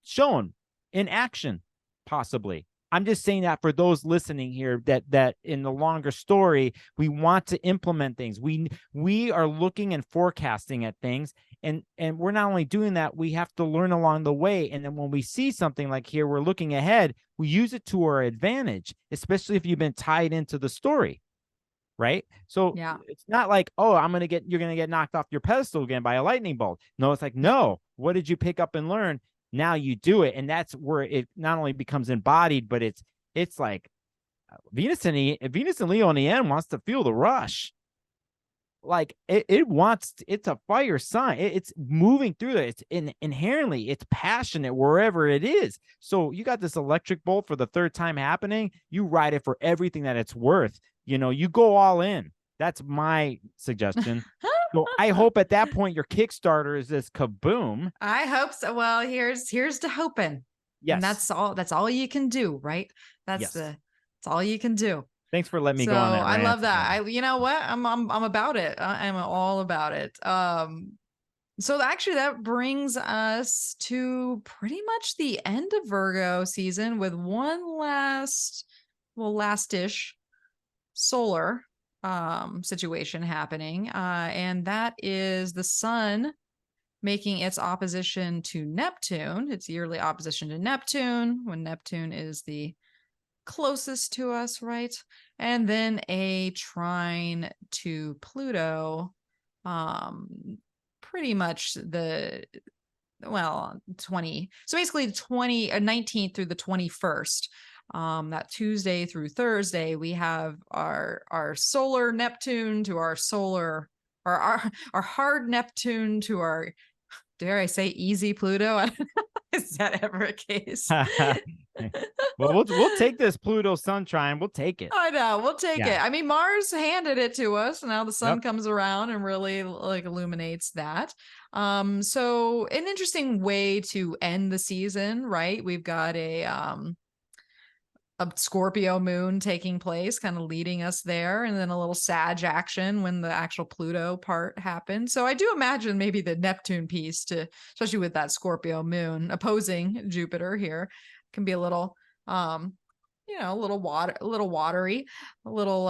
shown in action, possibly. I'm just saying that for those listening here, that in the longer story, we want to implement things. We are looking and forecasting at things, and we're not only doing that, we have to learn along the way. And then when we see something like here, we're looking ahead, we use it to our advantage, especially if you've been tied into the story. Right. So it's not like, oh, you're going to get knocked off your pedestal again by a lightning bolt. No, it's like, no, what did you pick up and learn? Now you do it. And that's where it not only becomes embodied, but it's like Venus and Leo in the end wants to feel the rush. Like it's a fire sign. It's moving through it. It's inherently, it's passionate wherever it is. So you got this electric bolt for the 3rd time happening. You ride it for everything that it's worth. You go all in. That's my suggestion. So I hope at that point your Kickstarter is this kaboom. I hope so. Well, here's to hoping. Yes. And that's all you can do, right? That's all you can do. Thanks for letting me go on that rant. I love that. You know what? I'm about it. I'm all about it. So actually that brings us to pretty much the end of Virgo season, with one last-ish solar situation happening, and that is the sun making its opposition to Neptune, its yearly opposition to Neptune, when Neptune is the closest to us, right? And then a trine to Pluto, pretty much well, 20. So basically 19th through the 21st. That Tuesday through Thursday, we have our solar Neptune to our solar, or our hard Neptune to our, dare I say, easy Pluto? Is that ever a case? Well, we'll take this Pluto sunshine. We'll take it. I know, we'll take Yeah. it. I mean, Mars handed it to us. Now the sun Yep. comes around and really like illuminates that. So an interesting way to end the season, right? We've got a Scorpio moon taking place, kind of leading us there, and then a little Sag action when the actual Pluto part happened. So I do imagine maybe the Neptune piece, to especially with that Scorpio moon opposing Jupiter here, can be a little a little watery, a little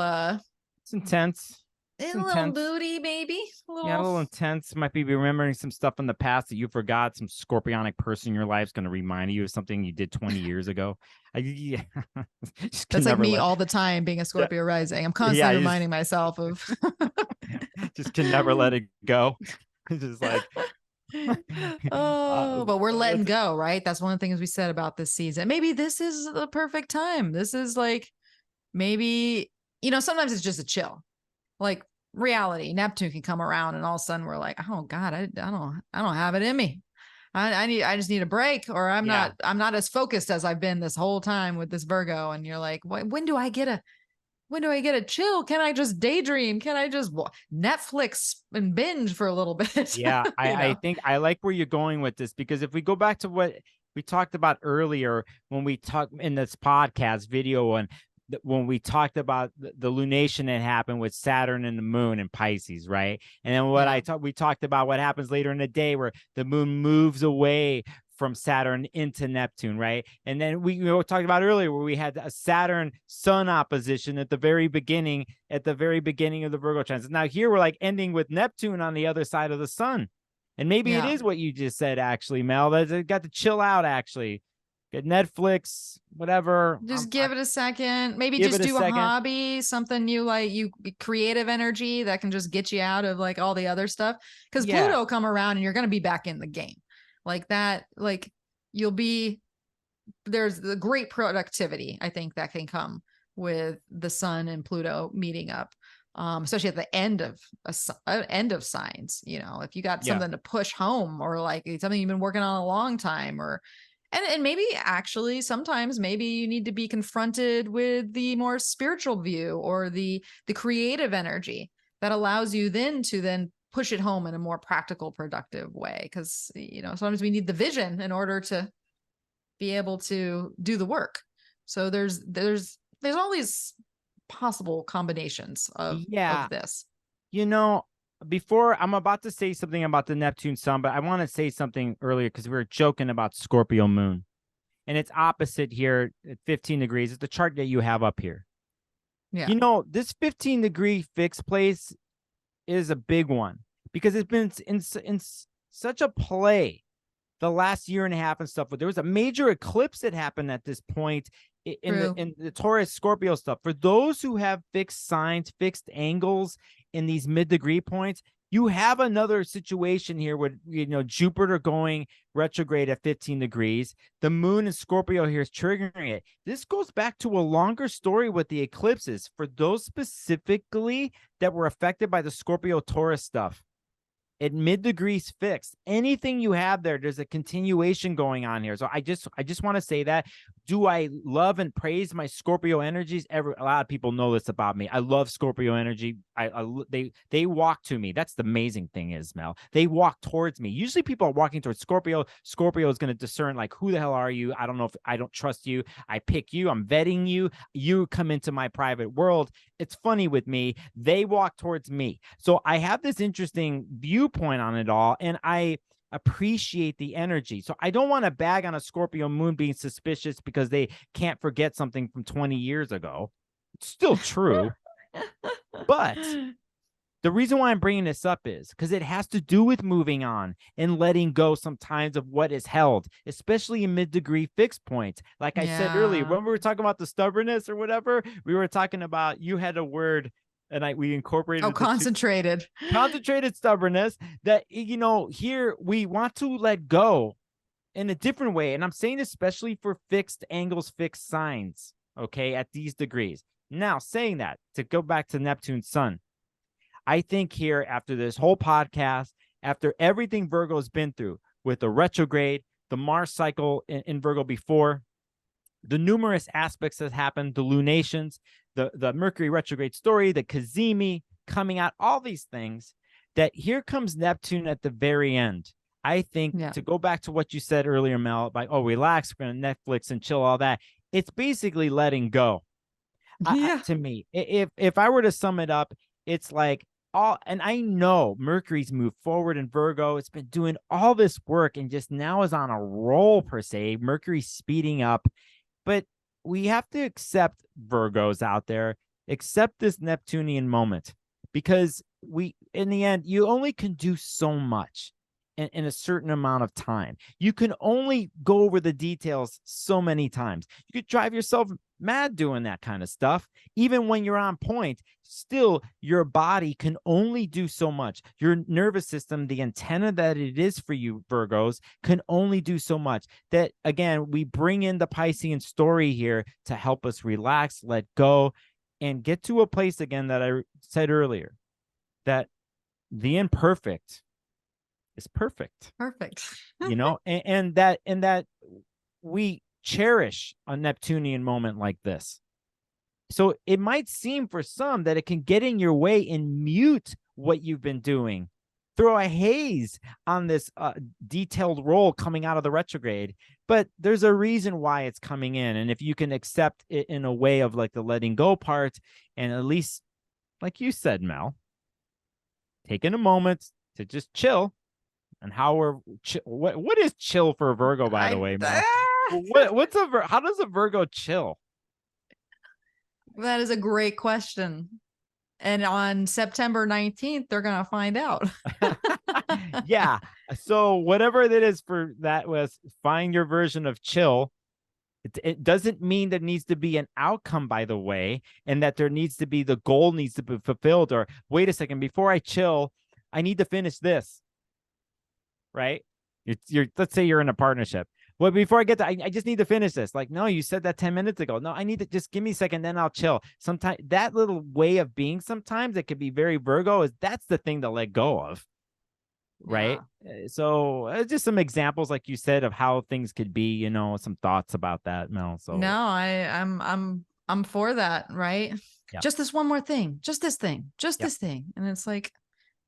It's intense. a It's little intense. booty, maybe Yeah, a little intense. Might be remembering some stuff in the past that you forgot. Some scorpionic person in your life is going to remind you of something you did 20 years ago. Yeah. That's like me all the time, being a Scorpio rising. I'm constantly reminding myself of. Just can never let it go. It's just like. But we're letting go, right? That's one of the things we said about this season. Maybe this is the perfect time. This is like, maybe, sometimes it's just a chill. Like reality, Neptune can come around and all of a sudden we're like, oh God, I don't have it in me. I just need a break, or I'm not as focused as I've been this whole time with this Virgo. And you're like, when do I get a chill? Can I just daydream? Can I just Netflix and binge for a little bit? Yeah, I think I like where you're going with this, because if we go back to what we talked about earlier when we talked in this podcast video, and when we talked about the lunation that happened with Saturn and the moon and Pisces, right? And then we talked about what happens later in the day where the moon moves away from Saturn into Neptune, right? And then we talked about earlier where we had a Saturn Sun opposition at the very beginning of the Virgo transit. Now here we're like ending with Neptune on the other side of the sun. And maybe it is what you just said, actually, Mel. That got to chill out, actually. Get Netflix, whatever. Just give it a second. Maybe just do a hobby, something new, like creative energy that can just get you out of like all the other stuff. Because Pluto come around and you're going to be back in the game. Like that, like there's the great productivity, I think, that can come with the sun and Pluto meeting up. Especially at the end of signs, if you got something to push home, or like something you've been working on a long time, or and maybe actually sometimes maybe you need to be confronted with the more spiritual view or the creative energy that allows you to push it home in a more practical, productive way. Because sometimes we need the vision in order to be able to do the work. So there's all these possible combinations of this. Before I'm about to say something about the Neptune sun, but I want to say something earlier because we were joking about Scorpio moon, and it's opposite here at 15 degrees. It's the chart that you have up here. Yeah. This 15-degree fixed place is a big one because it's been in such a play the last year and a half and stuff. But there was a major eclipse that happened at this point in the Taurus Scorpio stuff. For those who have fixed signs, fixed angles in these mid-degree points, you have another situation here with Jupiter going retrograde at 15 degrees. The moon in Scorpio here is triggering it. This goes back to a longer story with the eclipses for those specifically that were affected by the Scorpio Taurus stuff. At mid-degrees fixed, anything you have there's a continuation going on here. So I just want to say that. Do I love and praise my Scorpio energies? A lot of people know this about me. I love Scorpio energy. They walk to me. That's the amazing thing is, Mel. They walk towards me. Usually people are walking towards Scorpio. Scorpio is going to discern like, who the hell are you? I don't know if I don't trust you. I pick you. I'm vetting you. You come into my private world. It's funny with me. They walk towards me. So I have this interesting viewpoint on it all, and I appreciate the energy. So I don't want to bag on a Scorpio moon being suspicious because they can't forget something from 20 years ago. It's still true. But the reason why I'm bringing this up is because it has to do with moving on and letting go sometimes of what is held, especially in mid-degree fixed points. Like I said earlier, when we were talking about the stubbornness or whatever, we were talking about, you had a word and we incorporated Oh, the concentrated. concentrated stubbornness that, here we want to let go in a different way. And I'm saying especially for fixed angles, fixed signs, okay, at these degrees. Now, saying that, to go back to Neptune's sun, I think here, after this whole podcast, after everything Virgo's been through with the retrograde, the Mars cycle in Virgo before, the numerous aspects that happened, the lunations, the Mercury retrograde story, the Cazimi coming out, all these things, that here comes Neptune at the very end. I think to go back to what you said earlier, Mel, like, oh, relax, we're going to Netflix and chill, all that. It's basically letting go. To me, if I were to sum it up, it's like and I know Mercury's moved forward in Virgo. It's been doing all this work and just now is on a roll, per se. Mercury's speeding up, but we have to accept, Virgos out there, accept this Neptunian moment, because in the end, you only can do so much in a certain amount of time. You can only go over the details so many times. You could drive yourself mad doing that kind of stuff. Even when you're on point, still your body can only do so much. Your nervous system, the antenna that it is for you, Virgos, can only do so much. That, again, we bring in the Piscean story here to help us relax, let go, and get to a place, again, that I said earlier, that the imperfect is perfect. Perfect. And that we cherish a Neptunian moment like this. So it might seem for some that it can get in your way and mute what you've been doing, throw a haze on this detailed role coming out of the retrograde. But there's a reason why it's coming in. And if you can accept it in a way of like the letting go part, and at least, like you said, Mel, taking a moment to just chill. And how what is chill for a Virgo, by the way, Mel? How does a Virgo chill? That is a great question. And on September 19th, they're going to find out. Yeah. So whatever it is for that, was find your version of chill. It doesn't mean there needs to be an outcome, by the way, and that there needs to be, the goal needs to be fulfilled, or wait a second, before I chill, I need to finish this. Right? Let's say you're in a partnership. Well, before I get to, I just need to finish this. Like, no, you said that 10 minutes ago. No, I need to just give me a second, then I'll chill. Sometimes that little way of being, sometimes it could be very Virgo, is that's the thing to let go of. Right. Yeah. So just some examples, like you said, of how things could be, some thoughts about that, Mel. So no, I'm for that. Right. Yep. Just this one more thing, just this thing, just this thing. And it's like,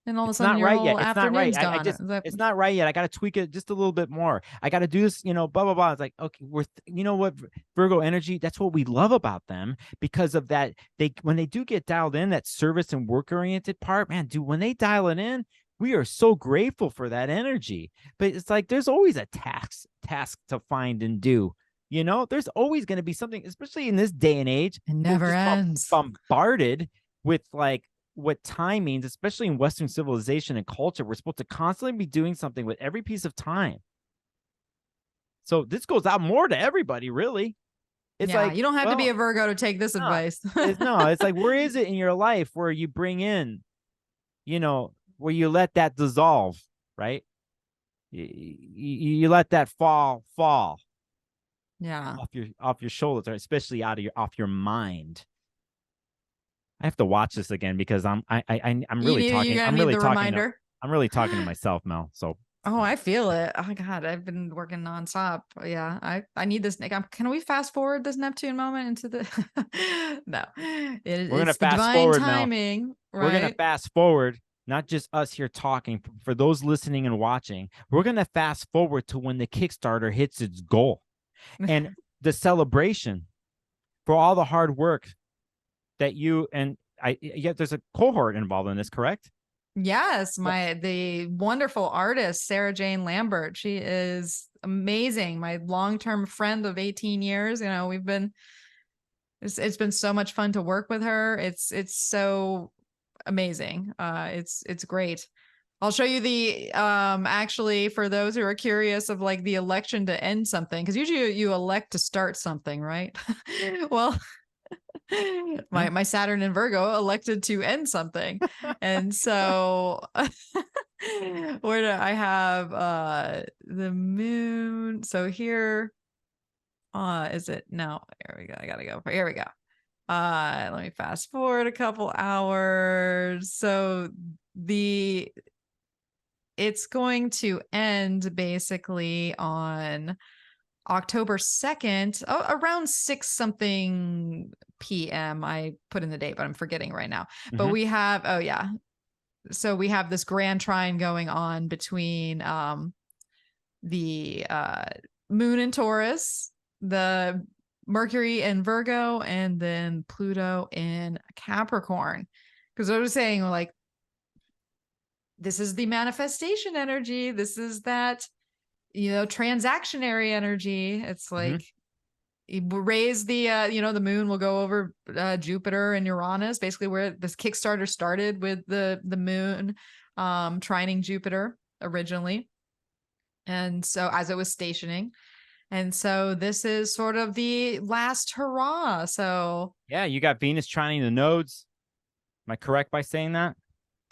and all of a sudden, your whole afternoon's gone. It's not right yet. I got to tweak it just a little bit more. I got to do this, blah, blah, blah. It's like, okay, you know what, Virgo energy, that's what we love about them, because of that. When they do get dialed in, that service and work-oriented part, man, dude, when they dial it in, we are so grateful for that energy. But it's like, there's always a task to find and do. There's always going to be something, especially in this day and age. It never ends. Bombarded with like, what time means, especially in Western civilization and culture. We're supposed to constantly be doing something with every piece of time. So this goes out more to everybody, really. It's like, you don't have to be a Virgo to take this advice. It's like, where is it in your life where you bring in, where you let that dissolve, right? You let that fall. Yeah. Off your shoulders, or especially off your mind. I have to watch this again because I'm really talking. I'm really talking to myself, Mel. So. Oh, I feel it. Oh my God, I've been working nonstop. Yeah, I need this. Can we fast forward this Neptune moment into the? No, we're gonna fast forward, timing. Mel. Right? We're gonna fast forward. Not just us here talking. For those listening and watching, we're gonna fast forward to when the Kickstarter hits its goal, and the celebration for all the hard work that you and there's a cohort involved in this, correct? Yes, the wonderful artist Sarah Jane Lambert. She is amazing. My long-term friend of 18 years. It's been so much fun to work with her. It's so amazing. It's great. I'll show you the actually, for those who are curious, of like the election to end something, because usually you elect to start something, right? Well, My Saturn in Virgo elected to end something. And so where do I have the moon? So here is it? No, here we go. I gotta go. Here we go. Let me fast forward a couple hours. So it's going to end basically on October 2nd, around 6 something PM. I put in the date, but I'm forgetting right now. But we have, so we have this grand trine going on between the moon in Taurus, the Mercury in Virgo, and then Pluto in Capricorn. Because I was saying, like, this is the manifestation energy. This is that, transactionary energy. It's like you raise the, the moon will go over Jupiter and Uranus, basically where this Kickstarter started with the moon trining Jupiter originally. And so as it was stationing. And so this is sort of the last hurrah. So yeah, you got Venus trining the nodes. Am I correct by saying that?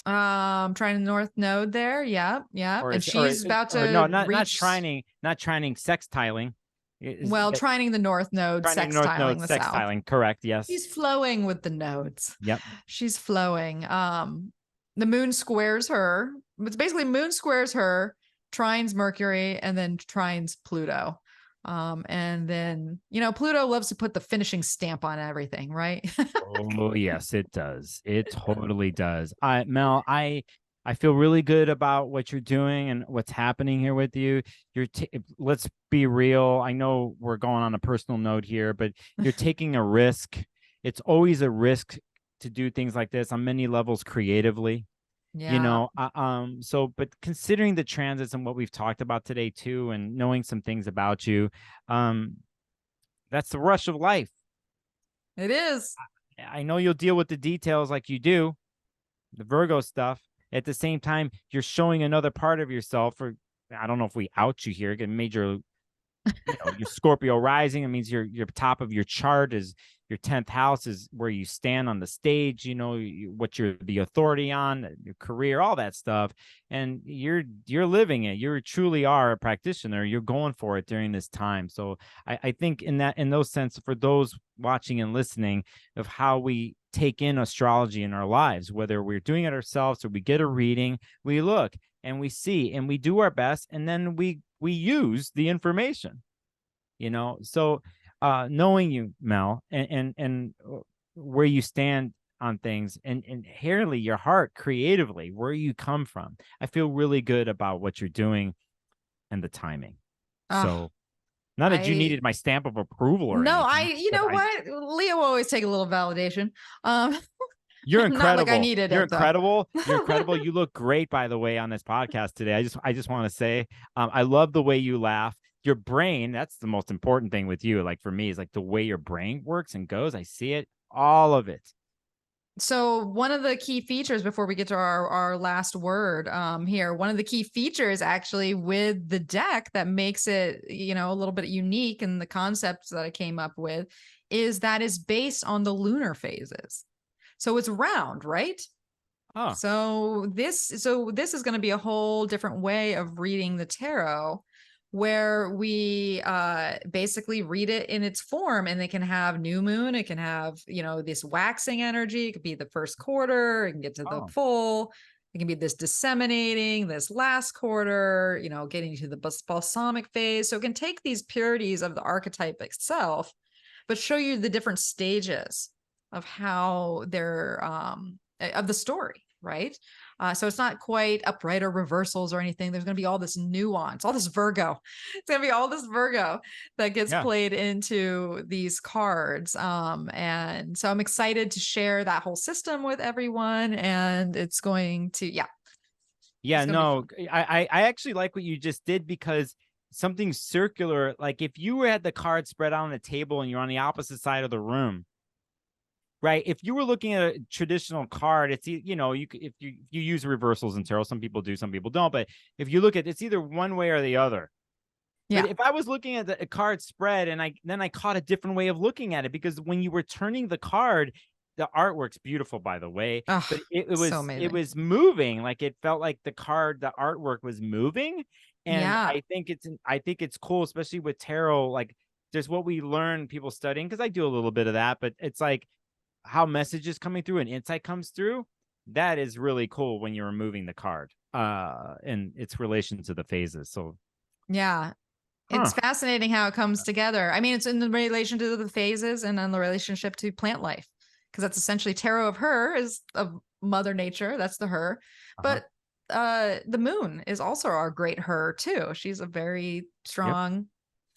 Trying the north node there. Yeah. And she's about to not reach... trining, sextiling. Trining the north node, sextiling the south. Sextiling, correct, yes. She's flowing with the nodes. Yep. She's flowing. The moon squares her. It's basically moon squares her, trines Mercury, and then trines Pluto. And then, Pluto loves to put the finishing stamp on everything, right? Oh, yes, it does. It totally does. Mel, I feel really good about what you're doing and what's happening here with you. Let's be real. I know we're going on a personal note here, but you're taking a risk. It's always a risk to do things like this on many levels creatively. Yeah. But considering the transits and what we've talked about today too, and knowing some things about you, that's the rush of life. It is. I know you'll deal with the details like you do, the Virgo stuff. At the same time, you're showing another part of yourself. Or I don't know if we out you here, get major, your Scorpio rising. It means your top of your chart is your 10th house is where you stand on the stage, what you're the authority on, your career, all that stuff. And you're living it. You truly are a practitioner. You're going for it during this time. So I think in those sense, for those watching and listening, of how we take in astrology in our lives, whether we're doing it ourselves or we get a reading, we look and we see and we do our best, and then we use the information, so knowing you, Mel, and where you stand on things, and inherently your heart creatively, where you come from, I feel really good about what you're doing and the timing. So not that you needed my stamp of approval or anything. What? Leo will always take a little validation. You're incredible. Not like I needed You're it, incredible. You're incredible. You look great, by the way, on this podcast today. I just want to say, I love the way you laugh. Your brain, that's the most important thing with you. Like for me, is like the way your brain works and goes. I see it, all of it. So one of the key features, before we get to our last word here, one of the key features actually with the deck that makes it, a little bit unique in the concepts that I came up with, is that is based on the lunar phases. So it's round, right? Oh. So this is going to be a whole different way of reading the tarot, where we basically read it in its form, and they can have new moon. It can have, this waxing energy. It could be the first quarter. It can get to the full. It can be this disseminating, this last quarter, getting to the balsamic phase. So it can take these purities of the archetype itself, but show you the different stages of how they're, of the story, right? So it's not quite upright or reversals or anything. There's going to be all this nuance, all this Virgo. It's going to be all this Virgo that gets played into these cards. And so I'm excited to share that whole system with everyone. And it's going to, I actually like what you just did, because something circular, like if you had the card spread out on the table and you're on the opposite side of the room, right? If you were looking at a traditional card, it's, if you use reversals in tarot, some people do, some people don't. But if you look at, it's either one way or the other. Yeah. But if I was looking at the card spread and then I caught a different way of looking at it, because when you were turning the card, the artwork's beautiful, by the way, Oh, but it so was amazing. moving. Like it felt like the artwork was moving. And Yeah. I think it's cool, especially with tarot. Like there's what we learn people studying, because I do a little bit of that, but it's like how messages coming through and insight comes through. That is really cool when you're removing the card and its relation to the phases. So Yeah. huh. It's fascinating how it comes together. I mean, it's in the relation to the phases and then the relationship to plant life, because that's essentially tarot of her is of Mother Nature. That's the her. But the moon is also our great her too. She's a very strong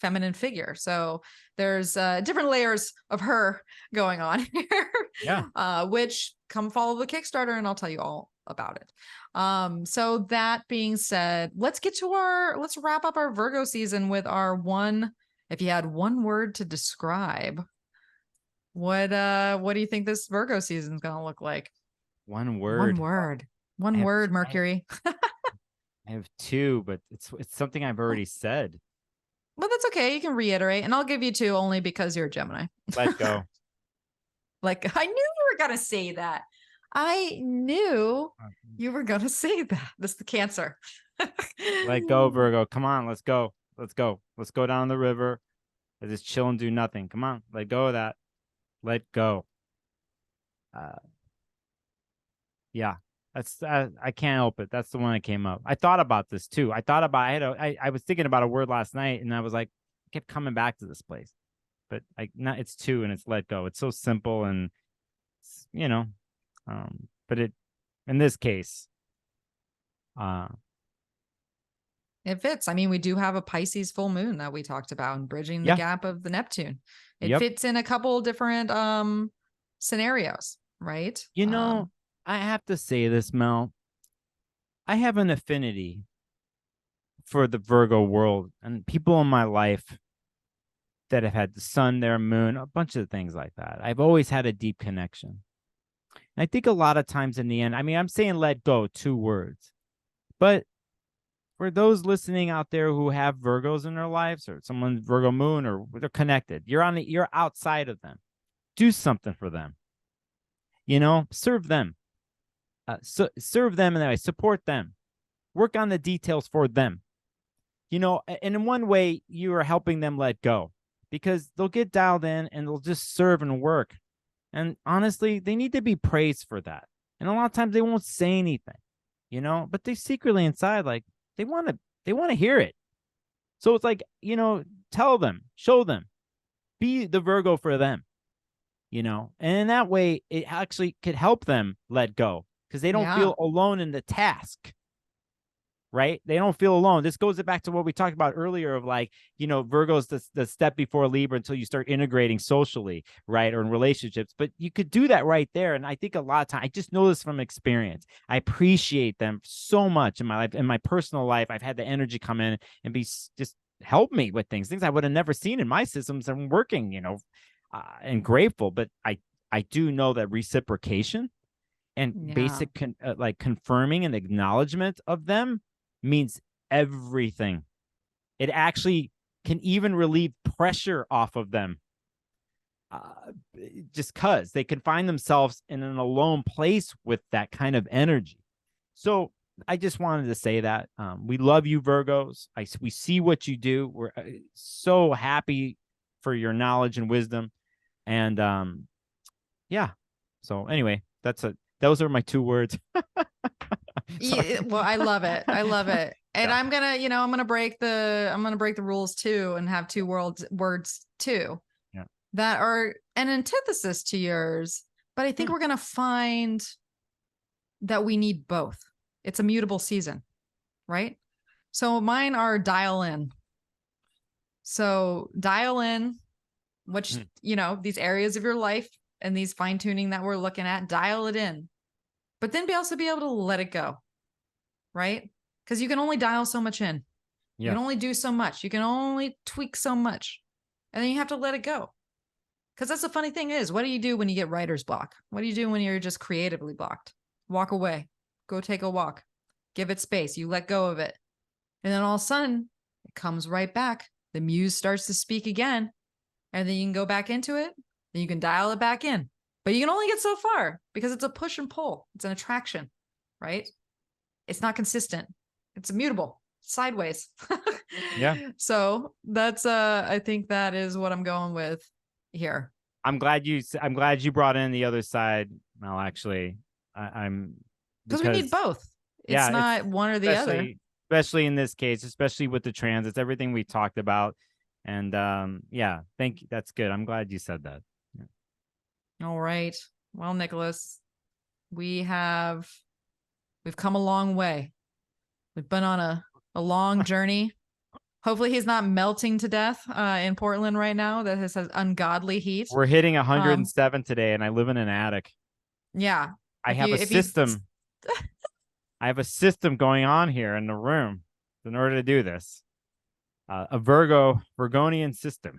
feminine figure. So there's different layers of her going on here. Yeah. Which come follow the Kickstarter and I'll tell you all about it. So that being said, let's wrap up our Virgo season with our if you had one word to describe, what do you think this Virgo season is going to look like? One word. One word, Mercury. I have two, but it's something I've already said. Well, that's okay. You can reiterate, and I'll give you two only because you're a Gemini. Let go. Like, I knew you were going to say that. I knew you were going to say that. This is the Cancer. Let go, Virgo. Come on, let's go. Let's go. Let's go down the river. Let's just chill and do nothing. Come on, let go of that. Let go. Yeah, that's I can't help it. That's the one that came up. I thought about this too. I was thinking about a word last night, and I was like, I kept coming back to this place. But it's two, and it's let go. It's so simple, and but in this case, it fits. I mean, we do have a Pisces full moon that we talked about and bridging the gap of the Neptune. It fits in a couple different scenarios, right? I have to say this, Mel. I have an affinity for the Virgo world and people in my life that have had the sun, their moon, a bunch of things like that. I've always had a deep connection. And I think a lot of times in the end, I mean, I'm saying let go, 2 words. But for those listening out there who have Virgos in their lives, or someone's Virgo moon, or they're connected, you're outside of them. Do something for them. Serve them. Serve them in that way. Support them. Work on the details for them. And in one way, you are helping them let go, because they'll get dialed in and they'll just serve and work. And honestly, they need to be praised for that. And a lot of times they won't say anything, but they secretly inside, like, they want to hear it. So it's like, tell them, show them, be the Virgo for them, and in that way, it actually could help them let go, because they don't feel alone in the task. Right? They don't feel alone. This goes back to what we talked about earlier of, like, Virgo's the step before Libra until you start integrating socially, right? Or in relationships. But you could do that right there. And I think a lot of time, I just know this from experience. I appreciate them so much in my life. In my personal life, I've had the energy come in and just help me with things I would have never seen in my systems and working, and grateful. But I do know that reciprocation and basic like confirming and acknowledgement of them means everything. It actually can even relieve pressure off of them, just because they can find themselves in an alone place with that kind of energy. So I just wanted to say that we love you, Virgos. We see what you do. We're so happy for your knowledge and wisdom. And so anyway, those are my 2 words. Well, I love it. And I'm gonna break the rules too and have 2 words too that are an antithesis to yours. But I think we're gonna find that we need both. It's a mutable season, right? So mine are dial in. So dial in, which these areas of your life and these fine tuning that we're looking at, dial it in. But then also be able to let it go, right? Because you can only dial so much in. You can only do so much. You can only tweak so much. And then you have to let it go. Because that's the funny thing is, what do you do when you get writer's block? What do you do when you're just creatively blocked? Walk away. Go take a walk. Give it space. You let go of it. And then all of a sudden, it comes right back. The muse starts to speak again, and then you can go back into it, then you can dial it back in. But you can only get so far because it's a push and pull. It's an attraction, right? It's not consistent. It's immutable, sideways. Yeah. So that's I think that is what I'm going with here. I'm glad you brought in the other side. Well, actually, I'm Because we need both. It's yeah, not one or the other. Especially in this case, especially with the transits, everything we talked about. And yeah, thank you. That's good. I'm glad you said that. Yeah. All right. Well, Nicholas, we've come a long way. We've been on a long journey. Hopefully he's not melting to death in Portland right now. That has ungodly heat. We're hitting 107 today, and I live in an attic. Yeah. I have a system. I have a system going on here in the room in order to do this. A Virgonian system.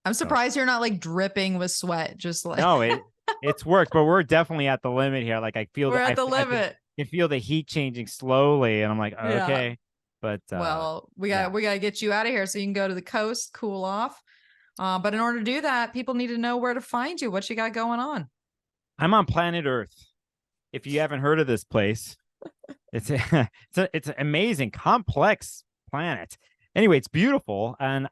I'm surprised you're not like dripping with sweat. Just like no, it's worked, but we're definitely at the limit here. Like I feel we're at the limit. I can feel the heat changing slowly, and I'm like, okay. Yeah. But well, we gotta get you out of here so you can go to the coast, cool off. But in order to do that, people need to know where to find you. What you got going on? I'm on planet Earth. If you haven't heard of this place, it's an amazing, complex planet. Anyway, it's beautiful, and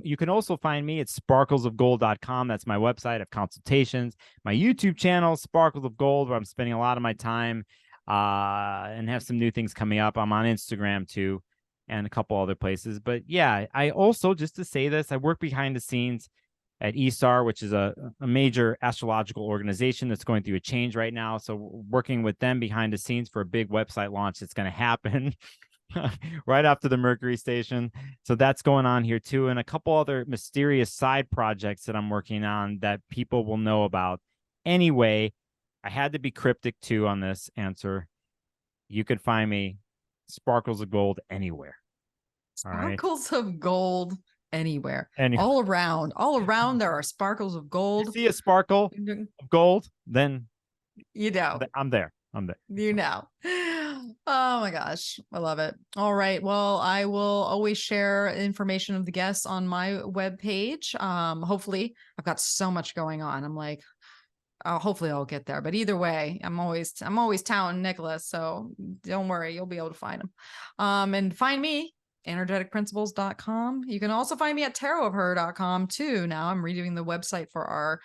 you can also find me at sparklesofgold.com. That's my website. I have consultations. My YouTube channel, Sparkles of Gold, where I'm spending a lot of my time, and have some new things coming up. I'm on Instagram too, and a couple other places. But yeah, I also, just to say this, I work behind the scenes at ESAR, which is a major astrological organization that's going through a change right now. So working with them behind the scenes for a big website launch that's going to happen right after the Mercury station. So that's going on here too. And a couple other mysterious side projects that I'm working on that people will know about. Anyway, I had to be cryptic too on this answer. You could find me Sparkles of Gold anywhere. Sparkles of Gold anywhere. Anywhere. All around there are sparkles of gold. You see a sparkle of gold, then you know I'm there. You know. Oh my gosh, I love it. All right, well, I will always share information of the guests on my webpage. Hopefully, I've got so much going on. I'm like, hopefully I'll get there. But either way, I'm always touting Nicholas, so don't worry, you'll be able to find him. And find me energeticprinciples.com. You can also find me at tarotofher.com too. Now I'm redoing the website for our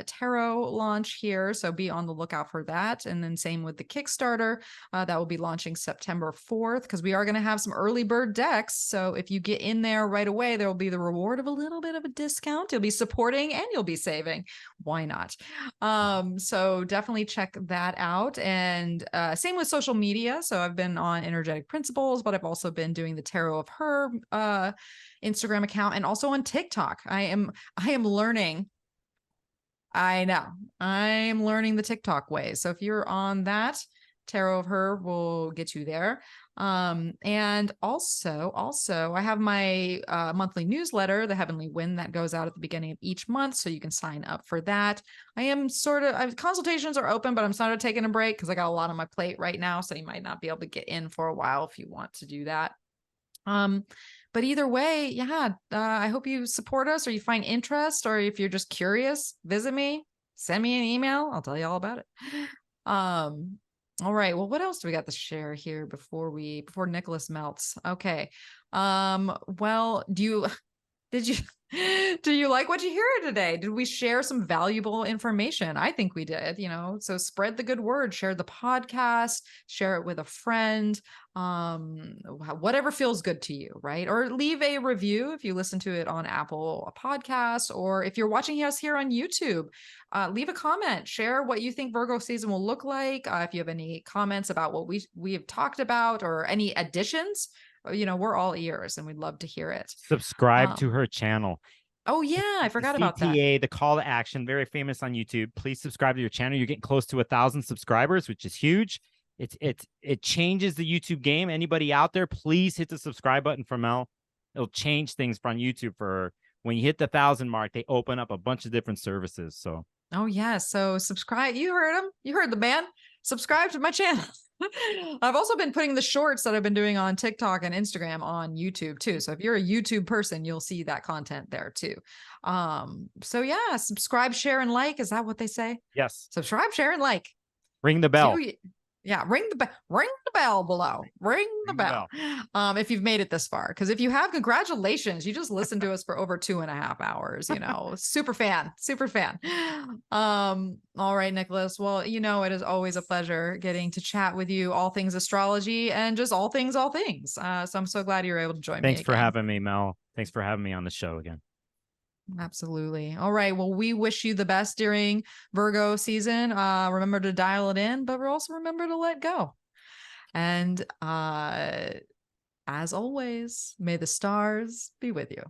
tarot launch here, so be on the lookout for that. And then same with the Kickstarter that will be launching September 4th, because we are going to have some early bird decks. So if you get in there right away, there will be the reward of a little bit of a discount. You'll be supporting and you'll be saving. Why not? So definitely check that out. And same with social media. So I've been on Energetic Principles, but I've also been doing the Tarot of Her Instagram account, and also on TikTok. I am learning. I know I'm learning the TikTok ways. So if you're on that, Tarot of Her will get you there. And also I have my monthly newsletter, the Heavenly Wind, that goes out at the beginning of each month. So you can sign up for that. Consultations are open, but I'm sort of taking a break because I got a lot on my plate right now. So you might not be able to get in for a while if you want to do that. But either way, yeah, I hope you support us, or you find interest, or if you're just curious, visit me, send me an email. I'll tell you all about it. All right. Well, what else do we got to share here before Nicholas melts? Okay. Well, do you like what you hear today? Did we share some valuable information? I think we did, so spread the good word, share the podcast, share it with a friend, whatever feels good to you, right? Or leave a review if you listen to it on Apple Podcasts, or if you're watching us here on YouTube, leave a comment, share what you think Virgo season will look like. If you have any comments about what we have talked about, or any additions, we're all ears and we'd love to hear it. Subscribe to her channel. Oh yeah, I forgot about that. CTA, the call to action, very famous on YouTube. Please subscribe to your channel. You're getting close to 1,000 subscribers, which is huge. It changes the YouTube game. Anybody out there, please hit the subscribe button for Mel. It'll change things from YouTube for her. When you hit the 1,000 mark, they open up a bunch of different services. So oh yeah, so subscribe. You heard him. You heard the man. Subscribe to my channel. I've also been putting the shorts that I've been doing on TikTok and Instagram on YouTube too. So if you're a YouTube person, you'll see that content there too. So yeah, subscribe, share, and like. Is that what they say? Yes. Subscribe, share, and like. Ring the bell. Yeah, ring the bell below. Ring the bell. If you've made it this far. Because if you have, congratulations. You just listened to us for over 2.5 hours, super fan. All right, Nicholas. Well, it is always a pleasure getting to chat with you, all things astrology and just all things. So I'm so glad you're able to join me. Thanks for having me, Mel. Thanks for having me on the show again. Absolutely. All right. Well, we wish you the best during Virgo season. Remember to dial it in, but also remember to let go. And as always, may the stars be with you.